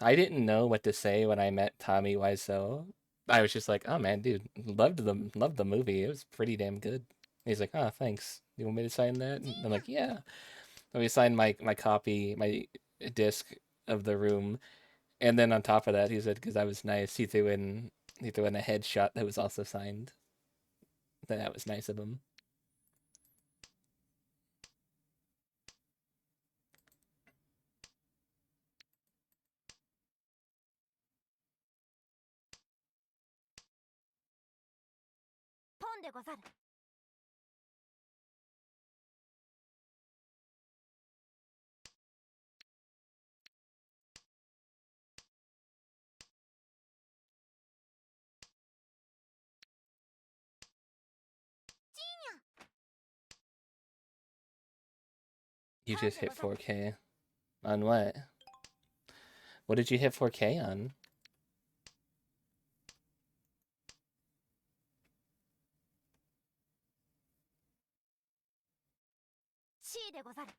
Speaker 2: I didn't know what to say when I met Tommy Wiseau. I was just like, "Oh man, dude, loved the movie. It was pretty damn good." He's like, "Oh, thanks. You want me to sign that?" And I'm like, "Yeah." And we signed my copy, my disc of The Room, and then on top of that, he said because I was nice, he threw in a headshot that was also signed. That was nice of him.
Speaker 3: ポンでござる。
Speaker 2: You just hit 4K. On what? What did you hit 4K on?
Speaker 3: C でござる。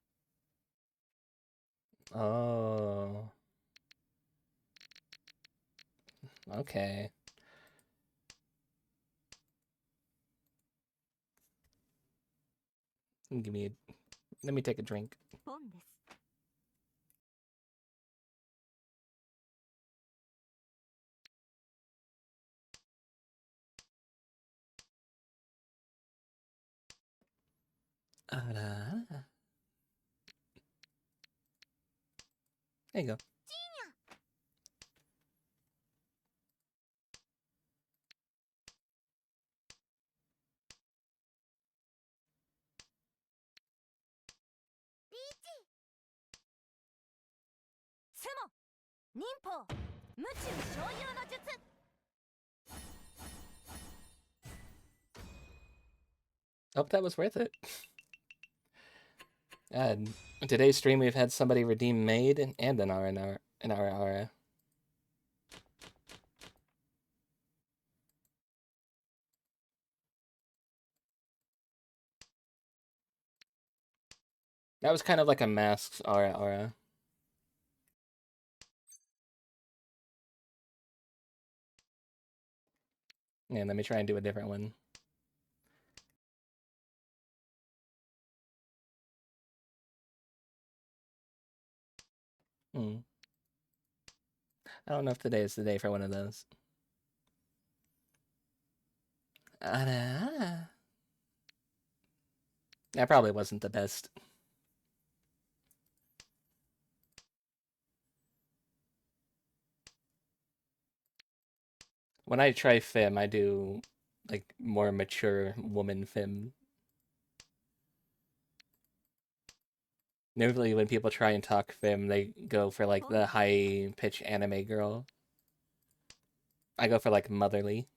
Speaker 2: Oh. okay. Give me let me take a drink.
Speaker 3: ポンです。
Speaker 2: There you go.
Speaker 3: スモ忍法無中小遊の術
Speaker 2: Hope that was worth it. Today's stream we've had somebody redeem Maid and an our aura. That was kind of like a masked aura. Yeah, let me try and do a different one. I don't know if today is the day for one of those. That probably wasn't the best. When I try Fim, I do like more mature woman Fim. Normally when people try and talk Fim, they go for like the high pitch anime girl. I go for like motherly.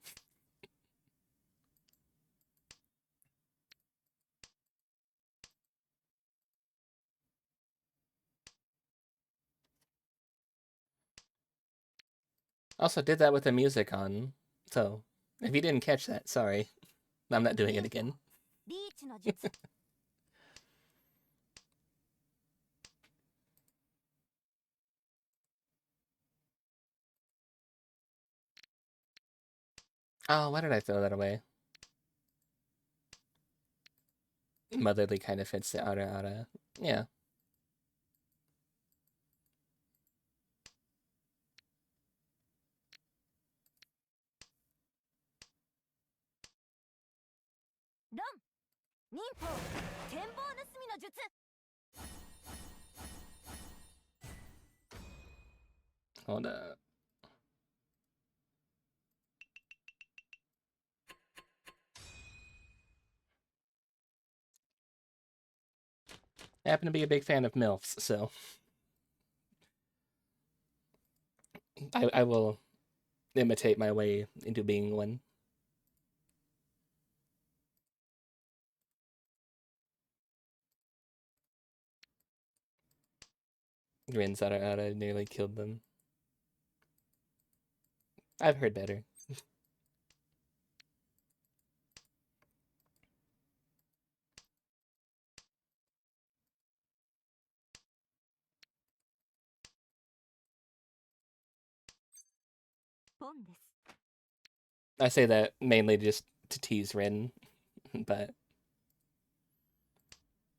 Speaker 2: Also did that with the music on. So, if you didn't catch that, sorry. I'm not doing it again.
Speaker 3: リーチの術
Speaker 2: Oh, why did I throw that away? Motherly kind of fits the aura. Yeah.
Speaker 3: ロン忍法展望盗みの術
Speaker 2: Hold up. I happen to be a big fan of MILFs, so I will imitate my way into being one. Rin's aura nearly killed them. I've heard better.
Speaker 3: ポンです
Speaker 2: I say that mainly just to tease Rin, but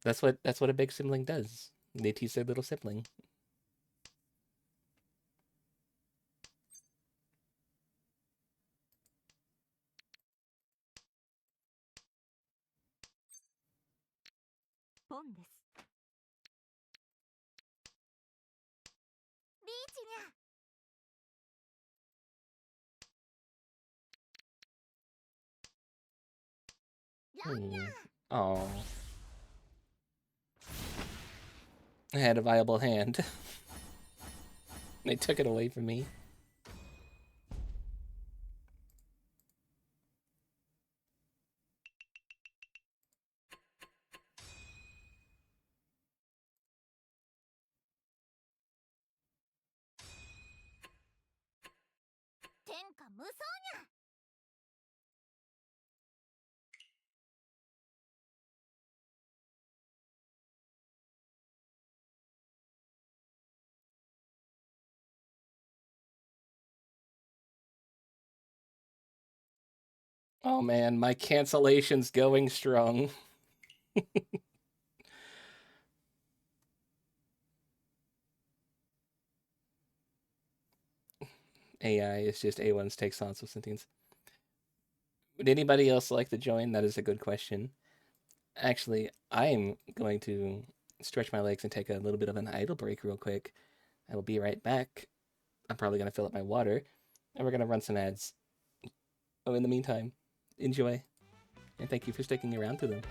Speaker 2: that's what a big sibling does. They tease their little sibling.
Speaker 3: Pon ですリーチにゃ
Speaker 2: Oh. I had a viable hand. They took it away from me. Oh man, my cancellation's going strong. AI is just A1's takes on some sentience. Would anybody else like to join? That is a good question. Actually, I am going to stretch my legs and take a little bit of an idle break real quick. I will be right back. I'm probably going to fill up my water, and we're going to run some ads. Oh, in the meantime, enjoy, and thank you for sticking around to them.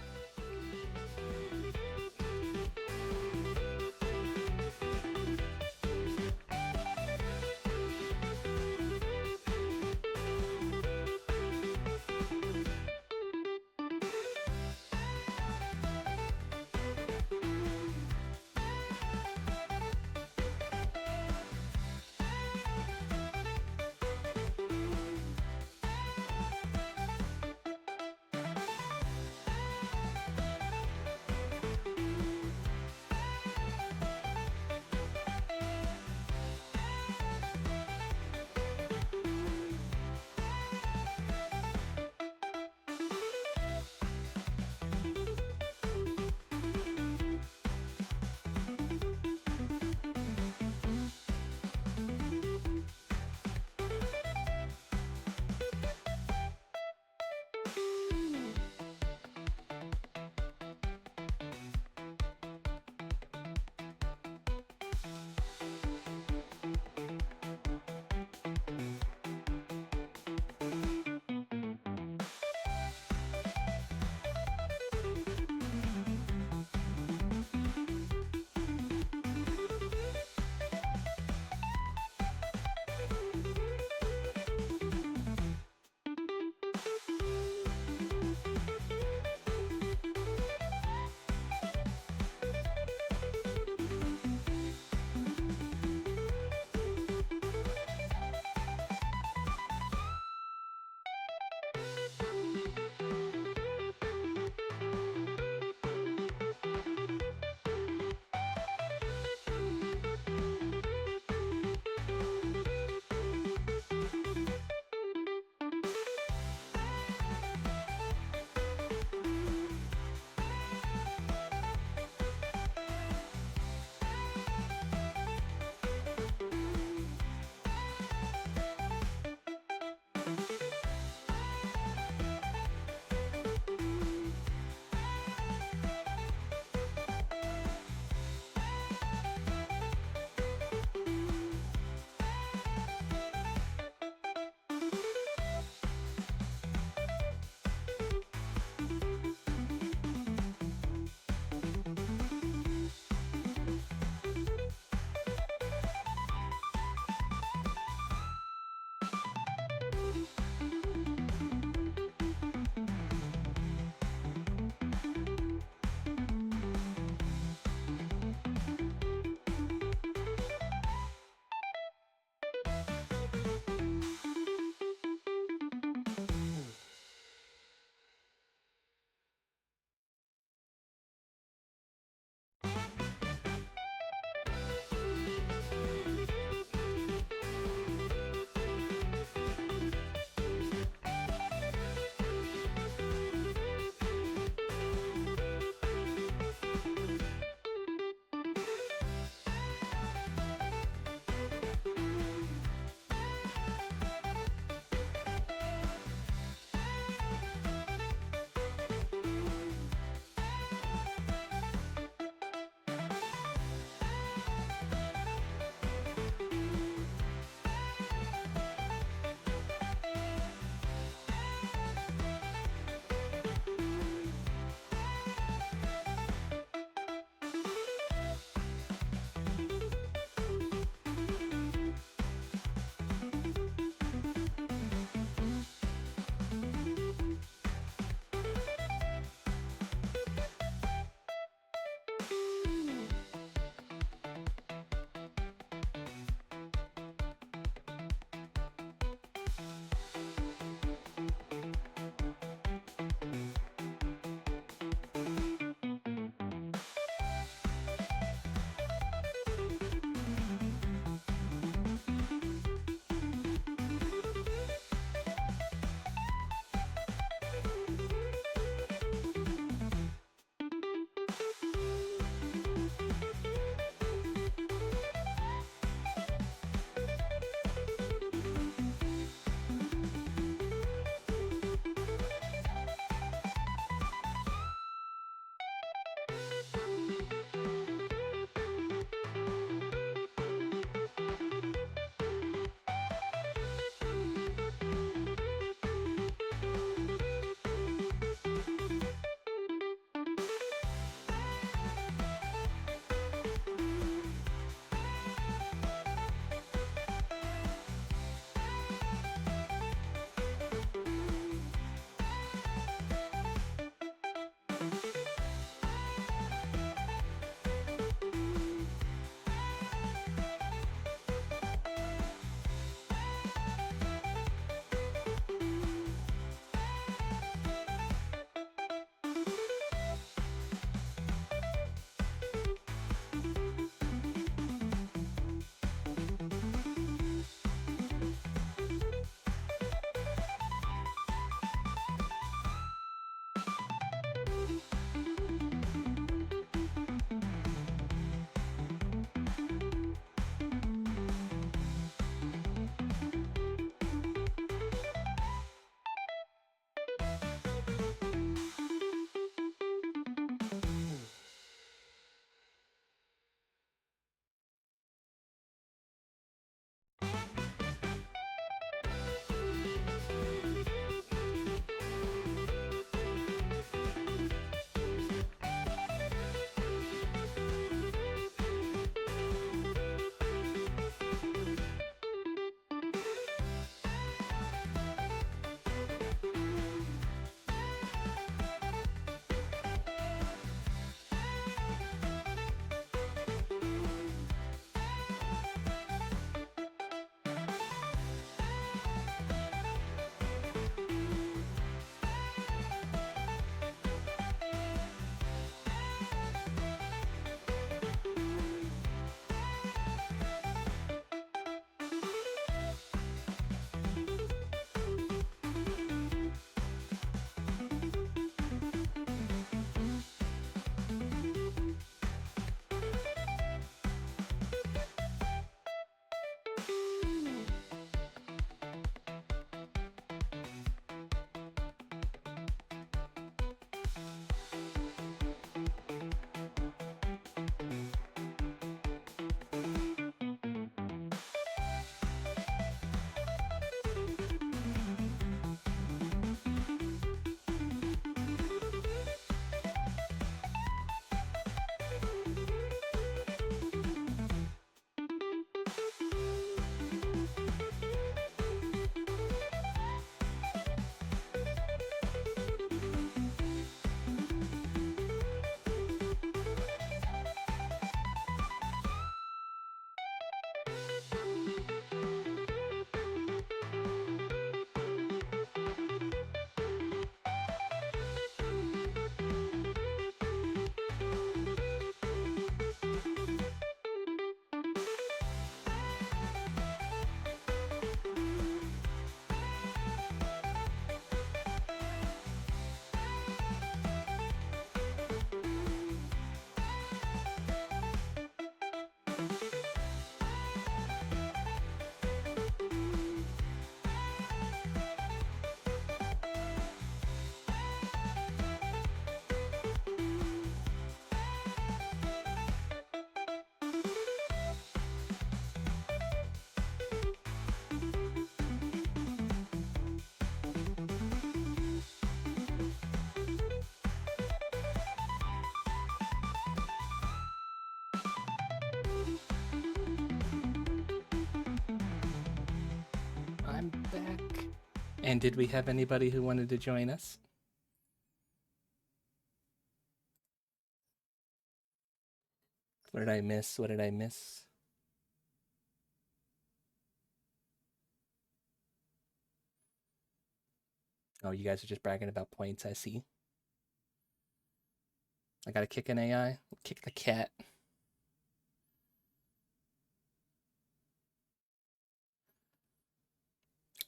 Speaker 2: And did we have anybody who wanted to join us? What did I miss? What did I miss? Oh, you guys are just bragging about points, I see. I gotta kick an AI. Kick the cat.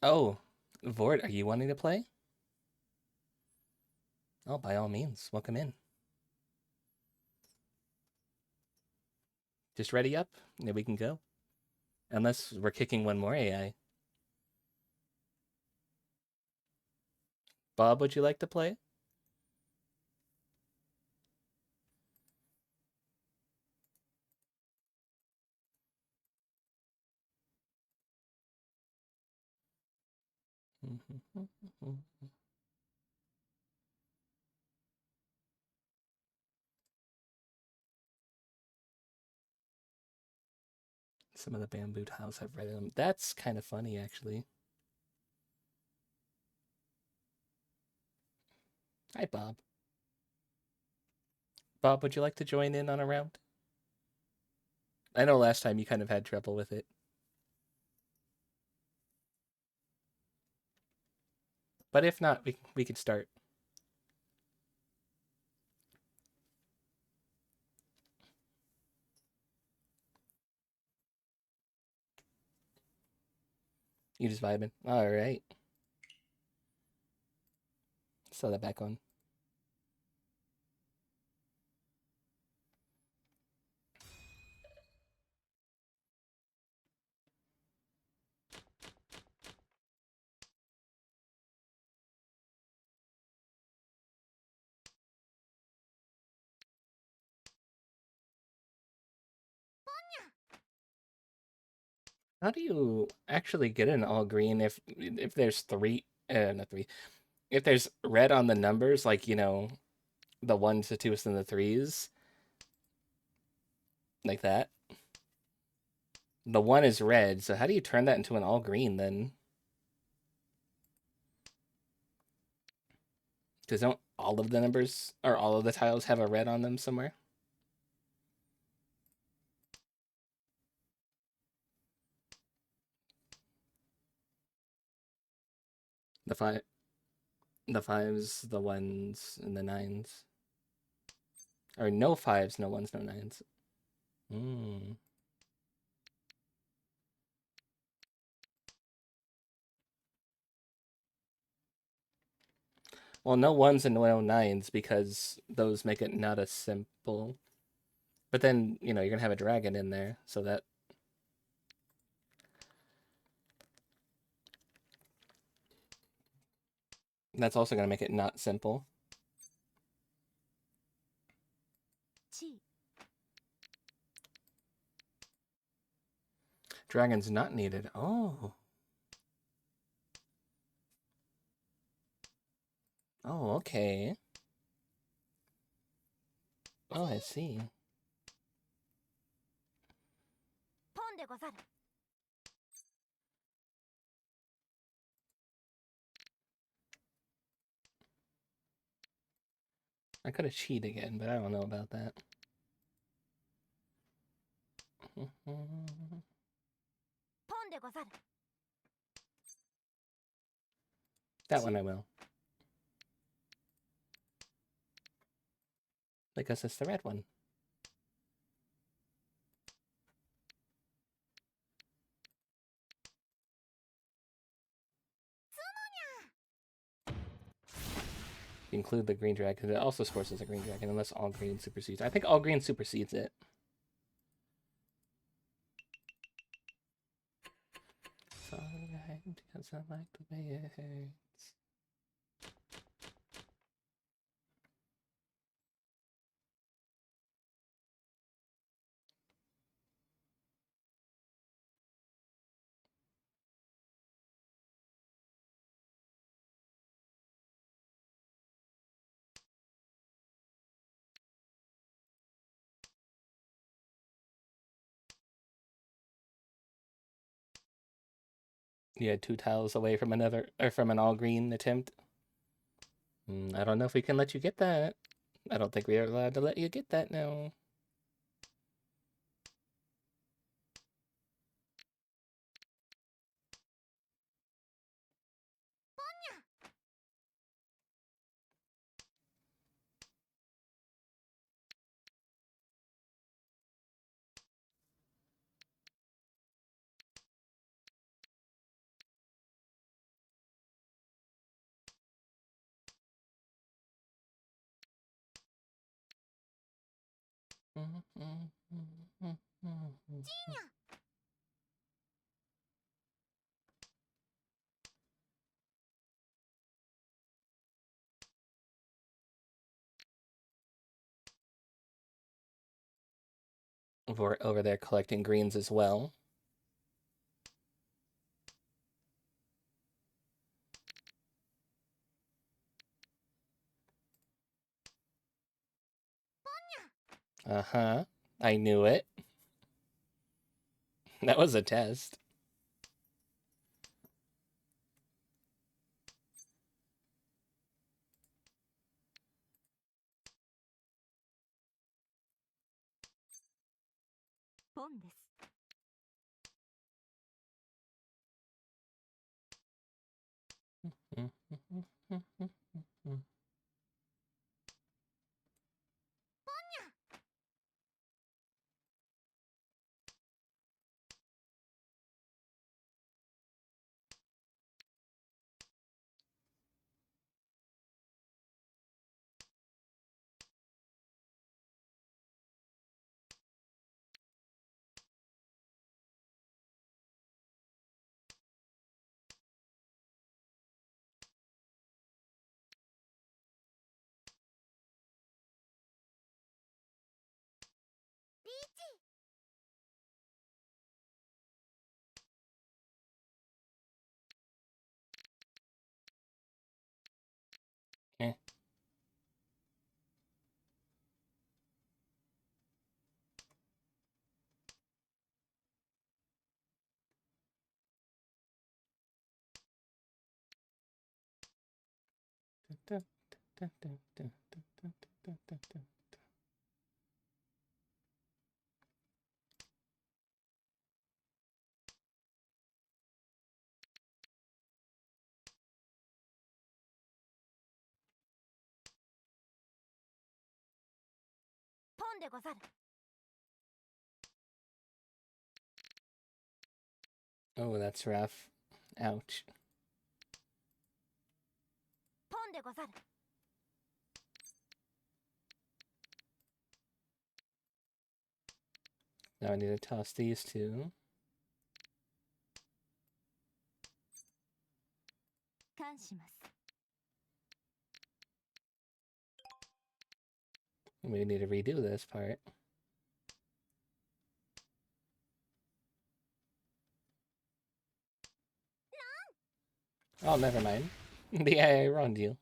Speaker 2: Oh, Vort, are you wanting to play? Oh, by all means, welcome in. Just ready up, and we can go. Unless we're kicking one more AI. Bob, would you like to play? Some of the bamboo tiles have read them. That's kind of funny, actually. Hi, Bob. Bob, would you like to join in on a round? I know last time you kind of had trouble with it. But if not, we can start. You just vibing. All right. Throw that back on. How do you actually get an all green if there's three, not three, if there's red on the numbers, like, you know, the ones, the twos, and the threes, like that? The one is red, so how do you turn that into an all green then? Because don't all of the numbers or all of the tiles have a red on them somewhere? The five, the fives, the ones, and the nines. Or no fives, no ones, no nines. Hmm. Well, no ones and no nines because those make it not as simple. But then, you know, you're going to have a dragon in there, so that's also going to make it not simple. Dragon's not needed. Oh. Oh, okay. Oh, I see. I could have cheated again, but I don't know about that. That one I will. Because it's the red one. Include the green dragon, because it also scores as a green dragon, unless all green supersedes. I think all green supersedes it. So, because I like the way it hurts. You had 2 tiles away from another, or from an all-green attempt. I don't know if we can let you get that. I don't think we are allowed to let you get that now. Over there collecting greens as well. Uh-huh. I knew it. That was a test. Eh. Oh, that's rough. Ouch. Now I need to toss these two. We need to redo this part. Oh, never mind. Yeah, I wronged you.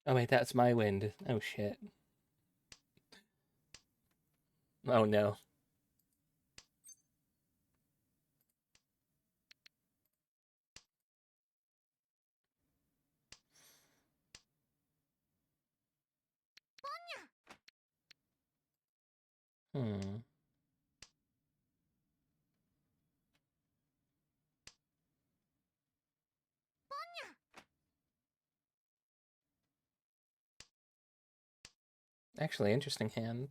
Speaker 2: Oh wait, that's my wind. Oh shit. Oh no. Hmm. Actually, interesting hand.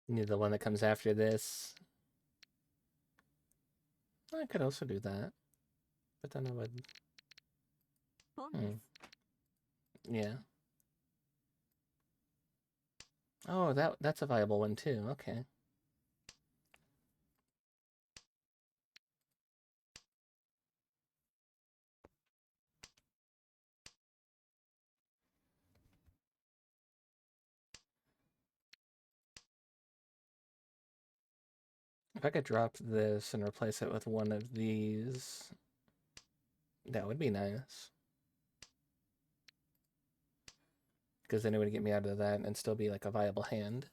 Speaker 2: Need the one that comes after this. I could also do that. But then I would...
Speaker 3: ポンです。
Speaker 2: Yeah. Oh, that's a viable one too. Okay. If I could drop this and replace it with one of these, that would be nice. Because then it would get me out of that and still be like a viable hand.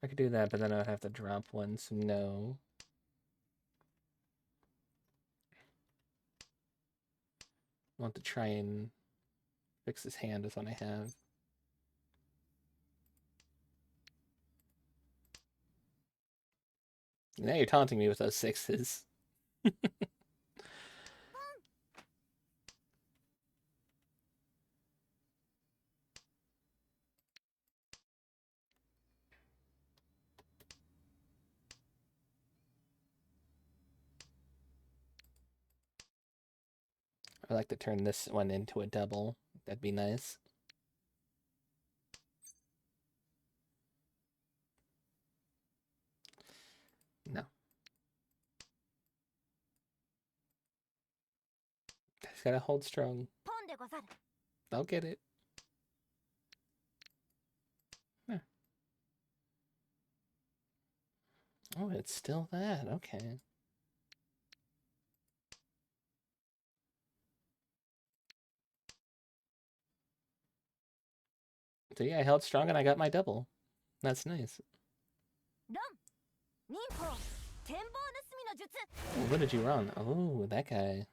Speaker 2: I could do that, but then I would have to drop one, so no. I want to try and fix this hand with what I have. Now you're taunting me with those sixes. I'd like to turn this one into a double. That'd be nice. No. Just gotta hold strong.
Speaker 3: ポンでござる。
Speaker 2: I'll get it. There. Oh, it's still that. Okay. So yeah, I held strong and I got my double. That's nice.
Speaker 3: ラン、忍法、剣棒盗みの術。
Speaker 2: Ooh, what did you run? Oh, that guy.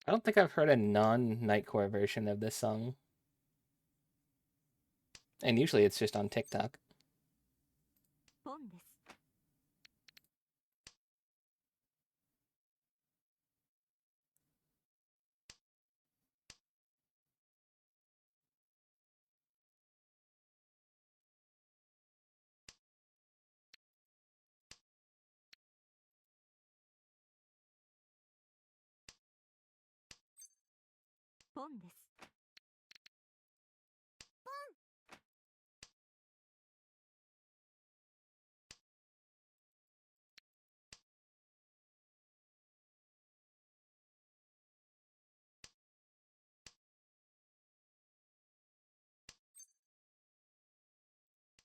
Speaker 2: I don't think I've heard a non-Nightcore version of this song. And usually it's just on TikTok.
Speaker 3: ポンです。 ポンです。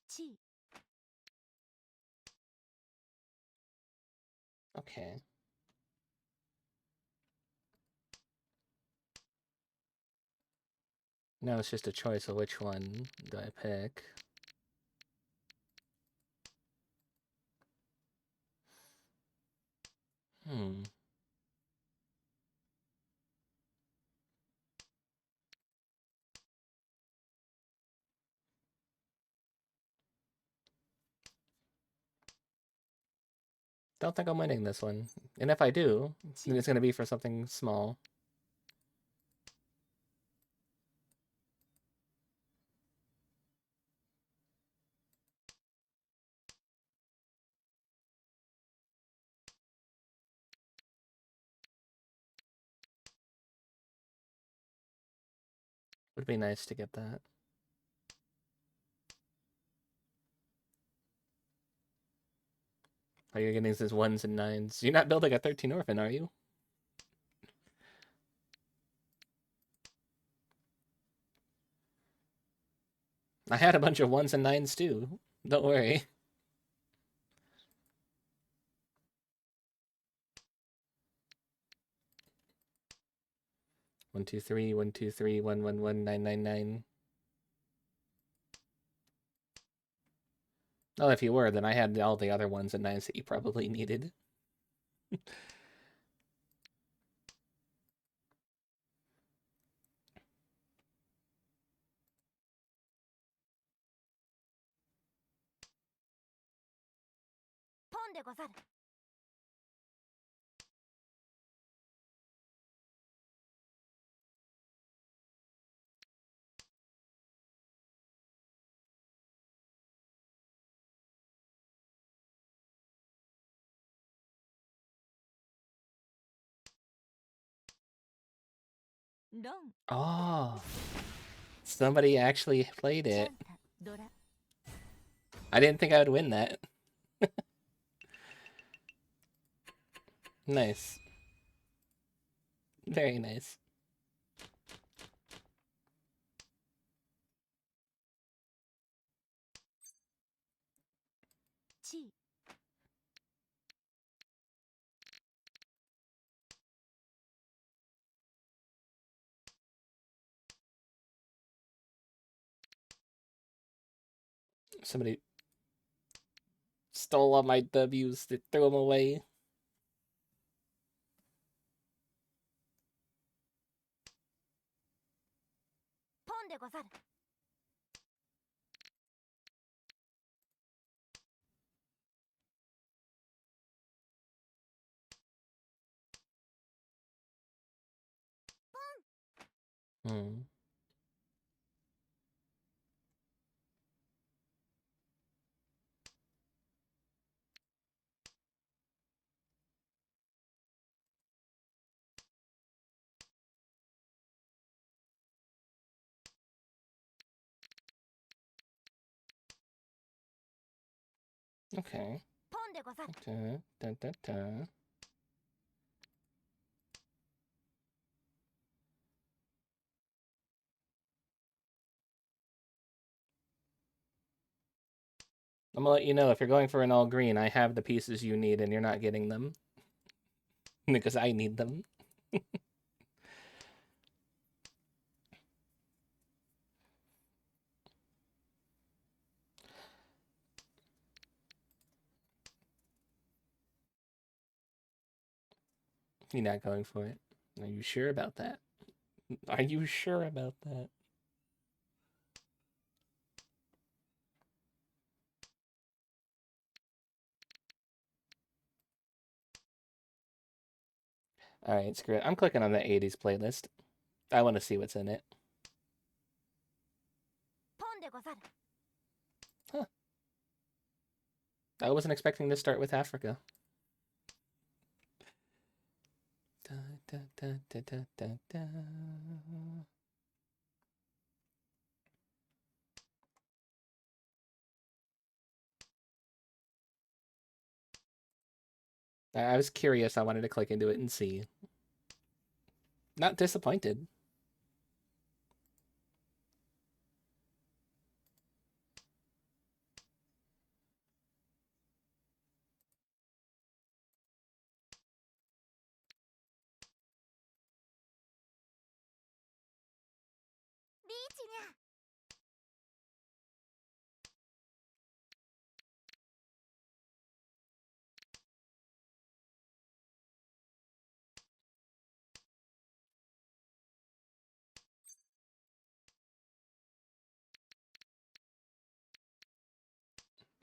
Speaker 3: チー。
Speaker 2: Okay. Now it's just a choice of which one do I pick. Hmm. Don't think I'm winning this one. And if I do, then it's going to be for something small. Would be nice to get that. All you're getting is ones and nines. You're not building a 13 orphan, are you? I had a bunch of ones and nines too. Don't worry. One, two, three, 999. Well, if you were, then I had all the other ones and nines that you probably needed. Oh, somebody actually played it. I didn't think I would win that. Nice. Very nice. Somebody stole all my W's, they threw them away. Hmm. Okay. Da, da, da, da. I'm gonna let you know if you're going for an all green, I have the pieces you need and you're not getting them. Because I need them. You're not going for it. Are you sure about that? Are you sure about that? Alright, screw it. I'm clicking on the 80s playlist. I want to see what's in it. Huh. I wasn't expecting to start with Africa. Da, da, da, da, da, da, da. I was curious. I wanted to click into it and see. Not disappointed.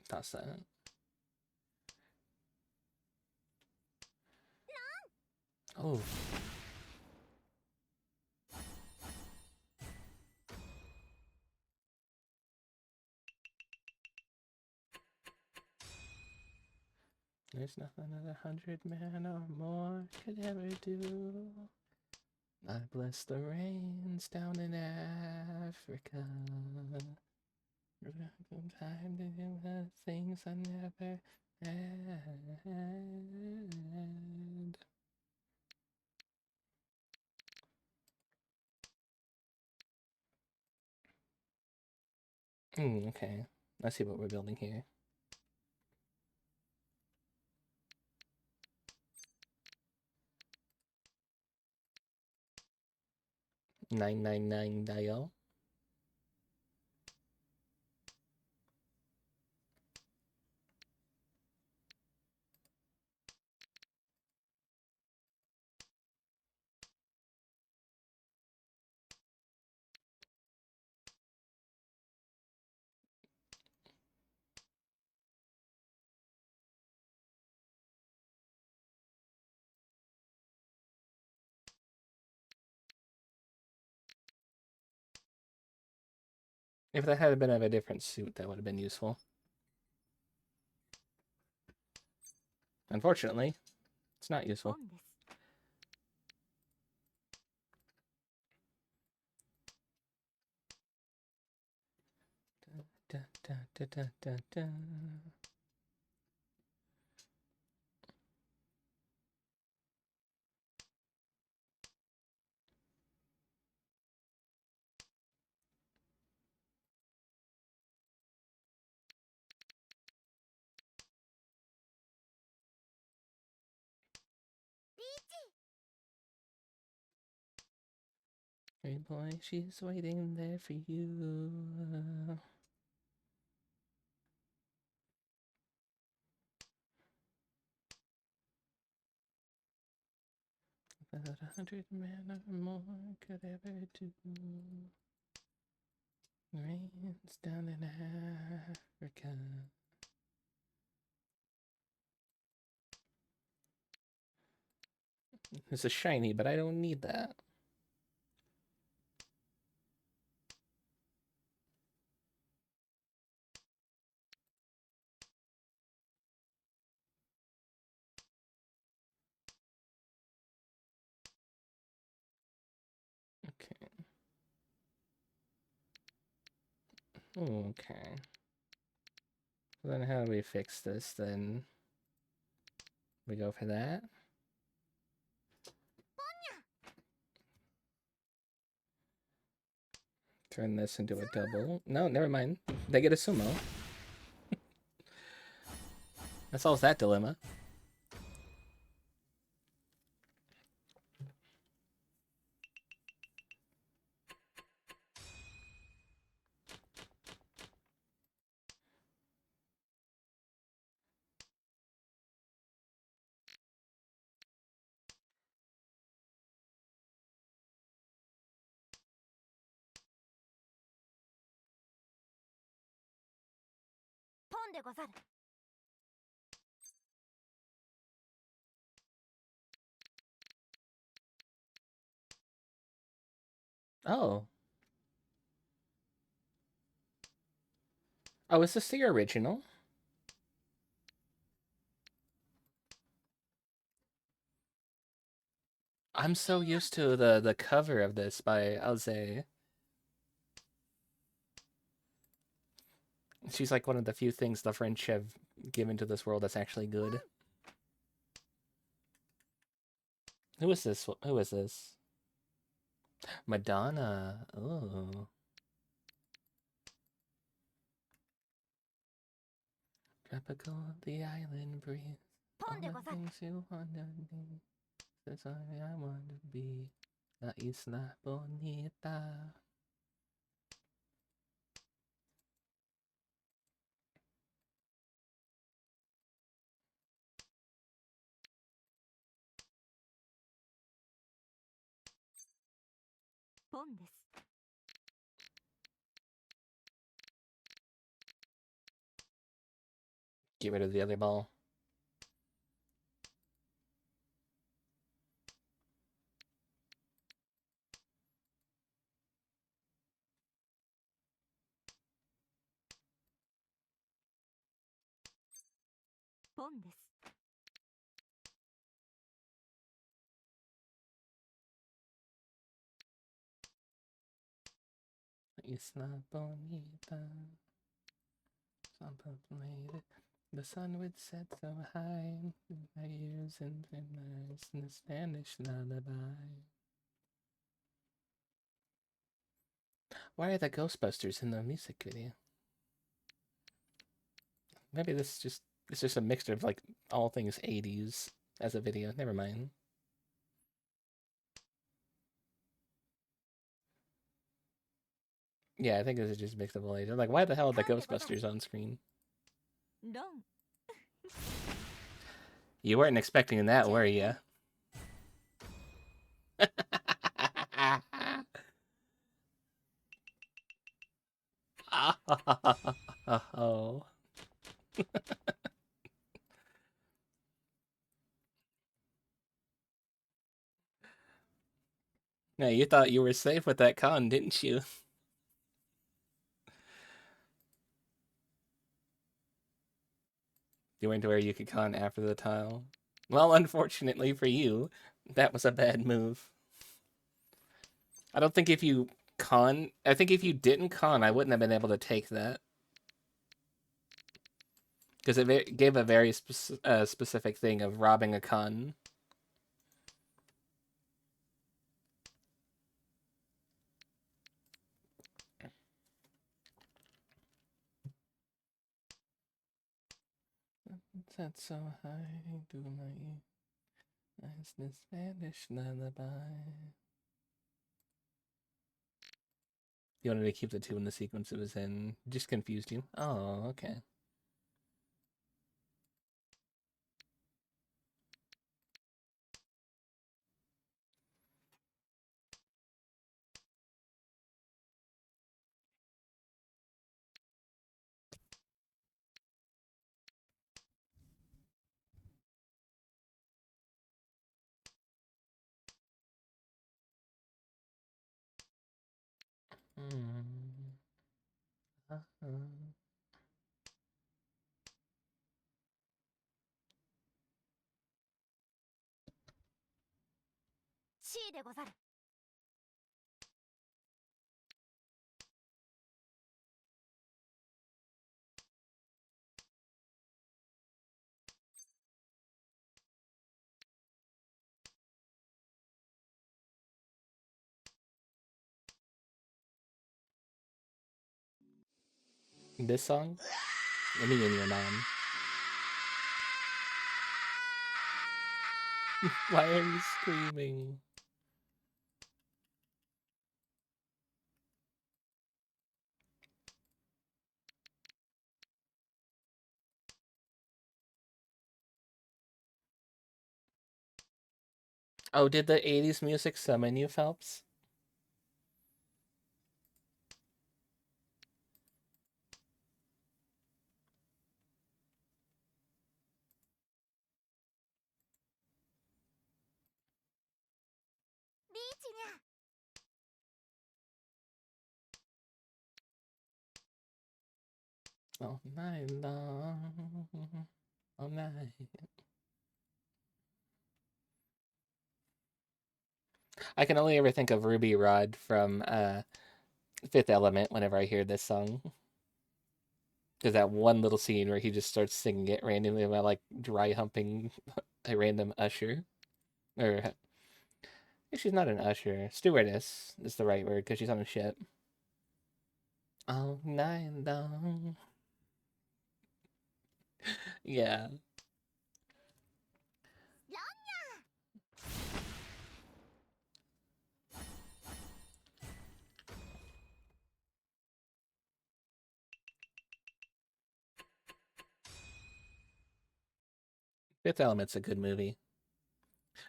Speaker 2: Toss that. Oh. There's nothing that 100 men or more could ever do. I bless the rains down in Africa. Time to do the things I never And... okay. Let's see what we're building here. $999 dial. If that had been of a different suit, that would have been useful. Unfortunately, it's not useful.
Speaker 3: 本です
Speaker 2: Da, da, da, da, da, da. Hey boy, she's waiting there for you. That 100 men or more could ever do. Rains down in Africa. This is shiny, but I don't need that. Okay. Okay. Then how do we fix this then? We go for that? Turn this into a double. No, never mind. They get a sumo. That solves that dilemma.
Speaker 3: ポンでござる
Speaker 2: Oh. Oh, is this the original? I'm so used to the cover of this by Alze. She's like one of the few things the French have given to this world that's actually good. Who is this? Who is this? Madonna. Oh. Tropical of the island breeze.
Speaker 3: ポ
Speaker 2: All
Speaker 3: ンで
Speaker 2: the
Speaker 3: ござる
Speaker 2: things you want to be. That's all I want to be. La isla bonita.
Speaker 3: 「ポンです
Speaker 2: Get rid of the other ball.
Speaker 3: 「ポンです
Speaker 2: La isla bonita. Some people made it. The sun would set so high, my ears and my eyes in the Spanish lullaby. Why are the Ghostbusters in the music video? Maybe it's just a mixture of like all things 80s as a video. Never mind. Yeah, I think this is just mixed up all age. I'm like, why the hell are the Ghostbusters on screen?
Speaker 3: ロン
Speaker 2: You weren't expecting that, were you? Oh. Yeah, you thought you were safe with that con, didn't you? You went to where you could con after the tile. Well, unfortunately for you, that was a bad move. I don't think if you con... I think if you didn't con, I wouldn't have been able to take that. Because it gave a very specific thing of robbing a con. Set so high to my eyes in Spanish lullaby. You wanted to keep the two in the sequence it was in. Just confused you. Oh, okay. Uh-huh.
Speaker 3: C でござる
Speaker 2: This song? Me and your mom. Why are you screaming? Oh, did the 80s music summon you, Phelps? All night long. All night. I can only ever think of Ruby Rod from Fifth Element whenever I hear this song. There's that one little scene where he just starts singing it randomly about like dry humping a random usher. Or she's not an usher. Stewardess is the right word because she's on a ship. All night long. Yeah. Fifth Element's a good movie.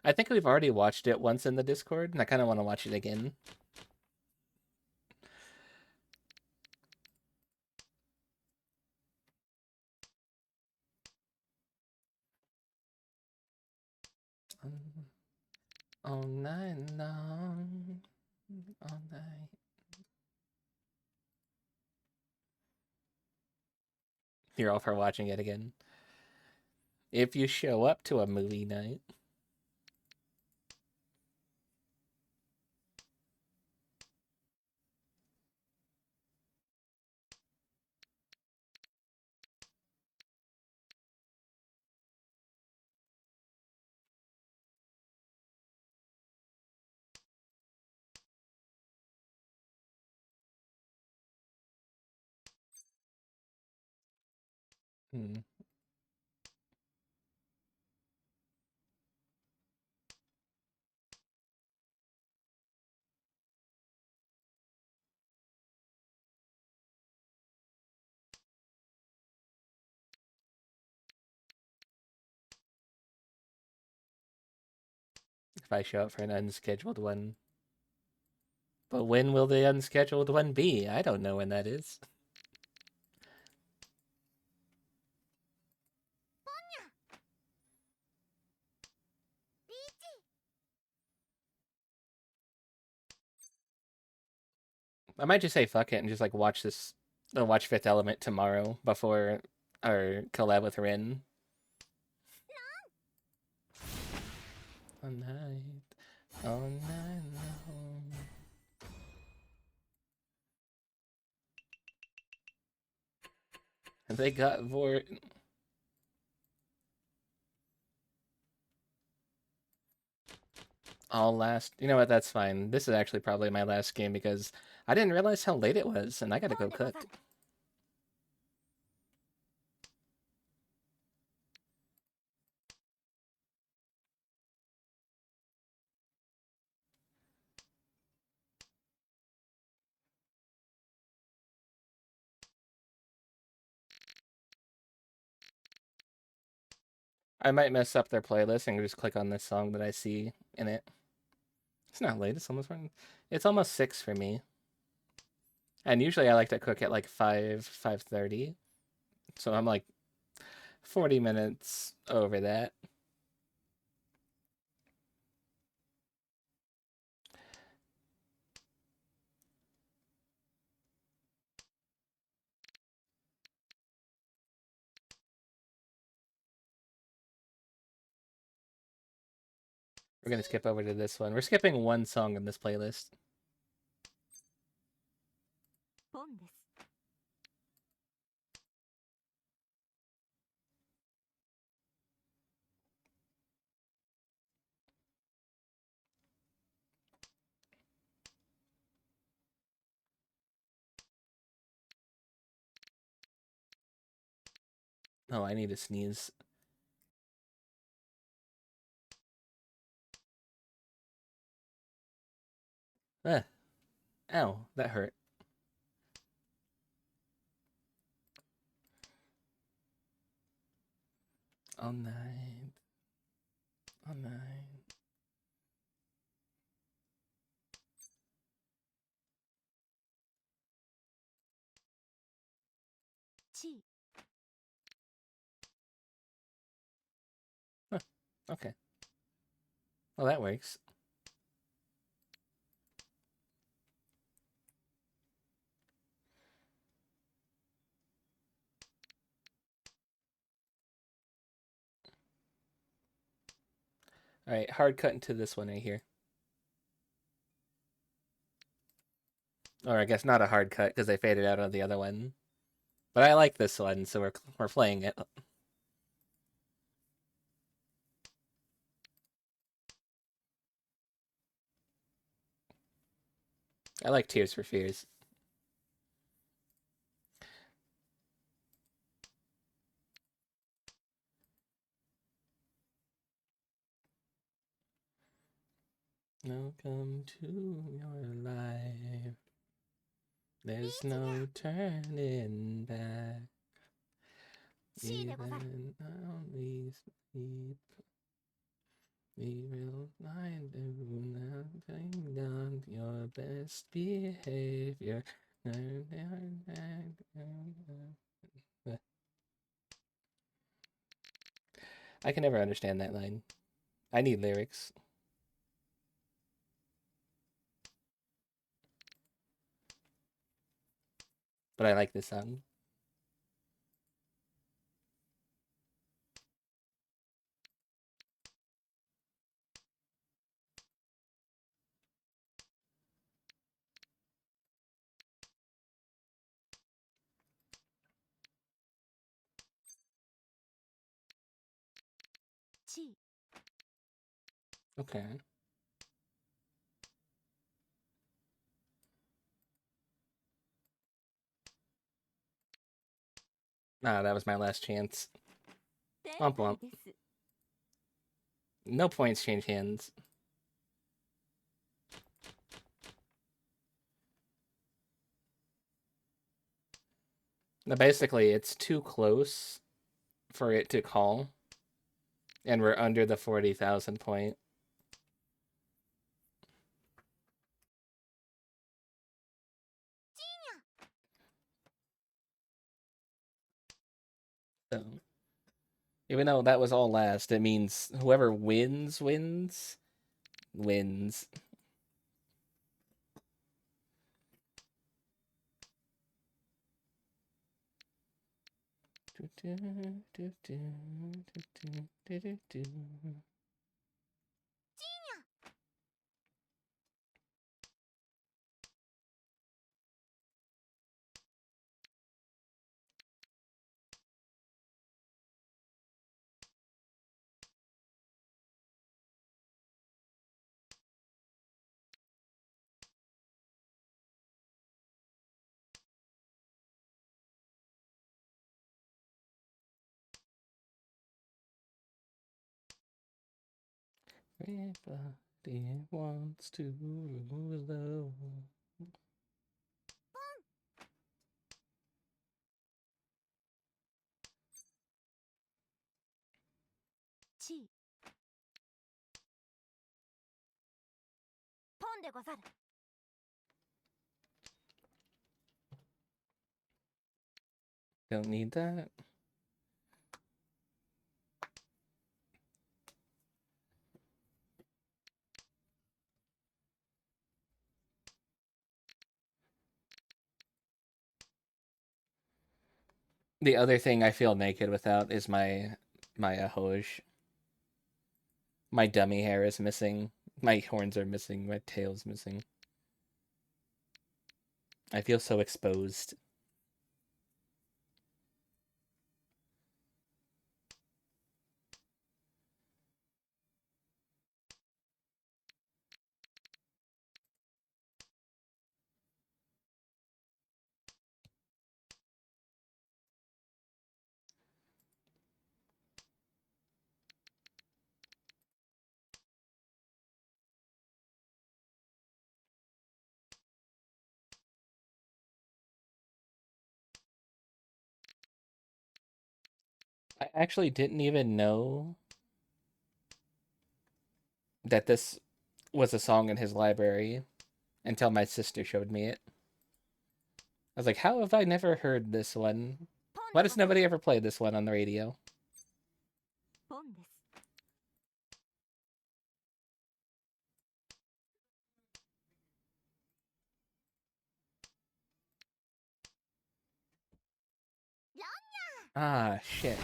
Speaker 2: I think we've already watched it once in the Discord, and I kind of want to watch it again. All night long. All night. You're all for watching it again. If you show up to a movie night. Hmm. If I show up for an unscheduled one. But when will the unscheduled one be? I don't know when that is. I might just say fuck it and just like watch this, watch Fifth Element tomorrow before our collab with Rin. All night, all night long. And they got Vort. All last. You know what? That's fine. This is actually probably my last game because I didn't realize how late it was, and I gotta go cook. I might mess up their playlist and just click on this song that I see in it. It's not late. It's almost one. It's almost 6 for me. And usually I like to cook at like 5:30. So I'm like 40 minutes over that. We're gonna skip over to this one. We're skipping one song in this playlist.
Speaker 3: ポンです。
Speaker 2: Oh, I need to sneeze. Ah, ow, that hurt. All night, all night.
Speaker 3: チー
Speaker 2: Huh, okay. Well, that works. All right, hard cut into this one right here. Or I guess not a hard cut because they faded out on the other one. But I like this one, so we're playing it. I like Tears for Fears. Welcome to your life. There's no turning back.
Speaker 3: チーでござる。
Speaker 2: Even only sleep. We will not do nothing on your best behavior. I can never understand that line. I need lyrics. But I like this song. Okay. Ah, that was my last chance.
Speaker 3: 天
Speaker 2: Womp
Speaker 3: 才
Speaker 2: womp.
Speaker 3: です。
Speaker 2: No points change hands. Now, basically, it's too close for it to call, and we're under the 40,000 point. So, even though that was all last, it means whoever wins. Everybody wants to rule the world.
Speaker 3: チーポンでござる。
Speaker 2: Don't need that. The other thing I feel naked without is my hoj. My dummy hair is missing. My horns are missing. My tail's missing. I feel so exposed. I actually didn't even know that this was a song in his library until my sister showed me it. I was like, how have I never heard this one?
Speaker 3: ポン
Speaker 2: Why
Speaker 3: で
Speaker 2: does
Speaker 3: ござる。
Speaker 2: nobody ever play this one on the radio?
Speaker 3: ポンです。
Speaker 2: Ah, shit.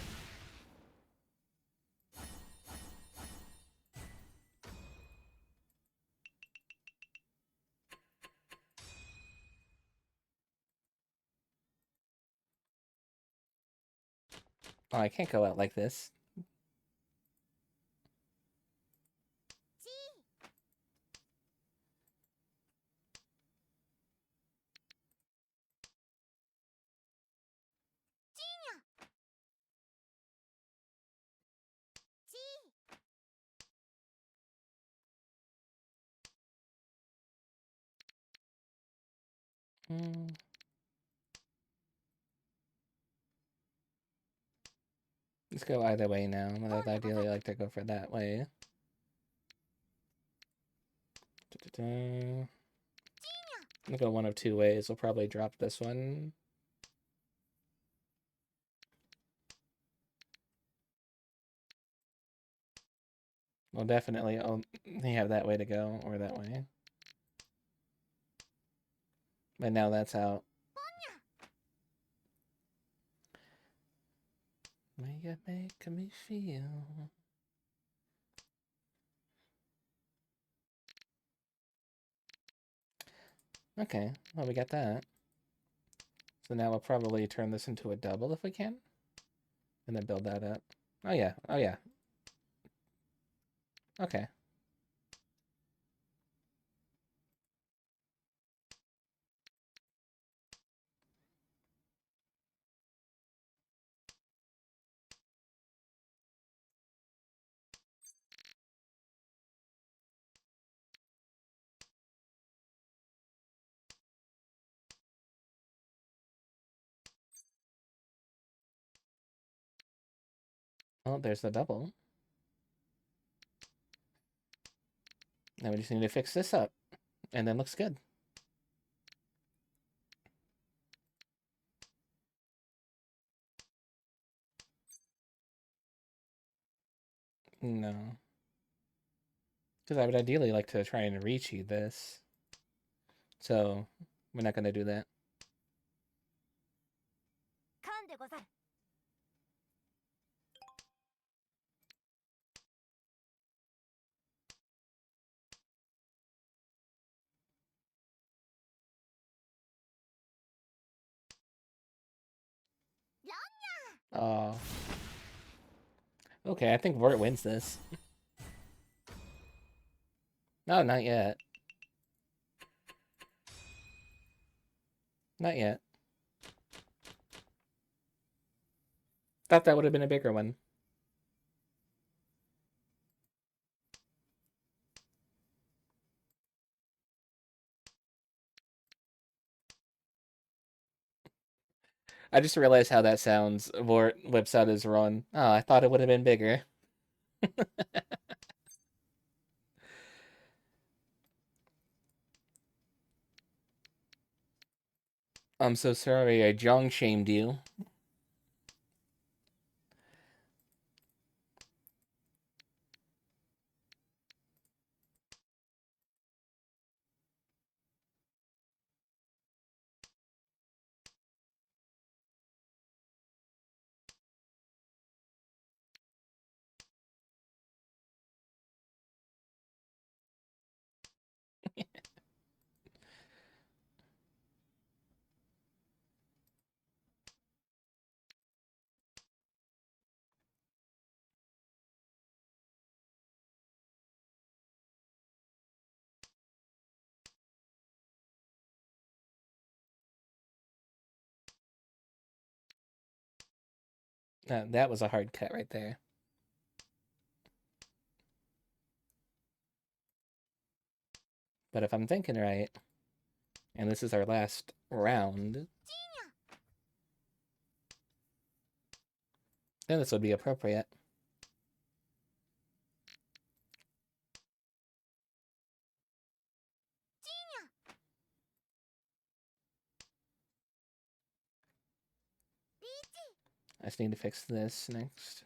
Speaker 2: Oh, I can't go out like this.
Speaker 3: チー
Speaker 2: Hmm. Let's go either way now. I'd ideally like to go for that way. I'm gonna go one of two ways. We'll probably drop this one. Well, definitely only have that way to go, or that way. But now that's out. May you make me feel. Okay, well, we got that. So now we'll probably turn this into a double if we can. And then build that up. Oh, yeah. Oh, yeah. Okay. Oh, there's the double. Now we just need to fix this up, and then looks good. No. Because I would ideally like to try and recheat this. So, we're not going to do that.
Speaker 3: カンでござる。
Speaker 2: Oh. Okay, I think Vort wins this. No, not yet. Not yet. Thought that would have been a bigger one. I just realized how that sounds. Vort whips out his run. Oh, I thought it would have been bigger. I'm so sorry I Jong shamed you. That was a hard cut right there. But if I'm thinking right, and this is our last round, then this would be appropriate. I just need to fix this next.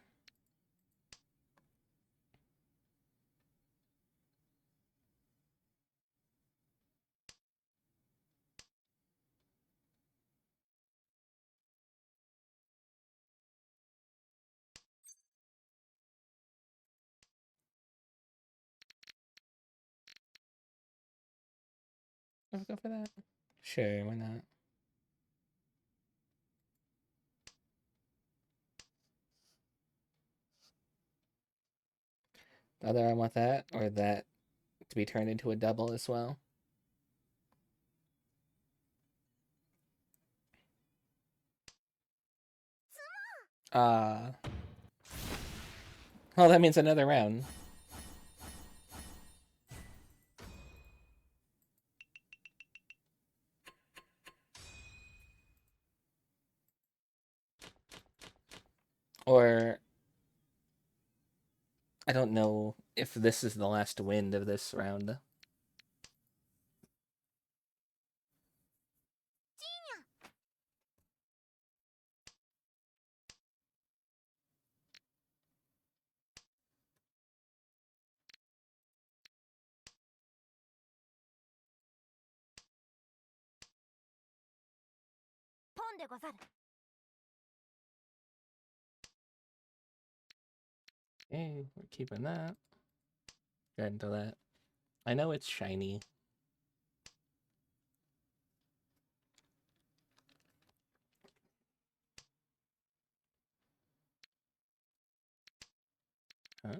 Speaker 2: Let's go for that. Sure, why not? Either I want that or that to be turned into a double as well. Well, that means another round. Or I don't know if this is the last wind of this round. Okay, we're keeping that. Go ahead and do that. I know it's shiny. Huh?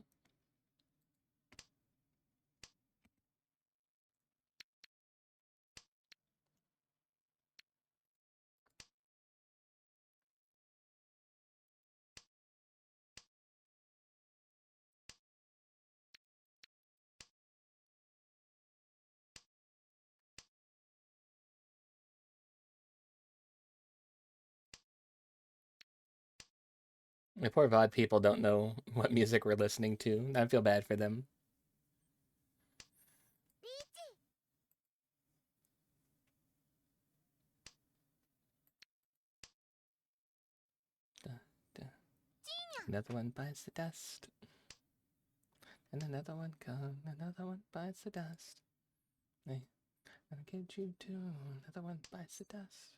Speaker 2: The poor VOD people don't know what music we're listening to. I feel bad for them.
Speaker 3: リーチ
Speaker 2: Another one bites the dust. And another one comes, another one bites the dust. Hey, I'll get you too. Another one bites the dust.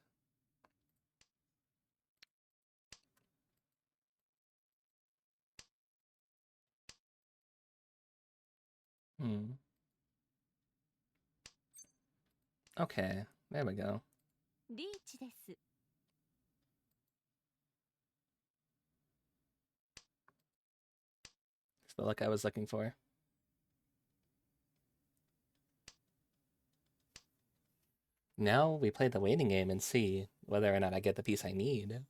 Speaker 2: Okay, there we go.
Speaker 3: リーチです
Speaker 2: It's the look I was looking for. Now we play the waiting game and see whether or not I get the piece I need.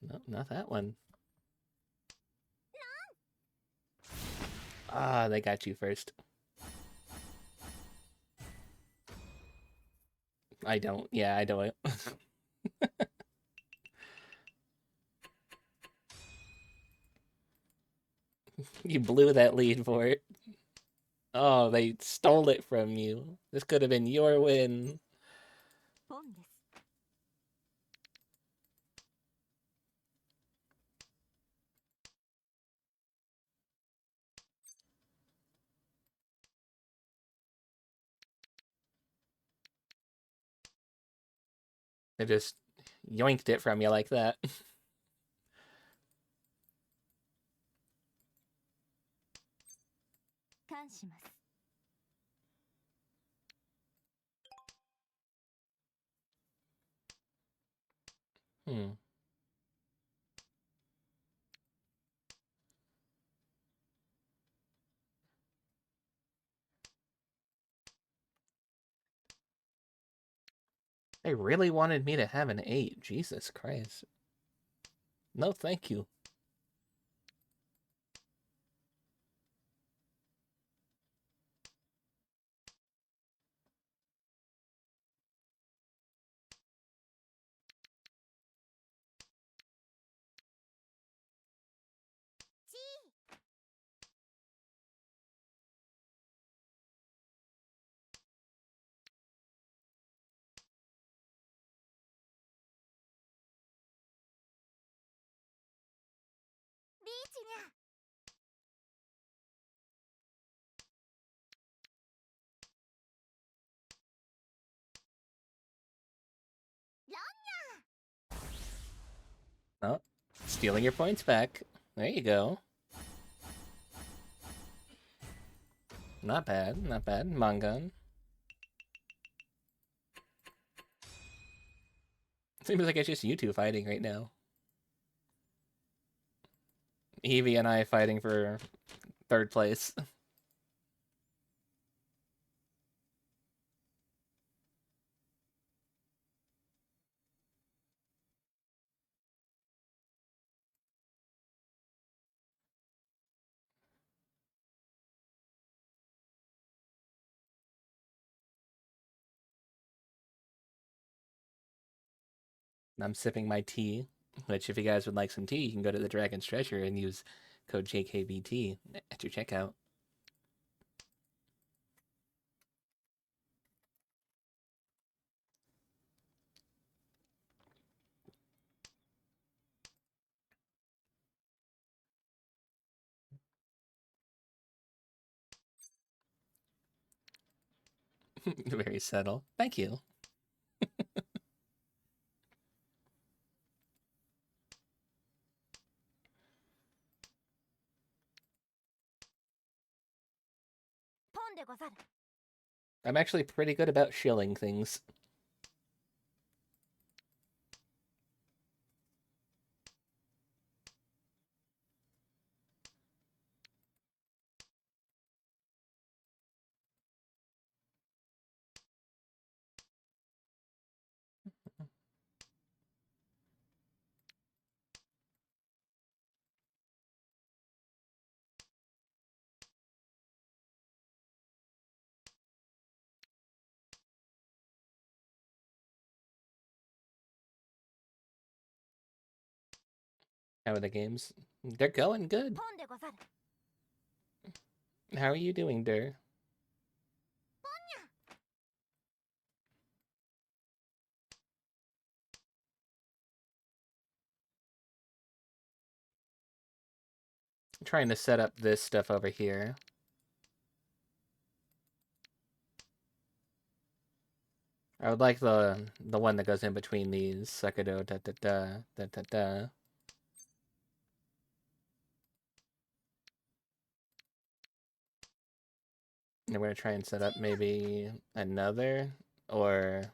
Speaker 2: Nope, not that one. Ah, they got you first. I don't. Yeah, I don't. You blew that lead for it. Oh, they stole it from you. This could have been your win.
Speaker 3: ポンです
Speaker 2: They just yoinked it from you like that.
Speaker 3: 感します
Speaker 2: Hmm. They really wanted me to have an 8. Jesus Christ. No, thank you. Oh, stealing your points back. There you go. Not bad, not bad. Mangan. Seems like it's just you two fighting right now. Evie and I fighting for 3rd place. I'm sipping my tea, which if you guys would like some tea, you can go to the Dragon's Treasure and use code JayKayVT at your checkout. Very subtle. Thank you.
Speaker 3: ポンでござる
Speaker 2: I'm actually pretty good about shilling things. How are the games? They're going good.
Speaker 3: ポンでござる。
Speaker 2: How are you doing, Der? I'm trying to set up this stuff over here. I would like the one that goes in between these. Sakado da da da da da da. And we're gonna try and set up maybe another or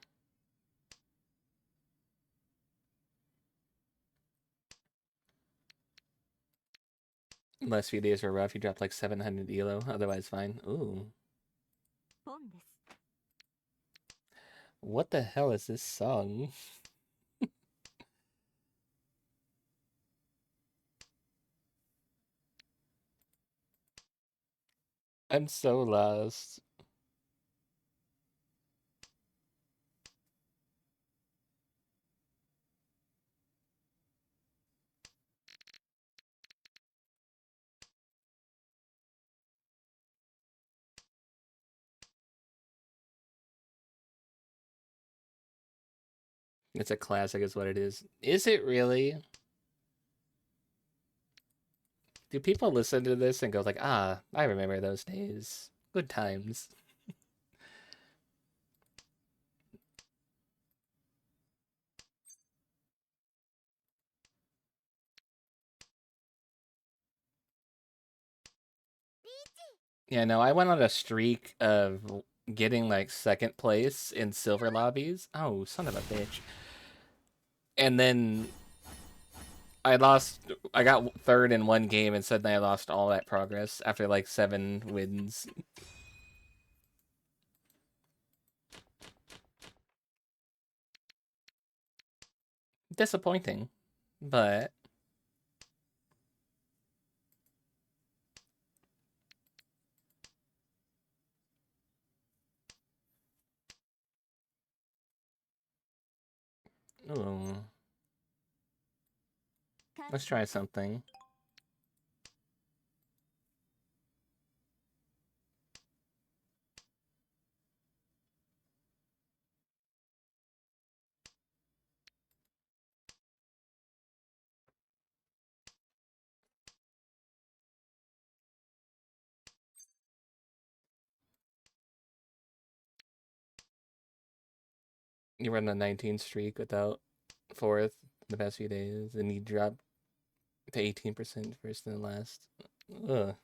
Speaker 2: last few days were rough. You dropped like 700 elo. Otherwise, fine. Ooh,
Speaker 3: ポンです。
Speaker 2: what the hell is this song? I'm so lost. It's a classic, is what it is. Is it really? Do people listen to this and go like, ah, I remember those days. Good times. Yeah, no, I went on a streak of getting like second place in silver lobbies. Oh, son of a bitch. And then I got third in one game and suddenly I lost all that progress after like 7 wins. Disappointing, but ooh. Let's try something. You were on a 19 streak without fourth the past few days, and you dropped to 18% first and last. Ugh.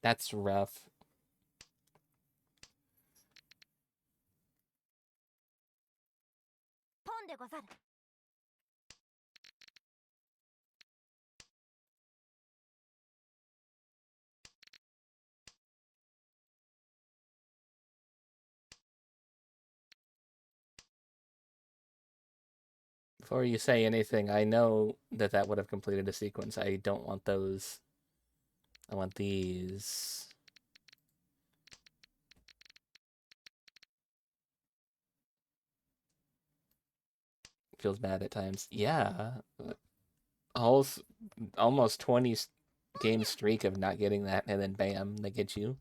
Speaker 2: That's rough.
Speaker 3: ポンでござる。
Speaker 2: Before you say anything, I know that that would have completed a sequence. I don't want those. I want these. Feels bad at times. Yeah. Almost 20 game streak of not getting that, and then bam, they get you.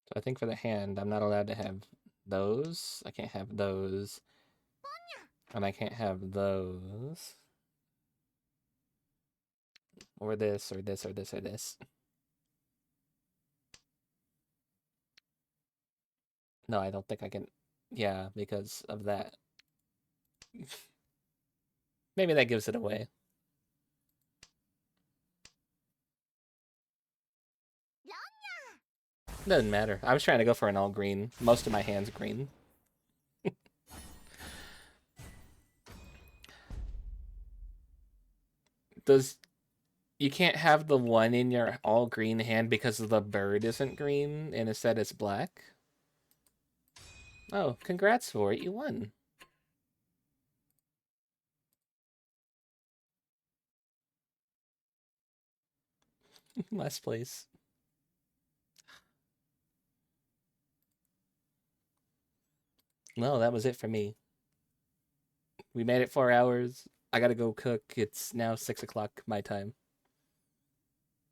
Speaker 2: So I think for the hand, I'm not allowed to have those. I can't have those. And I can't have those. Or this, or this, or this, or this. No, I don't think I can. Yeah, because of that. Maybe that gives it away. Doesn't matter. I was trying to go for an all green. Most of my hand's green. Does you can't have the one in your all green hand because the bird isn't green and instead it's black? Oh, congrats for it. You won. Last place. Well, that was it for me. We made it 4 hours. I gotta go cook. It's now 6 o'clock my time.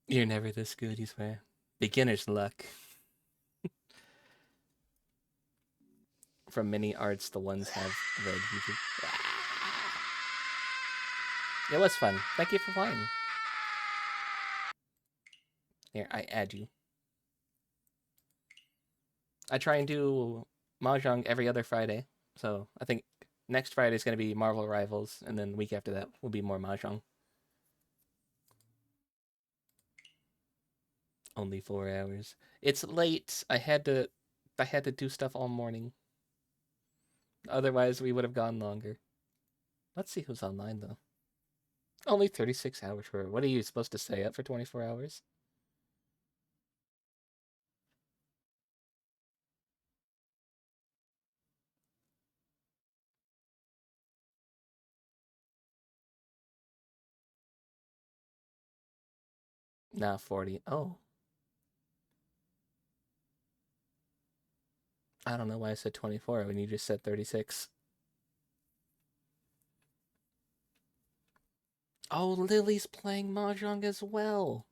Speaker 2: You're never this good, you swear. Beginner's luck. From many arts, the ones have read YouTube. It was fun. Thank you for playing. Here, I add you. I try and do Mahjong every other Friday. So I think next Friday is going to be Marvel Rivals, and then the week after that will be more Mahjong. Only 4 hours. It's late. I had to do stuff all morning. Otherwise, we would have gone longer. Let's see who's online though. Only 36 hours for. What are you supposed to stay up for 24 hours? Nah, 40. Oh. I don't know why I said 24 when you just said 36. Oh, Lily's playing Mahjong as well.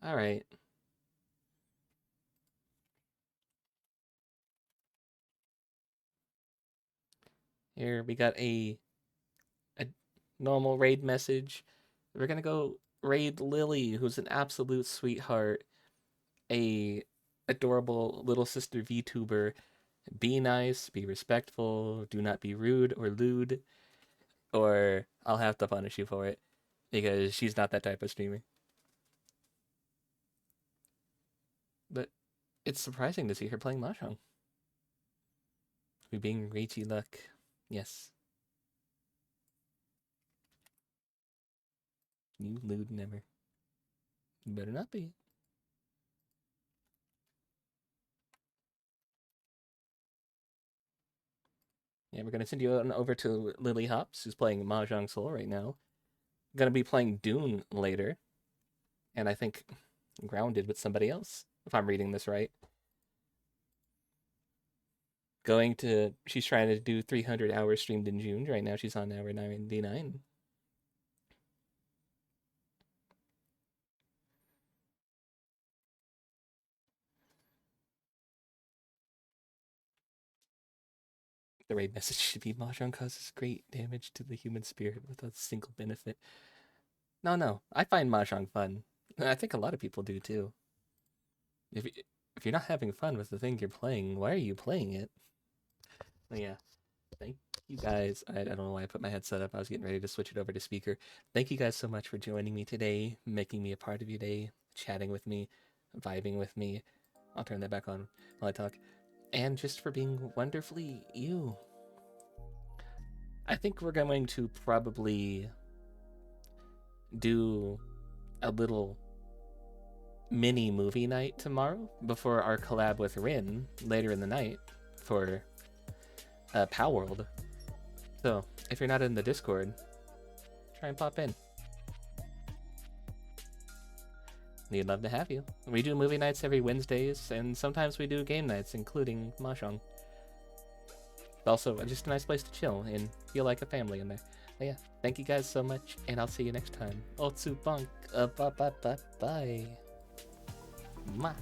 Speaker 2: All right. Here we got a normal raid message. We're gonna go raid Lily, who's an absolute sweetheart, a adorable little sister VTuber. Be nice, be respectful, do not be rude or lewd, or I'll have to punish you for it because she's not that type of streamer. But it's surprising to see her playing Mahjong. We being ragey luck. Yes. You lewd never. You better not be. Yeah, we're gonna send you on over to Lily Hops, who's playing Mahjong Soul right now. Gonna be playing Dune later, and I think Grounded with somebody else, if I'm reading this right. She's trying to do 300 hours streamed in June. Right now she's on hour 99. The raid message should be Mahjong causes great damage to the human spirit without a single benefit. No, I find Mahjong fun. I think a lot of people do too. If you're not having fun with the thing you're playing, why are you playing it? But yeah, thank you guys. I don't know why I put my headset up. I was getting ready to switch it over to speaker. Thank you guys so much for joining me today, making me a part of your day, chatting with me, vibing with me. I'll turn that back on while I talk. And just for being wonderfully you. I think we're going to probably do a little mini movie night tomorrow before our collab with Rin later in the night for Pow World. So if you're not in the Discord, try and pop in. We'd love to have you. We do movie nights every Wednesdays, and sometimes we do game nights, including Mahjong. Also, just a nice place to chill and feel like a family in there. But yeah, thank you guys so much, and I'll see you next time. Otsu Bunk, bye. Mwah.